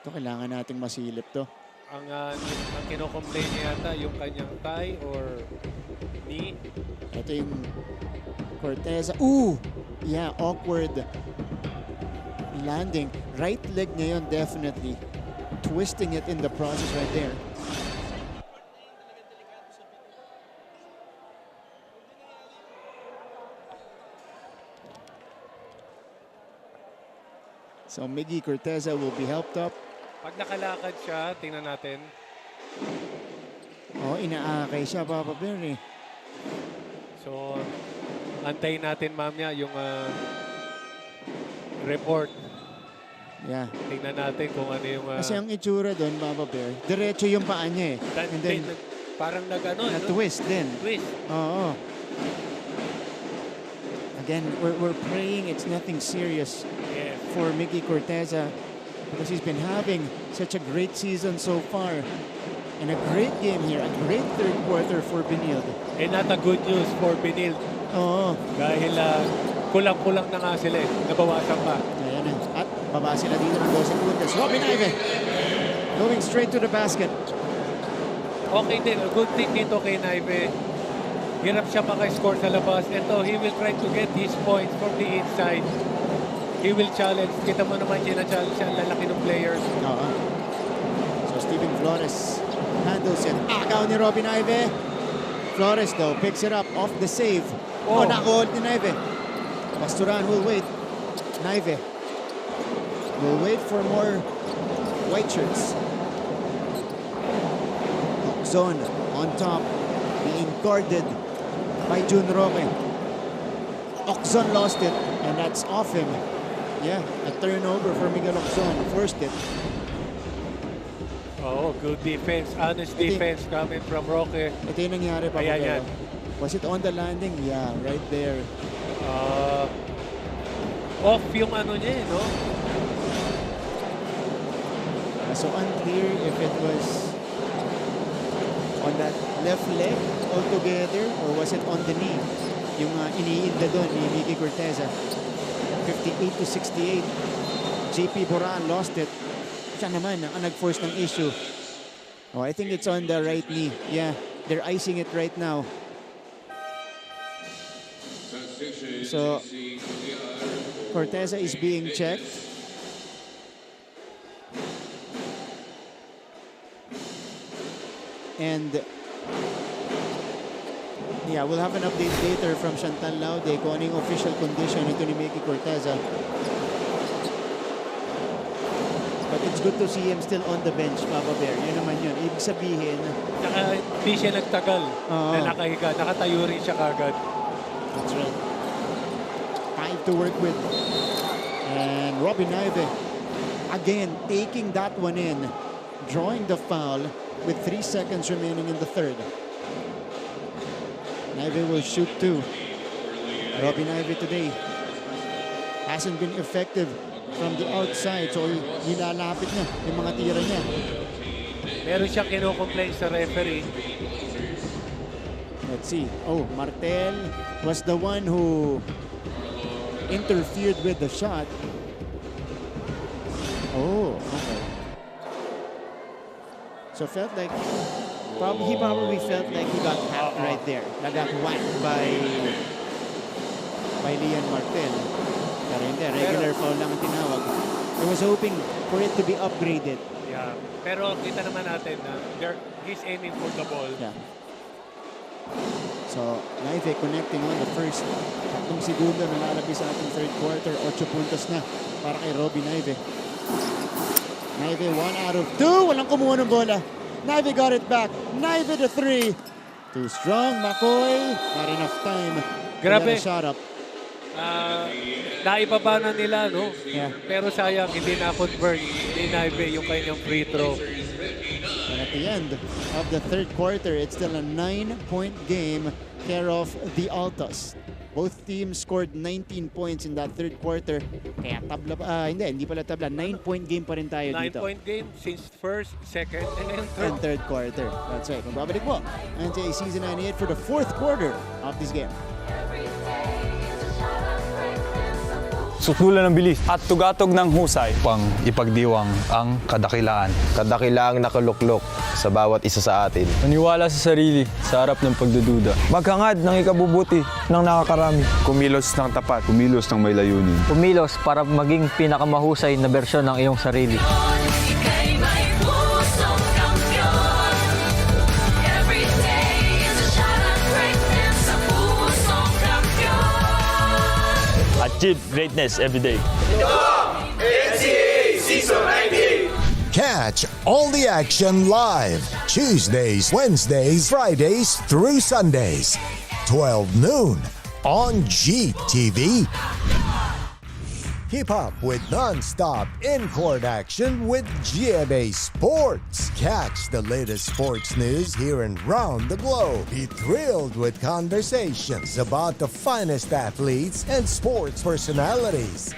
Ito, kailangan nating masilip to. Ang kinocomplain niya yata yung kanyang thigh or knee. Ito yung Corteza. Ooh! Yeah, awkward landing. Right leg niya yun, definitely. Twisting it in the process right there. So Miggy Corteza will be helped up. Pag nakalakad siya, tingnan natin. Oh, inaakay siya, Papa Bear eh. So, antayin natin mamaya yung report. Yeah. Tingnan natin kung ano yung... Kasi ang itsura doon, Papa Bear, diretso yung paa niya eh. And then, parang nag-ano, no? twist din. Twist. Oo. Again, we're praying it's nothing serious for Mickey Corteza because he's been having such a great season so far. And a great game here, a great third quarter for Benilde. And not a good news for Benilde. Oo. Dahil kulang-kulang na nga sila eh. Nabawasan pa. Ayan na. At baba sila dito ng 12 sekundos. Robin Ive going straight to the basket. Okay din. A good thing dito kay Naive. Hirap siya maka-score sa labas. Ito, he will try to get his points from the inside. He will challenge. Kita mo naman siya na-challenge siya. Ang lalaki ng players. Oo. So Steven Flores handles it. Agaw ni Robin Ive. Flores though picks it up off the save. Oh, nako ni Naive. Pasturan will wait. Naive will wait for more white shirts. Zone on top, being guarded by Jun Roque. Oxon lost it, and that's off him. Yeah, a turnover for Miguel Oxon. Forced it. Oh, good defense. Honest defense coming from Roque. Ito yung nangyari pa. Ayan. Was it on the landing? Yeah, right there. Off yung ano niya, no? So unclear if it was on that left leg altogether or was it on the knee? Yung iniinda doon ni Mickey Corteza. 58-68. JP Boran lost it. Siya naman ang nag-force ng issue. Oh, I think it's on the right knee. Yeah, they're icing it right now. So Corteza is being checked. And yeah, we'll have an update later from Chantal Laude kung ano yung official condition ito ni Mickey Corteza. But it's good to see him still on the bench, Papa Bear. Yun naman yun. Ibig sabihin... Hindi siya nagtagal na nakahiga. Nakatayo rin siya kagad. That's right. 5 to work with. And Robin Ive, again, taking that one in. Drawing the foul with 3 seconds remaining in the third. Ive will shoot 2. Robin Ive today hasn't been effective from the outside. So, nilalapit niya yung mga tira niya. Meron siyang kinocomplain sa referee. Let's see. Oh, Martel was the one who interfered with the shot. Oh, okay. So felt like he probably felt like he got hacked right there. Got whacked by Leon Martel. Pero hindi, regular foul lang ang tinawag. I was hoping for it to be upgraded. Yeah. Pero kita naman natin na he's aiming for the ball. Yeah. So, Naive connecting on the first. Tatlong segundo na lalabis sa ating third quarter. 8 puntos na para kay Robbie Naive. Naive 1 out of 2. Walang kumuha ng bola. Naive got it back. Naive the 3. Too strong. McCoy. Not enough time. Grabe. Shot up. Naibaba na nila, no? Yeah. Pero sayang, hindi na-convert ni Naive yung kanyang free throw. And at the end of the third quarter, it's still a 9-point game care of the Altas. Both teams scored 19 points in that third quarter. Kaya tabla pa, hindi pala tabla. 9-point game pa rin tayo dito. 9-point game since first, second, and then third. And third quarter. That's right. Magbabalik po. NCAA Season 98 for the fourth quarter of this game. Susulan ng bilis at tugatog ng husay pang ipagdiwang ang kadakilaan. Kadakilaang nakuluklok sa bawat isa sa atin. Maniwala sa sarili sa harap ng pagdududa. Maghangad ng ikabubuti ng nakakarami. Kumilos ng tapat. Kumilos ng may layunin. Kumilos para maging pinakamahusay na bersyon ng iyong sarili. Achieve greatness every day. NCAA Season 98. Catch all the action live Tuesdays, Wednesdays, Fridays through Sundays, 12 noon on GTV. Keep up with non-stop in-court action with GMA Sports. Catch the latest sports news here and round the globe. Be thrilled with conversations about the finest athletes and sports personalities.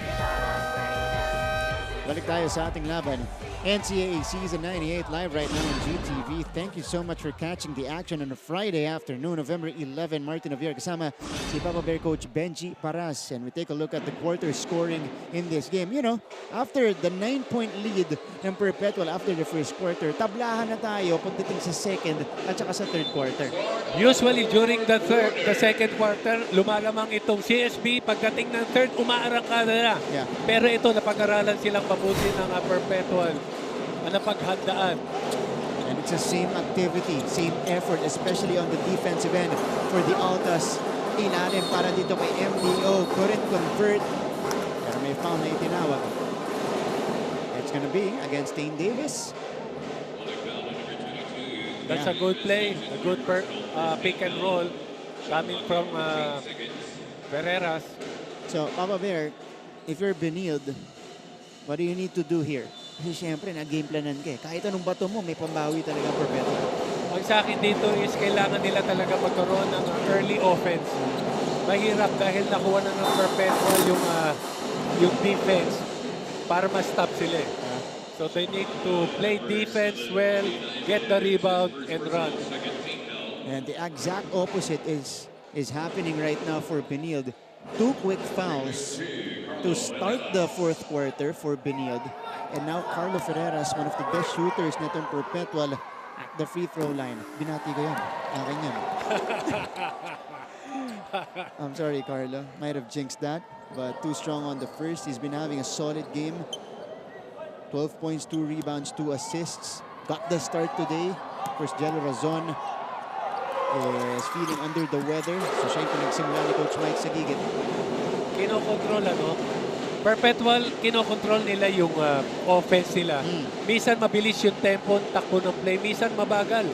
Balik tayo sa ating laban. NCAA Season 98 live right now on GTV. Thank you so much for catching the action on a Friday afternoon, November 11. Martin Javier kasama si Papa Bear coach Benji Paras. And we take a look at the quarter scoring in this game. You know, after the 9-point lead ng Perpetual after the first quarter, tablahan na tayo pagdating sa second at saka sa third quarter. Usually during the second quarter, lumalamang itong CSB. Pagdating ng third, umaarangkada na. Yeah. Pero ito, napag-aralan silang mabuti ng Perpetual. Napaghandaan. And it's the same activity, same effort, especially on the defensive end for the Altas. Ilalim para dito kay MDO. Couldn't convert. Pero may foul na itinawag. It's gonna be against Dane Davis. That's a good play. A good pick and roll coming from Ferreras. So, Papa Bear, if you're Benilde, what do you need to do here? Kasi syempre, nag-game planan ka eh. Kahit anong bato mo, may pambawi talaga Perpetual. Ang sa akin dito is kailangan nila talaga magkaroon ng early offense. Mahirap dahil nakuha na ng Perpetual yung defense para ma-stop sila eh. So they need to play defense well, get the rebound, and run. And the exact opposite is happening right now for Benilde. 2 quick fouls to start the fourth quarter for Benilde. And now Carlo Ferreras, one of the best shooters nitong Perpetual at the free throw line. Binati ko yan. Akin yan. I'm sorry, Carlo. Might have jinxed that. But too strong on the first. He's been having a solid game. 12 points, 2 rebounds, 2 assists. Got the start today. Of course, Jello Razon is feeling under the weather. So siya yung pinagsimula ni Coach Mike sa gigit. Kinokontrol Perpetual, kinokontrol nila yung offense nila. Minsan mabilis yung tempo, takbo ng play. Minsan mabagal.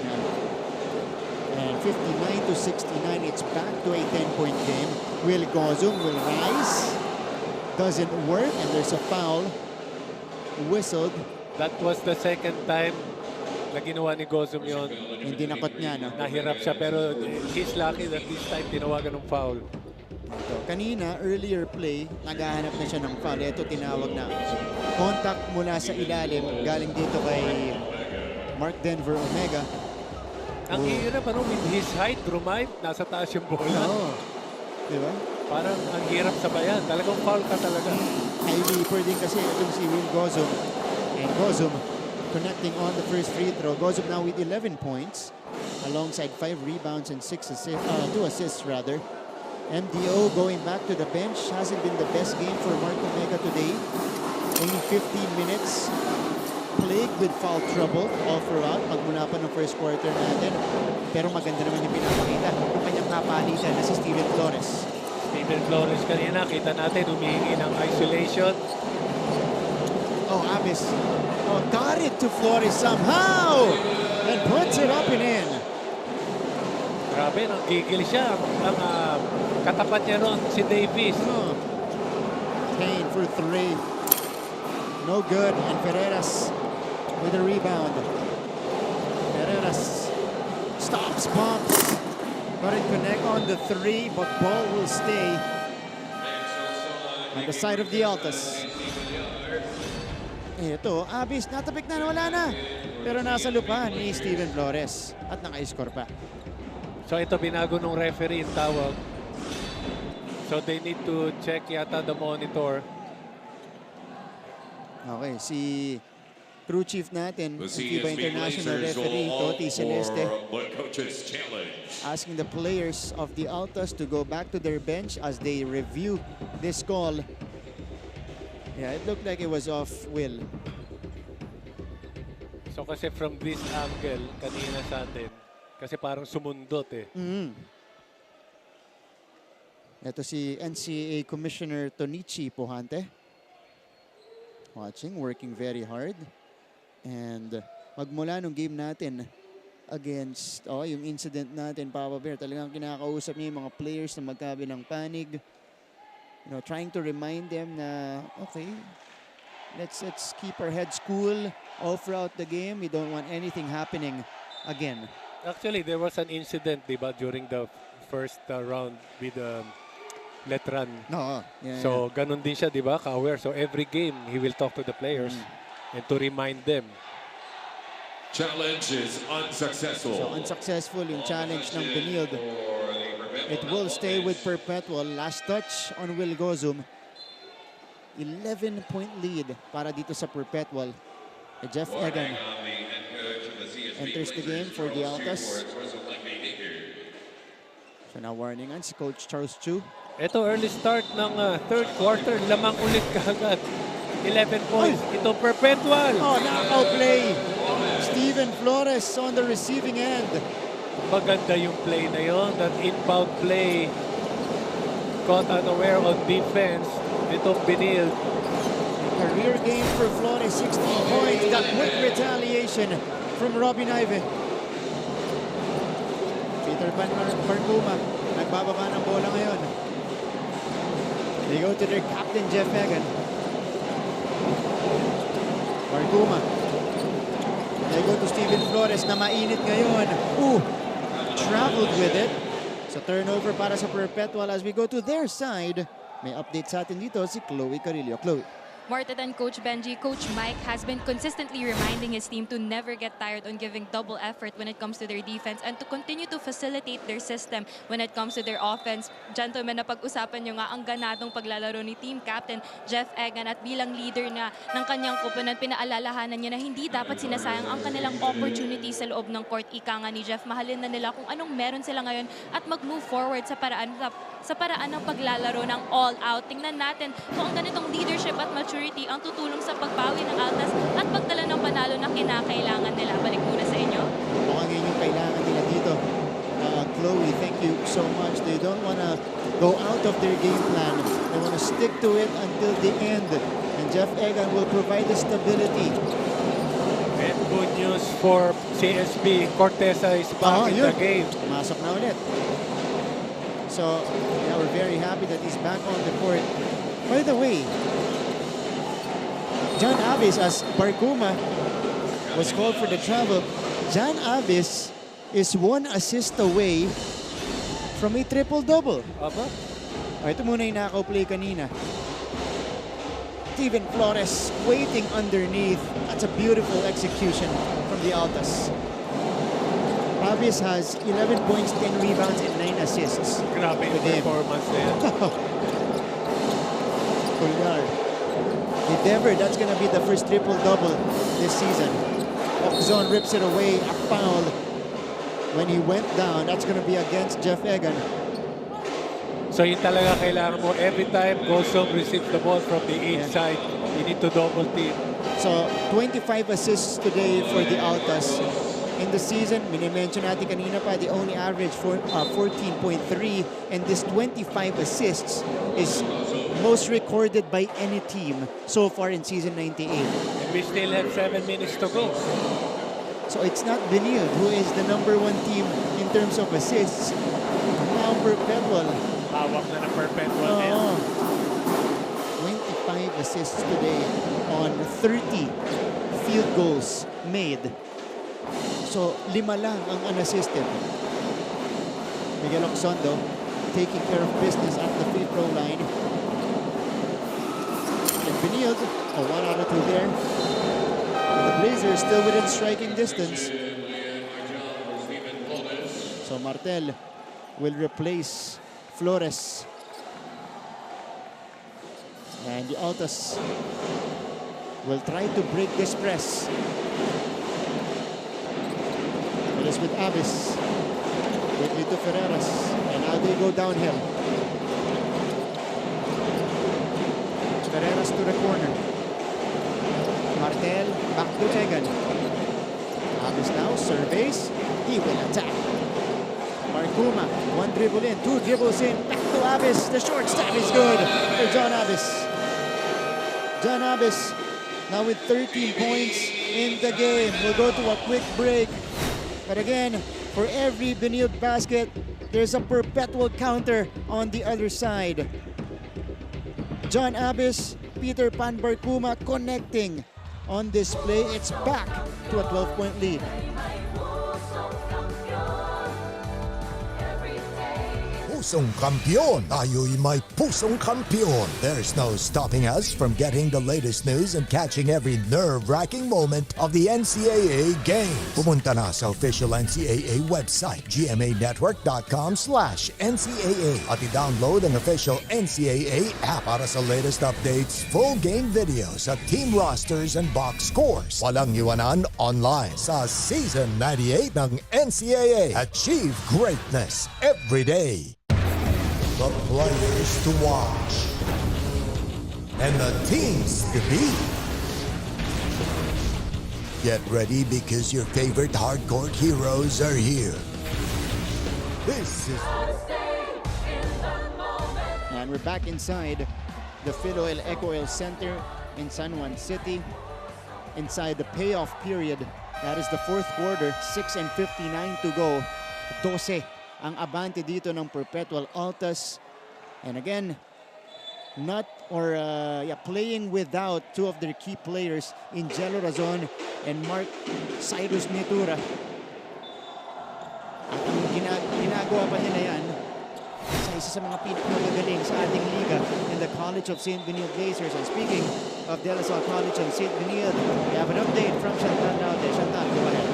And 59-69, it's back to a 10-point game. Will Gozum will rise. Doesn't work, and there's a foul. Whistled. That was the second time na ginawa ni Gozum yun. Hindi nakot niya, no? Nahirap siya, pero he's lucky that this time tinawagan ng foul. Kanina, earlier play, naghahanap na siya ng foul. Ito, tinawag na. Contact mula sa ilalim, galing dito kay Mark Denver Omega. Ang hirap, with his height, Drumay, nasa taas yung bola. Oo. Diba? Parang ang hirap sabayan. Talagang foul ka talaga. High-leaper din kasi itong si Will Gozum. And Gozum connecting on the first free throw. Gozum now with 11 points alongside 5 rebounds and 2 assists rather. MDO going back to the bench. Hasn't been the best game for Mark Omega today. Only 15 minutes. Plagued with foul trouble all throughout. Magmula pa ng first quarter natin. Pero maganda naman yung pinapakita. Yung kanyang palitan na si Steven Flores. Steven Flores kanina, kita natin, humihingi ng isolation. Oh, Abis. Oh, got it to Flores somehow! And puts it up and in. Grabe, nagigil siya. Ang katapat niya ron, si Davis. Kane for 3. No good. And Ferreras with a rebound. Ferreras stops, bumps. Couldn't connect on the 3, but ball will stay on the side of the Altas. Ito, Abis, natapik na, wala na. Pero nasa lupa ni Steven Flores at naka-score pa. So ito, binago ng referee yung tawag. So they need to check yata the monitor. Okay, si crew chief natin, FIBA International Referee Toti Celeste, asking the players of the Altas to go back to their bench as they review this call. Yeah, it looked like it was off Will. So kasi from this angle, kanina sa atin, kasi parang sumundot eh. Ito si NCAA Commissioner Tonichi Pohante. Watching, working very hard. And magmula nung game natin against, yung incident natin, Papa Bear, talagang kinakausap niya yung mga players na magkabilang panig. You know, trying to remind them na, okay, let's keep our heads cool all throughout the game. We don't want anything happening again. Actually, there was an incident, diba, during the first round with Letran. No, so, ganun din siya, diba, ka-aware. So, every game, he will talk to the players and to remind them. Challenge is unsuccessful. So, unsuccessful yung challenge ng Benilde. It will stay with Perpetual. Last touch on Will Gozum. 11-point lead para dito sa Perpetual. Jeff Egan enters the game for the Altas. So now warning si Coach Charles Chu. Ito, early start ng third quarter. Lamang ulit kaagad. 11 points. Ito, Perpetual. Oh, knockout play. Steven Flores on the receiving end. Maganda yung play na yon. That inbound play. Caught unaware on defense. Itong Benilde. Career game for Flores, 16 points. Got quick retaliation from Robin Ive. Peter Pan Marcuma. Nagbababa ng bola ngayon. They go to their captain, Jeff Egan. Marcuma. They go to Steven Flores na mainit ngayon. Traveled with it. So turnover para sa Perpetual as we go to their side. May update sa atin dito si Chloe Carillo. Chloe. Marta than Coach Benji, Coach Mike has been consistently reminding his team to never get tired on giving double effort when it comes to their defense and to continue to facilitate their system when it comes to their offense. Gentlemen, napag-usapan nyo nga ang ganadong paglalaro ni team captain Jeff Egan at bilang leader na ng kanyang koponan, pinaalalahanan niya na hindi dapat sinasayang ang kanilang opportunity sa loob ng court. Ika nga ni Jeff, mahalin na nila kung anong meron sila ngayon at mag-move forward sa paraan ng paglalaro ng all-out. Tingnan natin kung ang ganitong leadership at maturity ang tutulong sa pagbawi ng Altas at pagdala ng panalo na kinakailangan nila. Balik muna sa inyo. Mukhang yun yung kailangan nila dito. Chloe, thank you so much. They don't want to go out of their game plan. They want to stick to it until the end. And Jeff Egan will provide the stability. And good news for CSB. Corteza is back in the game. Masok na ulit. So, yeah, we're very happy that he's back on the court. By the way, John Avis, as Barcuma was called for the travel, John Avis is 1 assist away from a triple-double. Ito muna yung knockout play kanina. Steven Flores waiting underneath. That's a beautiful execution from the Altas. Avis has 11 points, 10 rebounds, and 9 assists. Grabe yung performance na yan. Pulgar. If ever, that's going to be the first triple-double this season. Oxon rips it away, a foul. When he went down, that's going to be against Jeff Egan. So yun talaga kailangan mo. Every time Gosong receives the ball from the inside, you need to double team. So 25 assists today for the Altas. in the season. Minimension natin kanina pa, they only average 14.3, and this 25 assists is most recorded by any team so far in season 98. And we still have 7 minutes to go. So it's not Benilde who is the #1 team in terms of assists. Now Perpetual. Hawak na ng Perpetual. 25 assists today on 30 field goals made. So 5 lang ang unassisted. Miguel Oxondo taking care of business at the free throw line. And Benilde, 1 out of 2 there. And the Blazers still within striking distance. So Martel will replace Flores. And the Altas will try to break this press. It is with Avis, with Lito Ferreras, and now they go downhill. Ferreras to the corner. Martel back to Tegan. Avis now surveys. He will attack. Marcuma, 1 dribble in, 2 dribbles in, back to Avis. The short stab is good for John Avis. John Avis now with 13 points in the game. We'll go to a quick break. But again, for every Benilde basket, there's a Perpetual counter on the other side. John Avis, Peter Pan Barcuma connecting on this play. It's back to a 12-point lead. Pusong kampiyon. Tayo'y may pusong kampiyon. There's no stopping us from getting the latest news and catching every nerve-wracking moment of the NCAA games. Pumunta na sa official NCAA website, gmanetwork.com/NCAA at i-download ang official NCAA app para sa latest updates, full game videos at team rosters and box scores. Walang iwanan online sa Season 98 ng NCAA. Achieve greatness every day. The players to watch and the teams to beat. Get ready because your favorite hardcore heroes are here. This is... And we're back inside the Philoel Ecoel Center in San Juan City. Inside the payoff period, that is the 4th quarter, 6:59 to go. 12 ang abante dito ng Perpetual Altas. And again, playing without 2 of their key players, Ingelo Razon and Mark Cyrus Nitura. At ang ginagawa pa niya na yan sa isa sa mga pinakamagaling sa ating liga in the College of St. Benilde Blazers. And speaking of De La Salle College of St. Benilde, we have an update from Chantal Naute. Chantal, go ahead.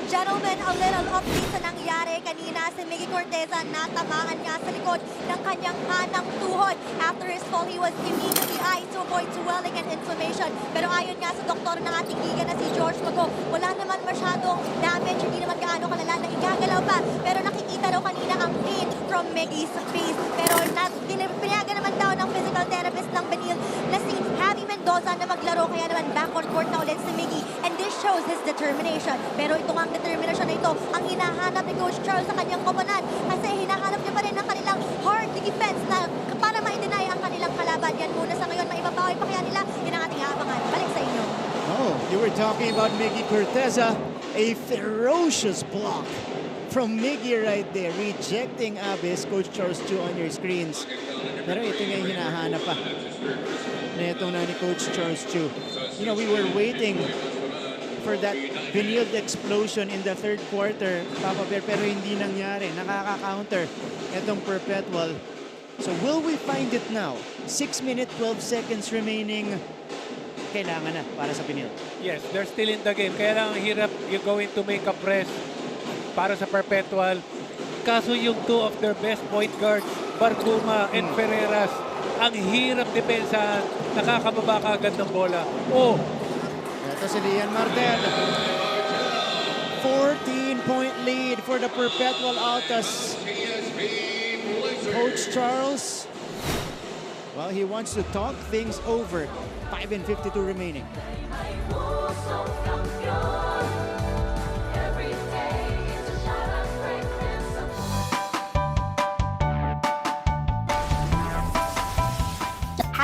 Gentlemen, a little update sa nangyari kanina. Si Miggy Corteza natamaan nga sa likod ng kanyang kanang tuhod. After his fall, he was immediately iced to avoid swelling and inflammation. Pero ayon nga sa doktor ng ating liga na si George Mago, wala naman masyadong damage, hindi naman gaano kalala na igagalaw pa. Pero nakikita daw kanina ang pain from Miggy's face. Pero pinayagan naman daw ng physical therapist ng Benilde na si Javi Mendoza na maglaro, kaya naman back on court na ulit si Miggy. And this shows his determination. Pero ito nga determinasyon na ito ang hinahanap ni Coach Charles sa kanyang koponan, kasi hinahanap niya pa rin ang kanilang hard defense na para ma-deny ang kanilang kalaban. Yan muna sa ngayon, maibabawi pa kaya nila. Yan ang ating abangan. Balik sa inyo. Oh, you were talking about Miggy Corteza. A ferocious block from Miggy right there, rejecting Avis. Coach Charles Chu on your screens. Pero ito nga yung hinahanap pa na ito na ni Coach Charles Chu. You know, we were waiting for that Benilde explosion in the 3rd quarter, Papa Bear, pero hindi nangyari. Nakaka-counter itong Perpetual. So will we find it now? 6 minutes, 12 seconds remaining. Kailangan na para sa Benilde. Yes, they're still in the game. Kaya lang hirap you're going to make a press para sa Perpetual. Kaso yung 2 of their best point guards, Barcuma and Ferreras, ang hirap depensahan. Nakakababa ka agad ng bola. Oh! Ito si Lian Martel. 14-point lead for the Perpetual Altas. Coach Charles, well, he wants to talk things over. 5:52 remaining.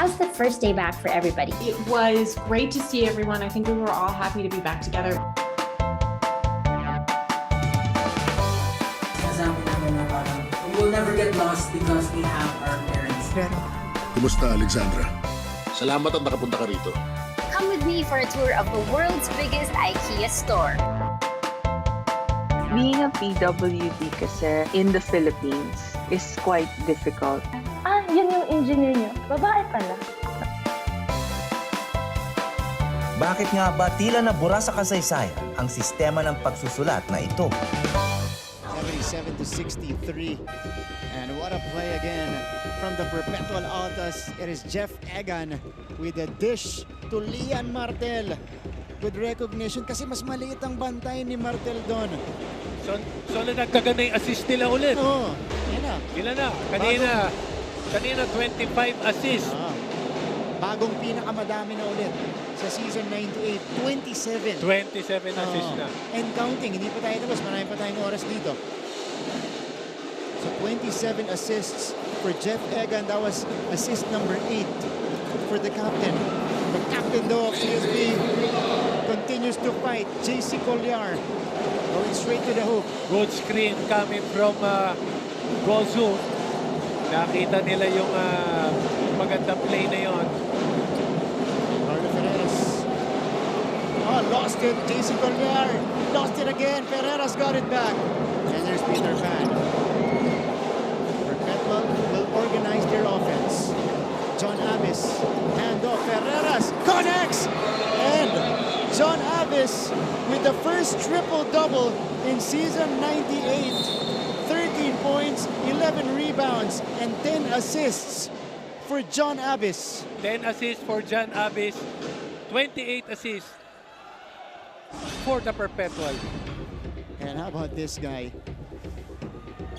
How's the first day back for everybody? It was great to see everyone. I think we were all happy to be back together. We will never get lost because we have our parents. Kumusta, Alexandra? Salamat at nakapunta ka rito. Come with me for a tour of the world's biggest IKEA store. Being a PWD kasi in the Philippines is quite difficult. Yun yung engineer nyo. Babae pala. Bakit nga ba tila nabura sa kasaysayan ang sistema ng pagsusulat na ito? 77-63. And what a play again from the Perpetual ALTAs. It is Jeff Egan with a dish to Lian Martel. Good recognition kasi mas maliit ang bantay ni Martel doon. So nagkaganda yung assist nila ulit. Oo. Ilan na? Kanina 25 assists. Bagong pinakamadami na ulit sa season 98, 27. 27 assists na. And counting, hindi pa tayo tapos, marami pa tayong oras dito. So 27 assists for Jeff Egan. That was assist number 8 for the captain. The captain though of CSB continues to fight. JC Colliar going straight to the hoop. Good screen coming from Gozu. Nakita nila yung magandang play na yon. Lost it. JC Colliar lost it again. Ferreras got it back. And there's Peter Pan. Perpetual will organize their offense. John Abbas, hand off. Ferreras connects. And John Abbas with the first triple-double in season 98. 13 points, 11 rebounds, and 10 assists for John Abbas. 10 assists for John Abbas. 28 assists for the Perpetual. And how about this guy?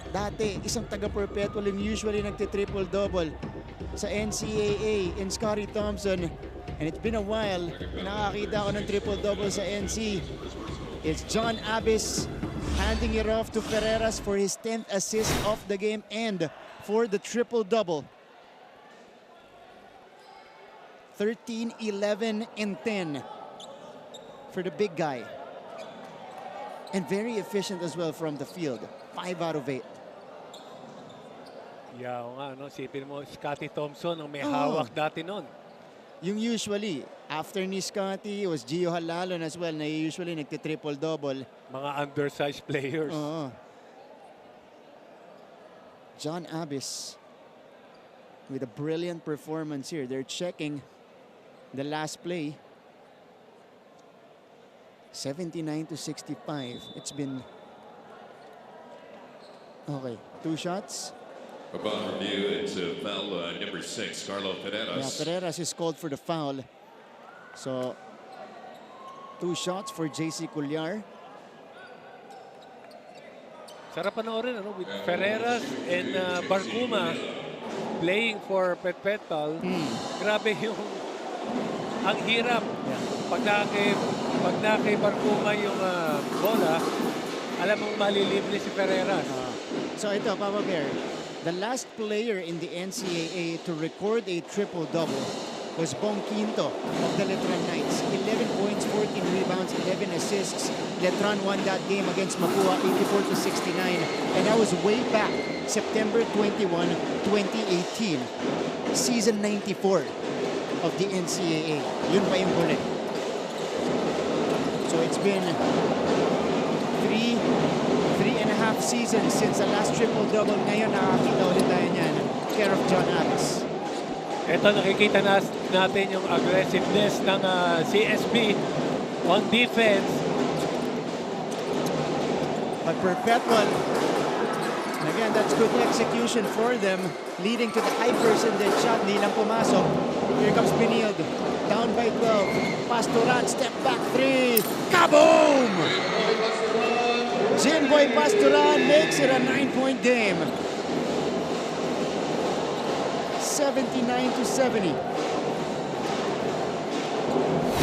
Dati, isang taga-Perpetual yung usually nagti-triple-double sa NCAA in Scottie Thompson. And it's been a while na nakakita ako ng triple-double sa NC. It's John Abbas handing it off to Ferreras for his 10th assist of the game and for the triple-double. 13, 11, and 10 for the big guy. And very efficient as well from the field. 5 out of 8. Yeah, nga, no? Sipin mo, Scottie Thompson ang may hawak dati nun. Yung usually, after ni Scottie, was Gio Halalon as well na usually nagti-triple-double. Mga undersized players. John Abbas with a brilliant performance here. They're checking the last play. 79-65. It's been... Okay, 2 shots. Upon review, it's foul number 6, Carlo Ferreras. Yeah, Ferreras is called for the foul. So, 2 shots for JC Colliar. Sarap panoorin, ano? With Ferreras and Barcuma playing for Perpetual. Grabe yung... Ang hirap. Pag na kay Barcuma yung bola, alam mong malilibre si Ferreras. So ito, Papa Bear. The last player in the NCAA to record a triple-double was Bong Quinto of the Letran Knights. 11 points, 14 rebounds, 11 assists. Letran won that game against Mapua 84-69. And that was way back, September 21, 2018. Season 94 of the NCAA. Yun pa yung huli. So it's been 3.5 seasons since the last triple-double. Ngayon, nakakita ulit tayo niyan. Care of John Abbas. Ito, nakikita natin yung aggressiveness ng CSB on defense. But Perpetual, and again, that's good execution for them, leading to the high percentage shot. Di lang pumasok. Here comes Benilde. Down by 12. Pastoran, step back 3. Kaboom! Jimboy Pastoran makes it a 9-point game. 79-70.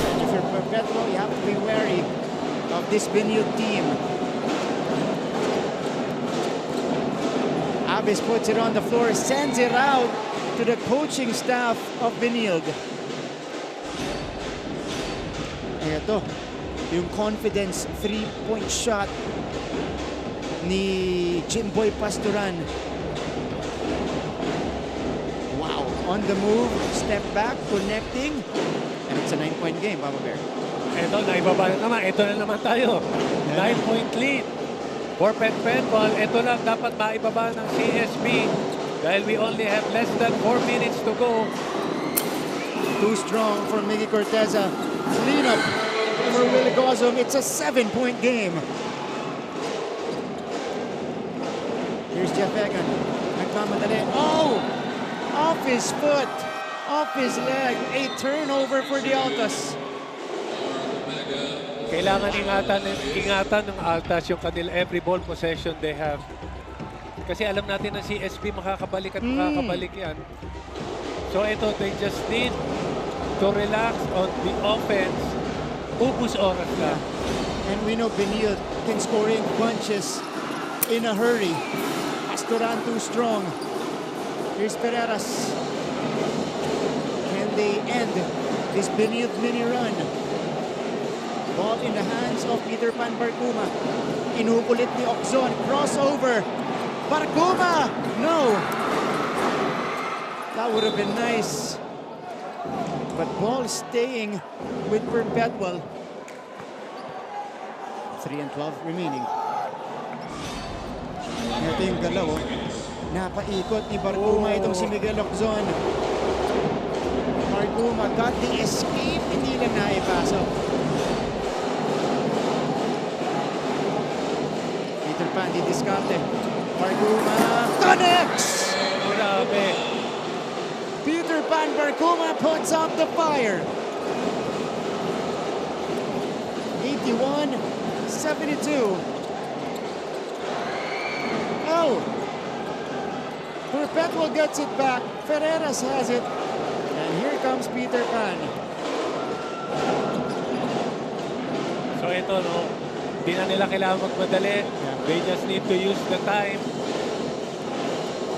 And if you're Perpetual, you have to be wary of this Benilde team. Office puts it on the floor, sends it out to the coaching staff of Benilde. Ito, yung confidence 3-point shot ni Jimboy Pasturan. Wow, on the move, step back, connecting, and it's a 9-point game, Papa Bear. Ito, naibaba na naman. Ito na naman tayo. 9-point lead. For Perpetual, ito lang dapat maibaba ng CSB dahil we only have less than 4 minutes to go. Too strong for Miggy Corteza. Clean up for Willie Gozum. It's a 7-point game. Here's Jeff Egan. Nagmamadali. Oh! Off his foot. Off his leg. A turnover for the Altas. Kailangan ingatan ng Altas yung kanila every ball possession they have. Kasi alam natin na CSB makakabalik at makakabalik yan. So ito, they just need to relax on the offense. Ubus oras lang. And we know Benilde can score in bunches in a hurry. Pasturan too strong. Here's Pereras. Can they end this Benilde mini run? Ball in the hands of Peter Pan Barcuma. Inukulit ni Oxon. Crossover. Barcuma! No! That would have been nice. But ball staying with Perpetual. 3 and 12 remaining. Ito yung galaw. Napaikot ni Barcuma itong si Miguel Oxon. Barcuma got the escape. Hindi lang naipasok. Peter Pan di diskarte. Barcuma connects! Grabe. Peter Pan Barcuma puts out the fire. 81-72. Oh! Perpetual gets it back. Ferreras has it. And here comes Peter Pan. So ito, no, hindi na nila kailangan magmadali. They just need to use the time.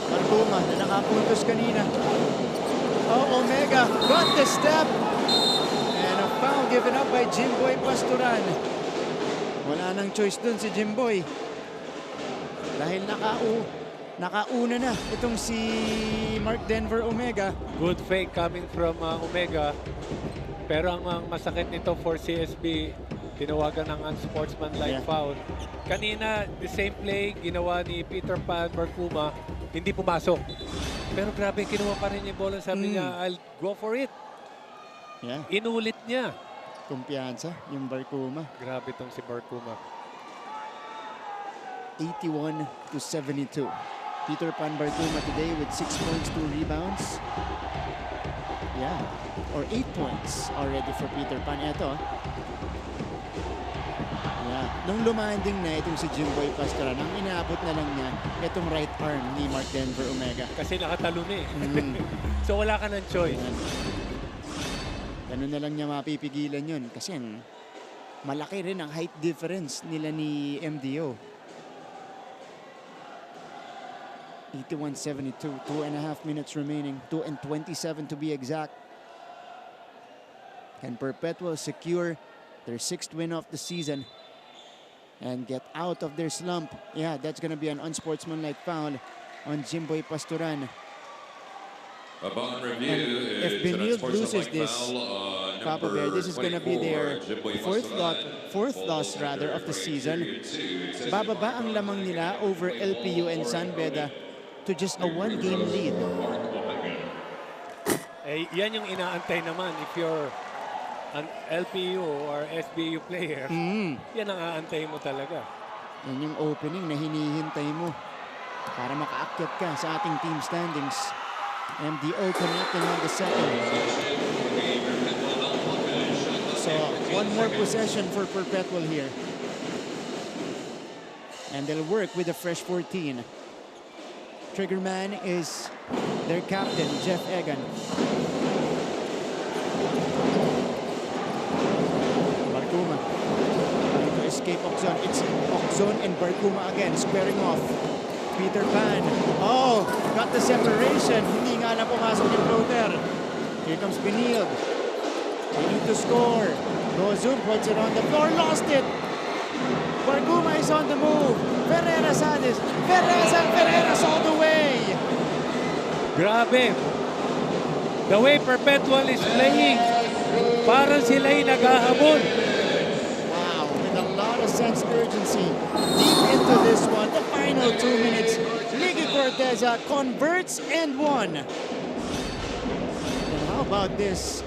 Barcuma na nakapuntos kanina. Oh, Omega got the step. And a foul given up by Jimboy Pasturan. Wala nang choice dun si Jimboy. Dahil nakauna na itong si Mark Denver Omega. Good fake coming from Omega. Pero ang masakit nito for CSB, tinawagan ng unsportsmanlike foul. Kanina, the same play ginawa ni Peter Pan Barcuma, hindi pumasok. Pero grabe, kinuha pa rin yung bola. Sabi niya, I'll go for it. Yeah. Inulit niya. Kumpiyansa yung Barcuma. Grabe itong si Barcuma. 81-72. Peter Pan Barcuma today with 6 points, 2 rebounds. Yeah. Or 8 points already for Peter Pan. Ito. Yeah. Nung lumanding na itong si Jimboy Pasturan, ang inaabot na lang niya itong right arm ni Mark Denver Omega. Kasi nakatalo na eh. So wala ka ng choice. Ganun na lang niya mapipigilan yun. Kasi malaki rin ang height difference nila ni MDO. 81-72. 2.5 minutes remaining. 2 and 27 to be exact. Can Perpetual secure their 6th win of the season and get out of their slump? Yeah, that's going to be an unsportsmanlike foul on Jimboy Pasturan. Upon review, If Benilde loses this, Papa Bear, this is going to be their fourth loss of the season. Bababa ang lamang nila over LPU and San Beda to just a 1-game lead. Eh, yan yung inaantay naman if you're an LPU or SBU player. Yan ang aantay mo talaga. Yan yung opening na hinihintay mo para makaakyat ka sa ating team standings. MDO connecting on the second. So, one more possession for Perpetual here. And they'll work with a fresh 14. Triggerman is their captain, Jeff Egan. Barcuma trying to escape Oxon. It's Oxon and Barcuma again, squaring off. Peter Pan. Oh, got the separation. Hindi nga na pumasok yung floater. Here comes Benilde. They need to score. Gozum puts it on the floor. Lost it. Barguma is on the move. Ferreras had this. Ferreras all the way. Grabe. The way Perpetual is playing, parang sila'y naghahabol. Wow, with a lot of sense urgency. Deep into this one, the final 2 minutes. Miggy Corteza converts and won. And how about this?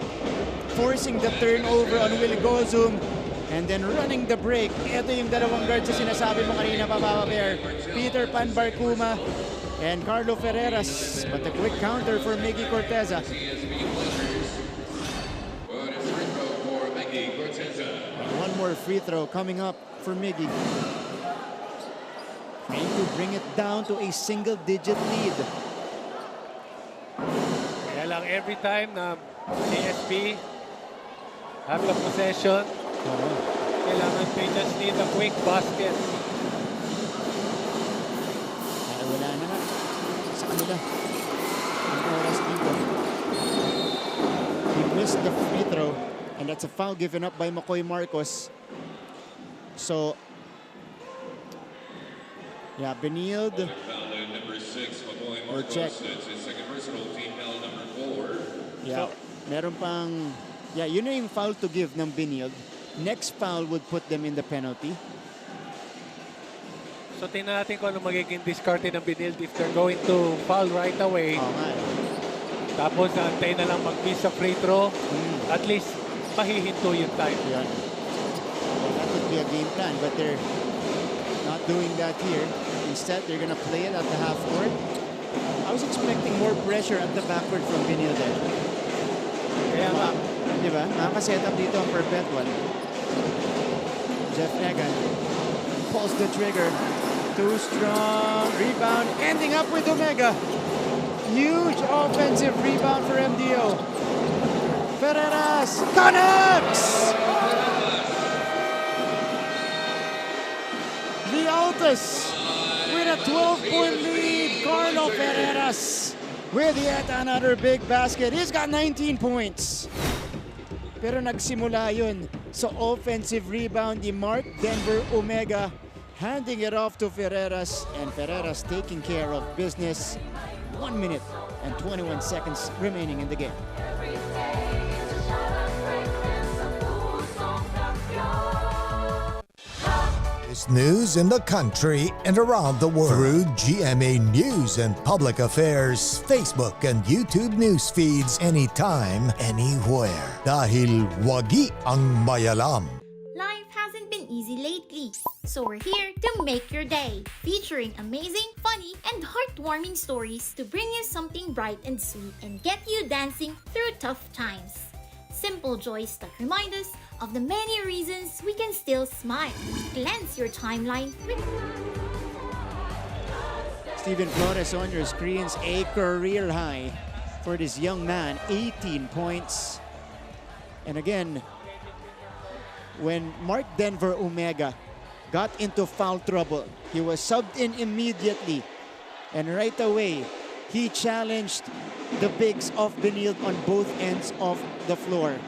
Forcing the turnover on Willie Gozum and then running the break. Ito yung dalawang guards na sinasabi mo kanina, Papa Bear. Peter Pan Barcuma and Carlo Ferreras. But a quick counter for Miggy Corteza. One more free throw coming up for Miggy. Trying to bring it down to a single-digit lead. Kaya lang every time na ASP have the possession, kailangan they just need a quick basket. Kaya wala na nga sa kanila ang oras dito. He missed the free throw and that's a foul given up by McCoy Marcos. So, yeah, Benilde. Or check. Yeah, meron pang, yeah, yun na yung foul to give ng Benilde. Next foul would put them in the penalty. So tingnan natin kung ano magiging discarded ng Benilde if they're going to foul right away. Oo nga. Tapos antayin na lang mag-miss sa free throw. At least mahihinto yung time. Yan. Well, that would be a game plan, but they're not doing that here. Instead, they're gonna play it at the half court. I was expecting more pressure at the backcourt from Benilde. Kaya nga, di ba? Nakaka-set up dito ang Perpetual. Jeff Egan pulls the trigger. Too strong. Rebound. Ending up with Omega. Huge offensive rebound for MDO. Ferreras connects! The Altas with a 12-point lead. Carlo Ferreras with yet another big basket. He's got 19 points. Pero nagsimula yun sa offensive rebound ni Mark Denver Omega, handing it off to Ferreras, and Ferreras taking care of business. 1 minute and 21 seconds remaining in the game. This news in the country and around the world through GMA News and Public Affairs Facebook and YouTube news feeds anytime, anywhere. Dahil wagi ang mayalam. Life hasn't been easy lately, so we're here to make your day, featuring amazing, funny, and heartwarming stories to bring you something bright and sweet and get you dancing through tough times. Simple joys that remind us of the many reasons we can still smile. Cleanse your timeline with Steven Flores on your screens, a career high for this young man, 18 points. And again, when Mark Denver Omega got into foul trouble, he was subbed in immediately. And right away, he challenged the bigs of Benilde on both ends of the floor.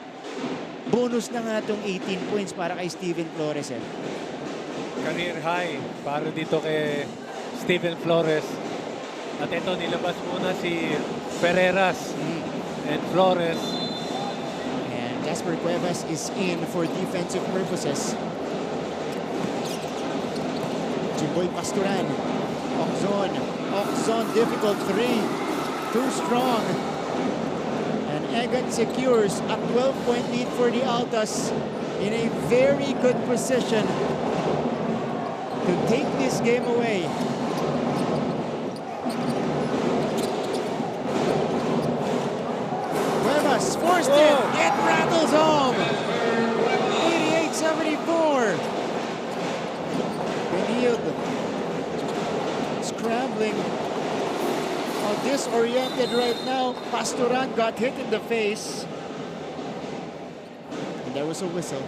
Bonus na nga itong 18 points para kay Steven Flores. Career high para dito kay Steven Flores. At ito, nilabas muna si Ferreras and Flores. And Jasper Cuevas is in for defensive purposes. Jimboy Pasturan. Oxon, difficult three. Too strong. And Egan secures a 12-point lead for the Altas in a very good position to take this game away. Cuevas forced it. It rattles home. 88-74. Benilde scrambling. Disoriented right now. Pasturan got hit in the face. And there was a whistle.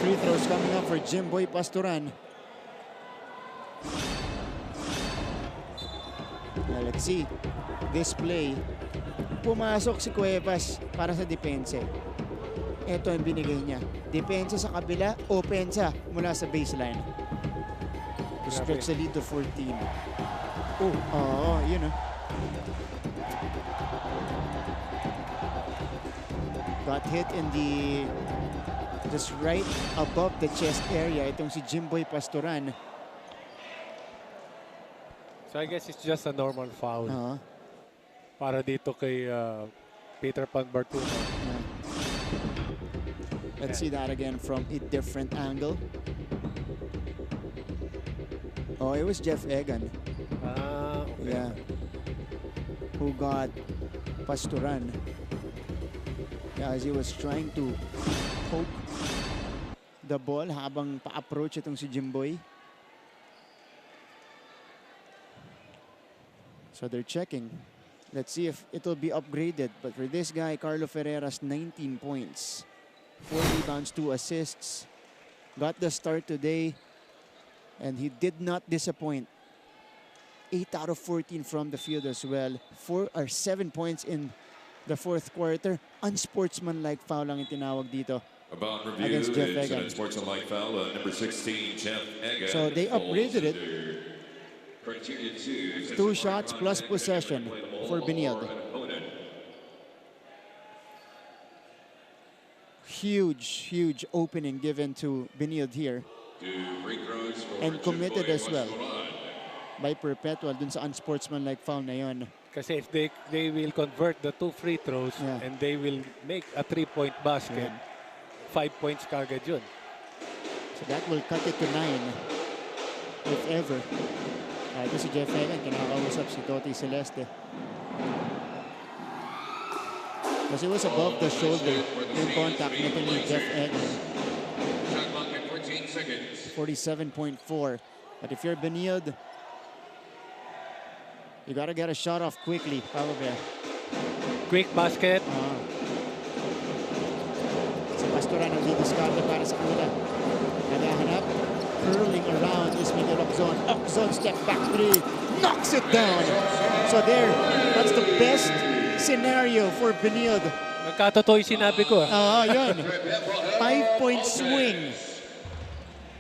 Free throws coming up for Jimboy Pasturan. Let's see. This play, pumasok si Cuevas para sa depense. Ito ang binigay niya. Depensa sa kabila, opensa mula sa baseline. To stretch the lead to 14. Oh, yun know. Got hit in the just right above the chest area. Itong si Jimboy Pastoran. So I guess it's just a normal foul. Para dito kay Peter Panbartuma. Let's see that again from a different angle. Oh, it was Jeff Egan. Okay. Yeah. Who got Pastoran. Yeah, as he was trying to poke the ball habang pa-approach itong si Jimboy. So they're checking. Let's see if it'll be upgraded. But for this guy, Carlo Ferreras, 19 points. 4 rebounds, 2 assists. Got the start today. And he did not disappoint. 8 out of 14 from the field as well. 7 points in the fourth quarter. Unsportsmanlike foul ang itinawag dito. About review, against Jeff it's Egan. an unsportsmanlike foul, number 16, Jeff Egan. So they upgraded it. 2 shots plus possession for Benilde. Huge opening given to Benilde here. And committed as well by Perpetual dun sa unsportsmanlike foul na yon. Kasi if they will convert the 2 free throws and they will make a 3-point basket, 5 points kagad yun. So that will cut it to 9 if ever. Ito si Jeff Egan, kinakausap si Toti Celeste. Kasi it was above the shoulder yung contact nito ni Jeff Egan. 47.4. But if you're Benilde, you gotta get a shot off quickly, probably. Quick basket. Si Pastoran ang didiscard para sa kanila. Nagahanap. Curling around is Miguel Oczon. Oczon step back 3. Knocks it down. So there, that's the best scenario for Benilde. Nagkatotoo yung sinabi ko. Yun. 5-point swing.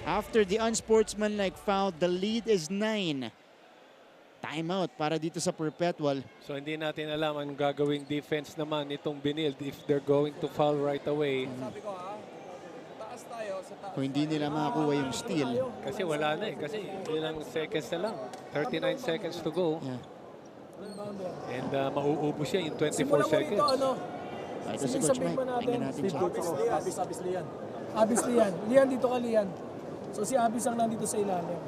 After the unsportsmanlike foul, the lead is 9. Timeout para dito sa Perpetual. So hindi natin alam ang gagawing defense naman itong Benilde if they're going to foul right away. Kung hindi nila makakuha yung steal. Kasi wala na Kasi ilang seconds na lang. 39 seconds to go. And mauubos siya in 24 seconds. Ito si Coach Mike. Tingnan natin siya. Abis Lian. Abis Lian. Lian dito ka Lian. So si Abis ang nandito sa ilalim.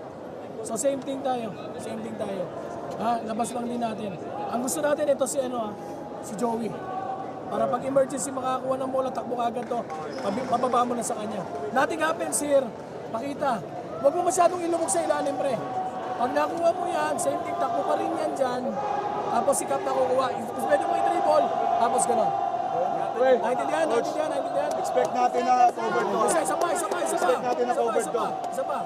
So same thing tayo. Same thing tayo. Labas lang din natin. Ang gusto natin ito si Joey. Para pag emergency makakuha ng bola, takbo agad to. Pababa mo na sa kanya. Nothing happens here. Pakita. Huwag mo masyadong ilubog sa ilalim, pre. Pag nakuha mo yan, same thing, takbo pa rin yan dyan. Tapos si Cap nakukuha. Pwede mo i-dribble. Tapos gano'n. Naintindihan. Expect natin na covered to. Isa pa. Expect natin na covered to. Isa pa.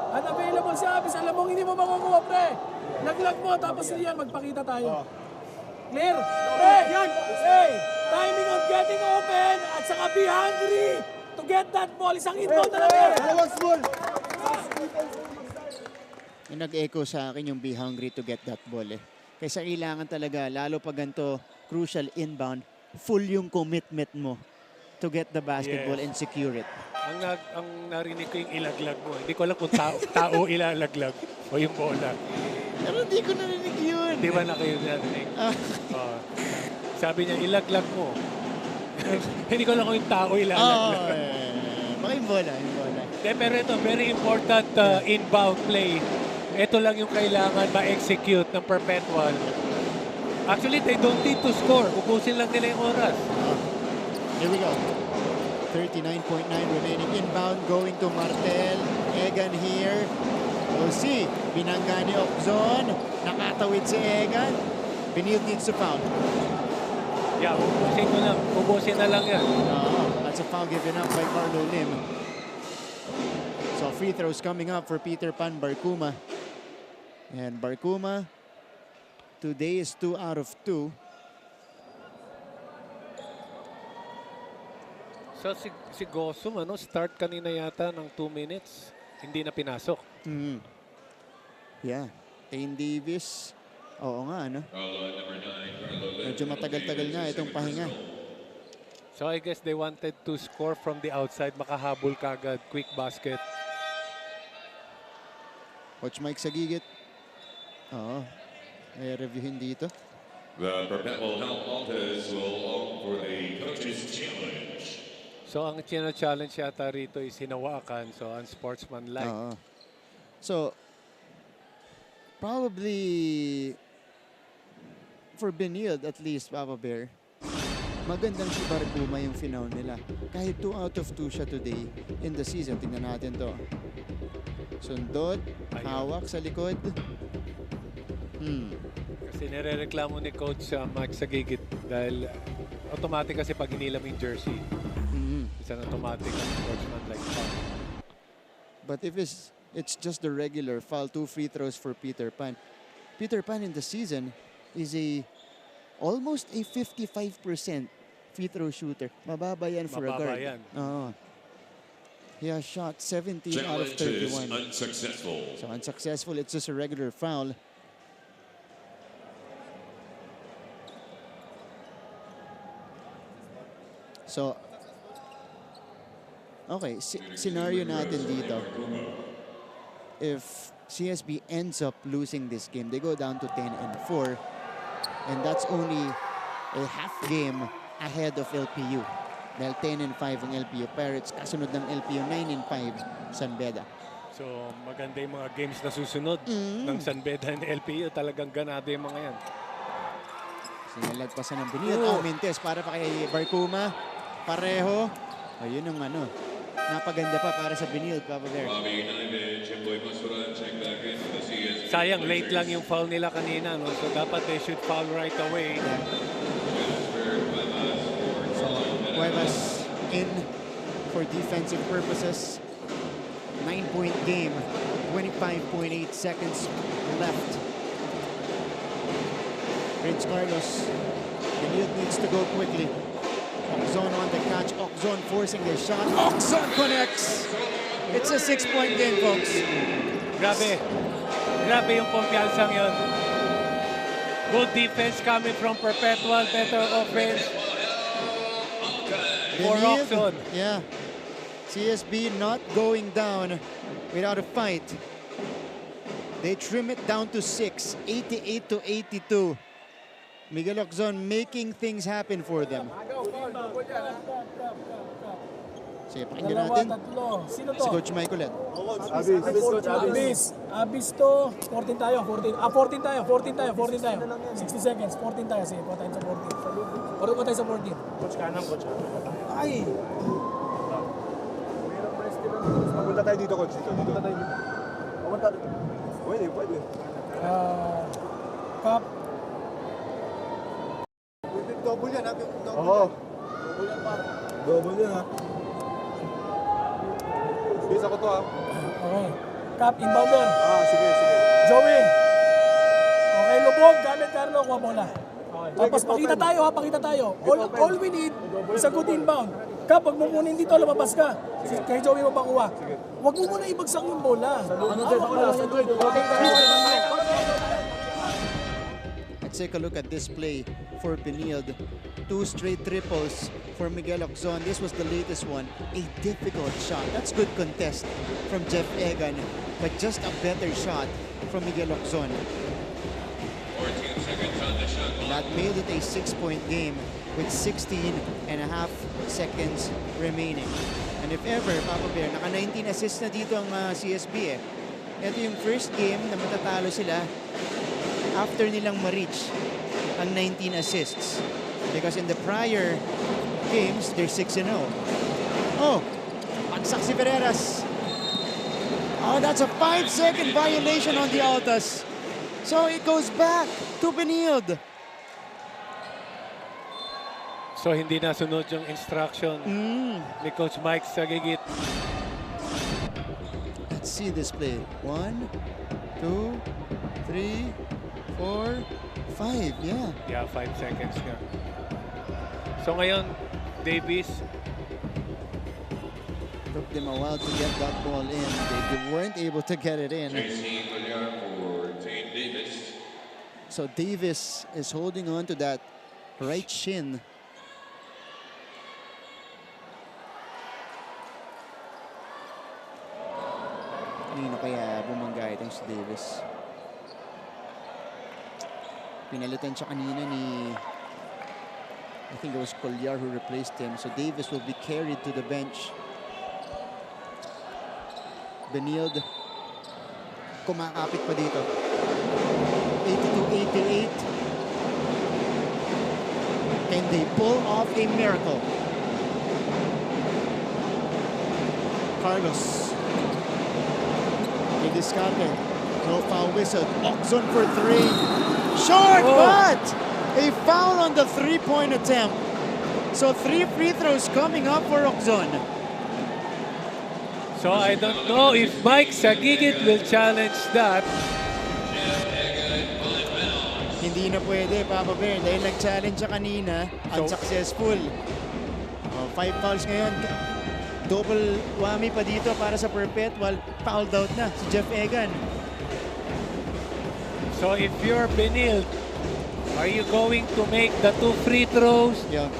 Unavailable si Abis. Alam mo, hindi mo makukuha, pre. Naglag mo, tapos niyan, magpakita tayo. Clear? Hey! Timing of getting open at saka be hungry to get that ball. Isang inbound na lang yan. Yung nag-echo sa akin yung be hungry to get that ball Kaysa kailangan talaga, lalo pag ganito, crucial inbound, full yung commitment mo to get the basketball and secure it. Ang narinig ko yung ilaglag mo. Hindi ko alam kung tao ilalaglag o yung bola. Pero hindi ko narinig yun. Di ba na kayo narinig? Sabi niya, ilaglag mo. Hindi ko alam kung yung tao ilalaglag. Baka yung bola. Pero ito, very important inbound play. Ito lang yung kailangan ma-execute ng Perpetual. Actually, they don't need to score. Ubusin lang nila yung oras. Here we go. 39.9 remaining inbound going to Martel. Egan here. We'll see. Binangga ni Oczon. Nakatawid si Egan. Benilde needs to foul. Yeah, ubusin na lang yan. That's a foul given up by Carlo Lim. So free throws coming up for Peter Pan Barcuma. And Barkuma, today is 2 out of 2. So si Gosum, start kanina yata ng 2 minutes. Hindi na pinasok. Yeah. Tain Davis. Oo nga, medyo matagal-tagal nga itong pahinga. So I guess they wanted to score from the outside. Makahabol kagad. Quick basket. Coach Mike Sagigit. Oo. May reviewin dito. The Perpetual ALTAs will opt for the Coaches Challenge. So ang challenge yata rito is hinawakan. So unsportsmanlike. So probably for Benilde at least, Papa Bear, magandang si Barkuma yung final nila. Kahit 2 out of 2 siya today in the season. Tingnan natin to. Sundot, hawak sa likod. Kasi nire-reklamo ni Coach Mike Sagigit dahil automatic kasi pag inilam yung jersey. It's an automatic sportsmanlike foul. But if it's just the regular foul, 2 free throws for Peter Pan. Peter Pan in the season is almost a 55% free throw shooter. Mababa yan for a guard. He has shot 17 out of 31. Unsuccessful. So unsuccessful. It's just a regular foul. So, okay, scenario natin dito. If CSB ends up losing this game, they go down to 10-4, and that's only a half game ahead of LPU. Dahil 10-5 ang LPU Pirates, kasunod ng LPU 9-5 San Beda. So maganda yung mga games na susunod ng San Beda and LPU. Talagang ganado yung mga yan. Sinalagpasan ng Benilde. Mintes para pa kay Barkuma. Pareho. Ayun yung napaganda pa para sa Benilde, Papa Bear. Sayang, late lang yung foul nila kanina. So dapat they should foul right away. So Cuevas in for defensive purposes. 9-point game. 25.8 seconds left. Prince Carlos. Benilde needs to go quickly. Oxon on the catch. Oxon forcing their shot. Oxon connects. It's a 6-point game, folks. Grabe. Grabe yung kumpiyansang yun. Good defense coming from Perpetual. Better offense for Oxon. Yeah. CSB not going down without a fight. They trim it down to 6. 88-82. Miguel Oxon making things happen for them. Sige, pakinggan natin. Sino to? Si Coach Mike ulit. Abis to. 14 tayo. 14 tayo. 60 seconds. 14 tayo. Sige, po tayo sa 14. Puro po tayo sa 14. Coach Kanang, Coach. Ay! Papunta tayo dito, Coach. Dito tayo dito. Papunta dito. Pwede. Cup. Double yan, ha? Oo. Double yan, ha? Bis ako to, ha? Okay. Cup, inbounder. Sige. Joey. Okay, lubog. Gamit Carlo, kuha bola. Tapos pakita tayo. All we need is a good inbound. Cup, pag mo kunin dito, lumabas ka. Kay Joey mo pakuha. Huwag mo muna ibagsak yung bola. Let's take a look at this play for Benilde. 2 straight triples for Miguel Oxon. This was the latest one. A difficult shot. That's good contest from Jeff Egan, but just a better shot from Miguel Oxon. 14 seconds on the shot clock. That made it a 6-point game with 16.5 seconds remaining. And if ever, Papa Bear, naka-19 assists na dito ang CSB eh. Ito yung first game na matatalo sila after nilang ma-reach ang 19 assists. Because in the prior games, they're 6-0. Oh, pagsak si Ferreras. Oh, that's a 5-second violation on the Altas. So it goes back to Benilde. So hindi nasunod yung instruction ni Coach Mike Sagigit. Let's see this play. 1, 2, 3, 4, 5. Yeah. Yeah, 5 seconds nga. So ngayon, Davis, Took them a while to get that ball in. They weren't able to get it in. for Team Davis. So Davis is holding on to that right shin. Kanino kaya bumangga itong si Davis? Pinalitan siya kanina ni, I think it was Collier who replaced him. So Davis will be carried to the bench. Benilde kumakapit pa dito. 82-88. Can they pull off a miracle? Carlos. They discarded. No foul whistle. Oxon for 3. Short, but a foul on the three-point attempt. So 3 free throws coming up for Oxon. so I don't know if Mike Sagigit will challenge that. Hindi na pwede, Papa Bear, dahil nag-challenge siya kanina, unsuccessful. 5 fouls ngayon. Double whammy pa dito para sa Perpetual. Fouled out na si Jeff Egan. So if you're Benilde, are you going to make the 2 free throws? Yeah.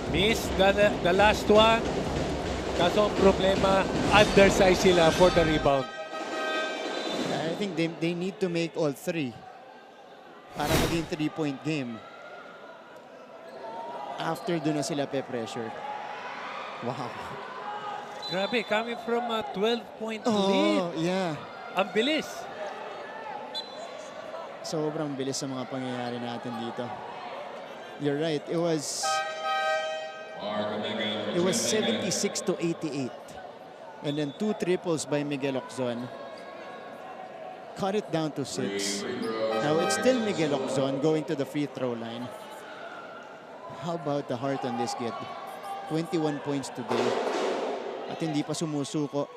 Miss the last one? Kaso ang problema, undersize sila for the rebound. I think they need to make all 3 para maging 3-point game. After doon na sila pe-pressure. Wow. Grabe, coming from a 12-point lead. Oh, yeah. Ang bilis. Sobrang bilis sa mga pangyayari natin dito. You're right. It was 76-88. And then 2 triples by Miguel Oczon. Cut it down to 6. Now it's still Miguel Oczon going to the free throw line. How about the heart on this kid? 21 points today. At hindi pa sumusuko.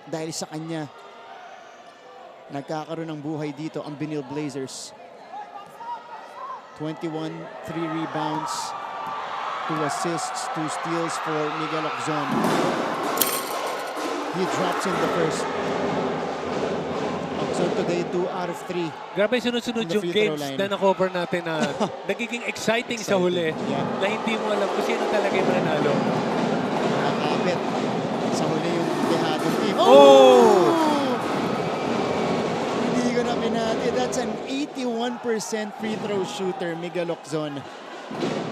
Dahil sa kanya, nagkakaroon ng buhay dito ang Benilde Blazers. 21, 3 rebounds, 2 assists, 2 steals for Miguel Oczon. He drops in the first. Oczon today 2 out of 3. Grabe sunod-sunod yung games na na-cover natin na nagiging exciting sa huli. Na hindi mo alam kung sino talaga yung mananalo. Nakakapit sa huli yung dehadong team. Oh! Hindi ko na pinati. That's an 81% free throw shooter, Miguel Oczon.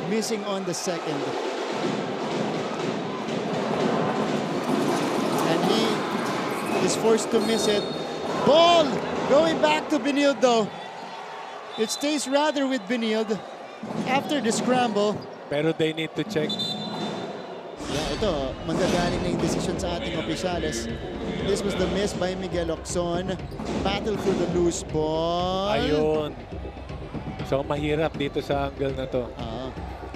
Missing on the second. And he is forced to miss it. Ball going back to Benilde though. It stays rather with Benilde after the scramble. Pero they need to check. Yeah, ito, manggagaling na yung decision sa ating opisyales. This was the miss by Miguel Oczon. Battle for the loose ball. Ayun. So mahirap dito sa angle na to.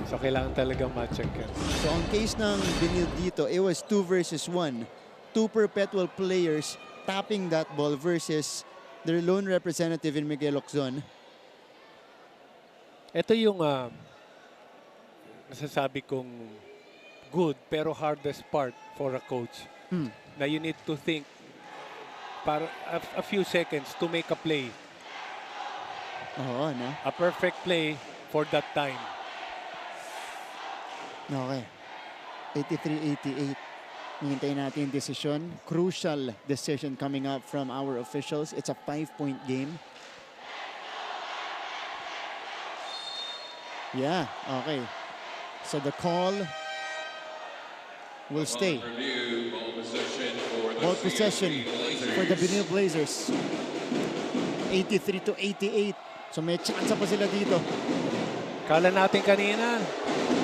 So kailangan talagang ma-check yan. So ang case ng Benilde dito, it was 2 versus 1. 2 Perpetual players tapping that ball versus their lone representative in Miguel Oczon. Ito yung nasasabi kong good pero hardest part for a coach. Na you need to think para a few seconds to make a play. Oo, no? A perfect play for that time. Okay. 83-88. Hintayin natin yung decision. Crucial decision coming up from our officials. It's a 5-point game. Yeah, okay. So the call will stay. Ball possession for the Benilde Blazers. 83-88. So may chance pa sila dito. Kala natin kanina,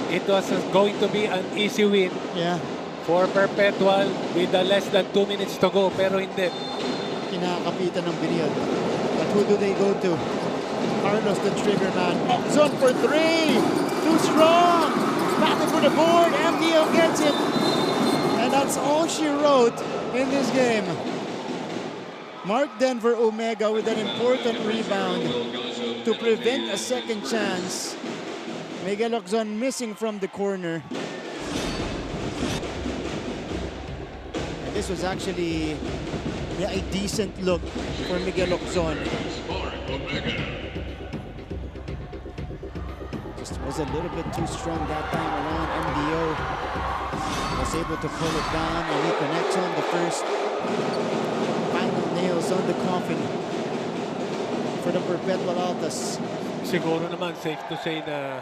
it was going to be an easy win. Yeah. For Perpetual with less than 2 minutes to go, pero hindi. Kinakapitan ng Benilde. But who do they go to? Carlos, the trigger man. Oczon for 3! Too strong! Battle for the board. MDO gets it. And that's all she wrote in this game. Mark Denver Omega with an important rebound to prevent a second chance. Miguel Loczon missing from the corner. And this was actually a decent look for Miguel Loczon. Just was a little bit too strong that time around. MDO was able to pull it down, and he connects on the first. Final nails on the coffin for the Perpetual Altas. Siguro naman safe to say na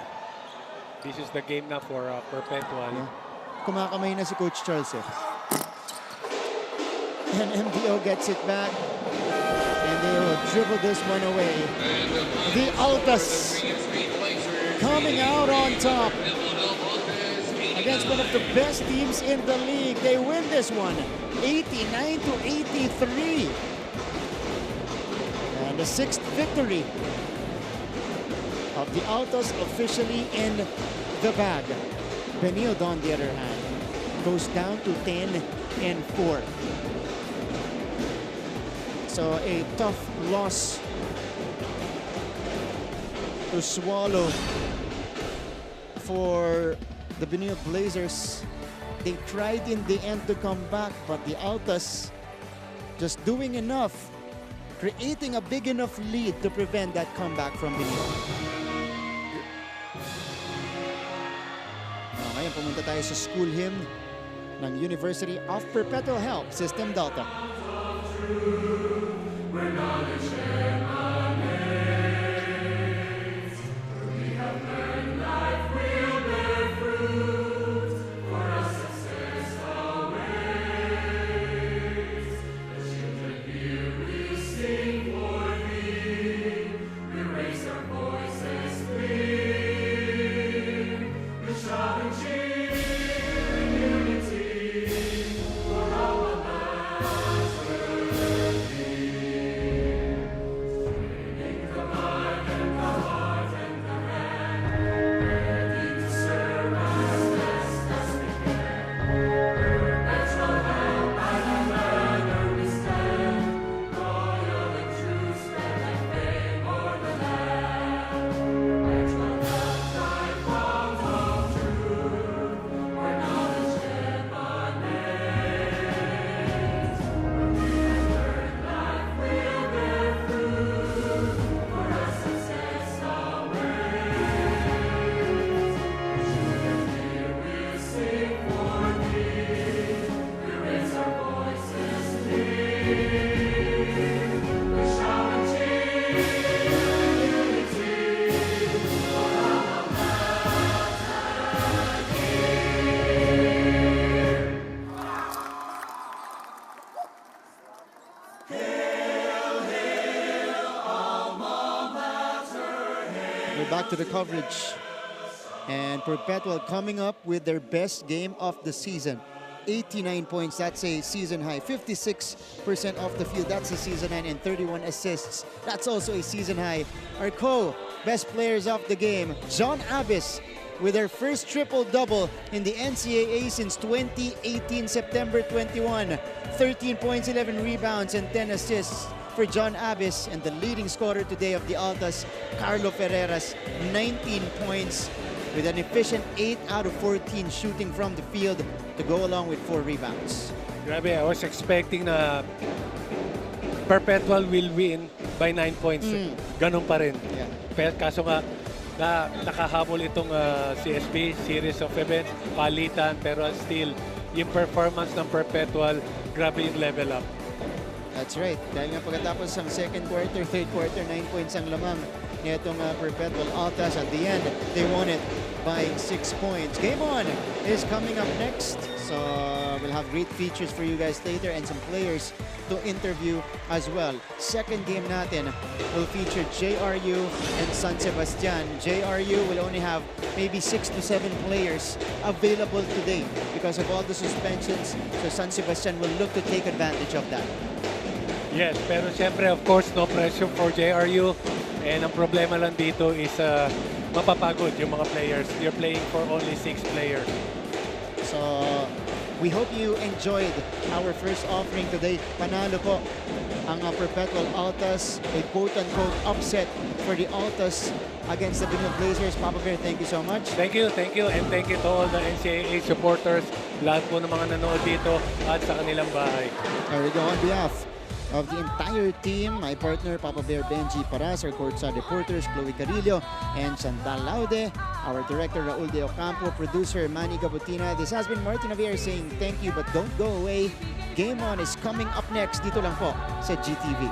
this is the game na for Perpetual. Yeah. Kumakamay na si Coach Charles eh. And MDO gets it back. And they will dribble this one away. The Altas coming out on top against one of the best teams in the league. They win this one 89-83. And the 6th victory of the Altas officially in the bag. Benilde, on the other hand, goes down to 10-4. So a tough loss to swallow for the Benilde Blazers. They tried in the end to come back, but the Altas just doing enough, creating a big enough lead to prevent that comeback from Benilde. Ngayon pumunta tayo sa school hymn ng University of Perpetual Health System Delta. Back to the coverage, and Perpetual coming up with their best game of the season. 89 points, that's a season high. 56% off the field, that's a season high, and 31 assists, that's also a season high. Our best players of the game, John Abbas with their first triple-double in the NCAA since 2018, September 21. 13 points, 11 rebounds, and 10 assists for John Abbas, and the leading scorer today of the Altas, Carlo Ferreras, 19 points with an efficient 8 out of 14 shooting from the field to go along with 4 rebounds. Grabe, I was expecting na Perpetual will win by 9 points. Ganun pa rin. Yeah. Pero kaso nga, nakahabol itong CSB, series of events, palitan, pero still, yung performance ng Perpetual, grabe yung level up. That's right. Dahil nga pagkatapos ng second quarter, third quarter, 9 points ang lamang nitong Perpetual Altas. At the end, they won it by 6 points. Game On is coming up next. So we'll have great features for you guys later and some players to interview as well. Second game natin will feature JRU and San Sebastian. JRU will only have maybe 6 to 7 players available today because of all the suspensions. So San Sebastian will look to take advantage of that. Yes, pero siyempre, of course, no pressure for JRU. And ang problema lang dito is mapapagod yung mga players. You're playing for only 6 players. So, We hope you enjoyed our first offering today. Panalo po ang Perpetual ALTAS, a quote-unquote upset for the ALTAS against the Benilde Blazers. Papa Bear, thank you so much. Thank you, and thank you to all the NCAA supporters, lahat po ng mga nanood dito at sa kanilang bahay. There we go. On behalf of the entire team, my partner, Papa Bear Benji Paras, our courtside reporters, Chloe Carillo and Chantal Laude, our director, Raul De Ocampo, producer, Manny Gabutina. This has been Martin Javier saying thank you, but don't go away. Game On is coming up next dito lang po sa GTV.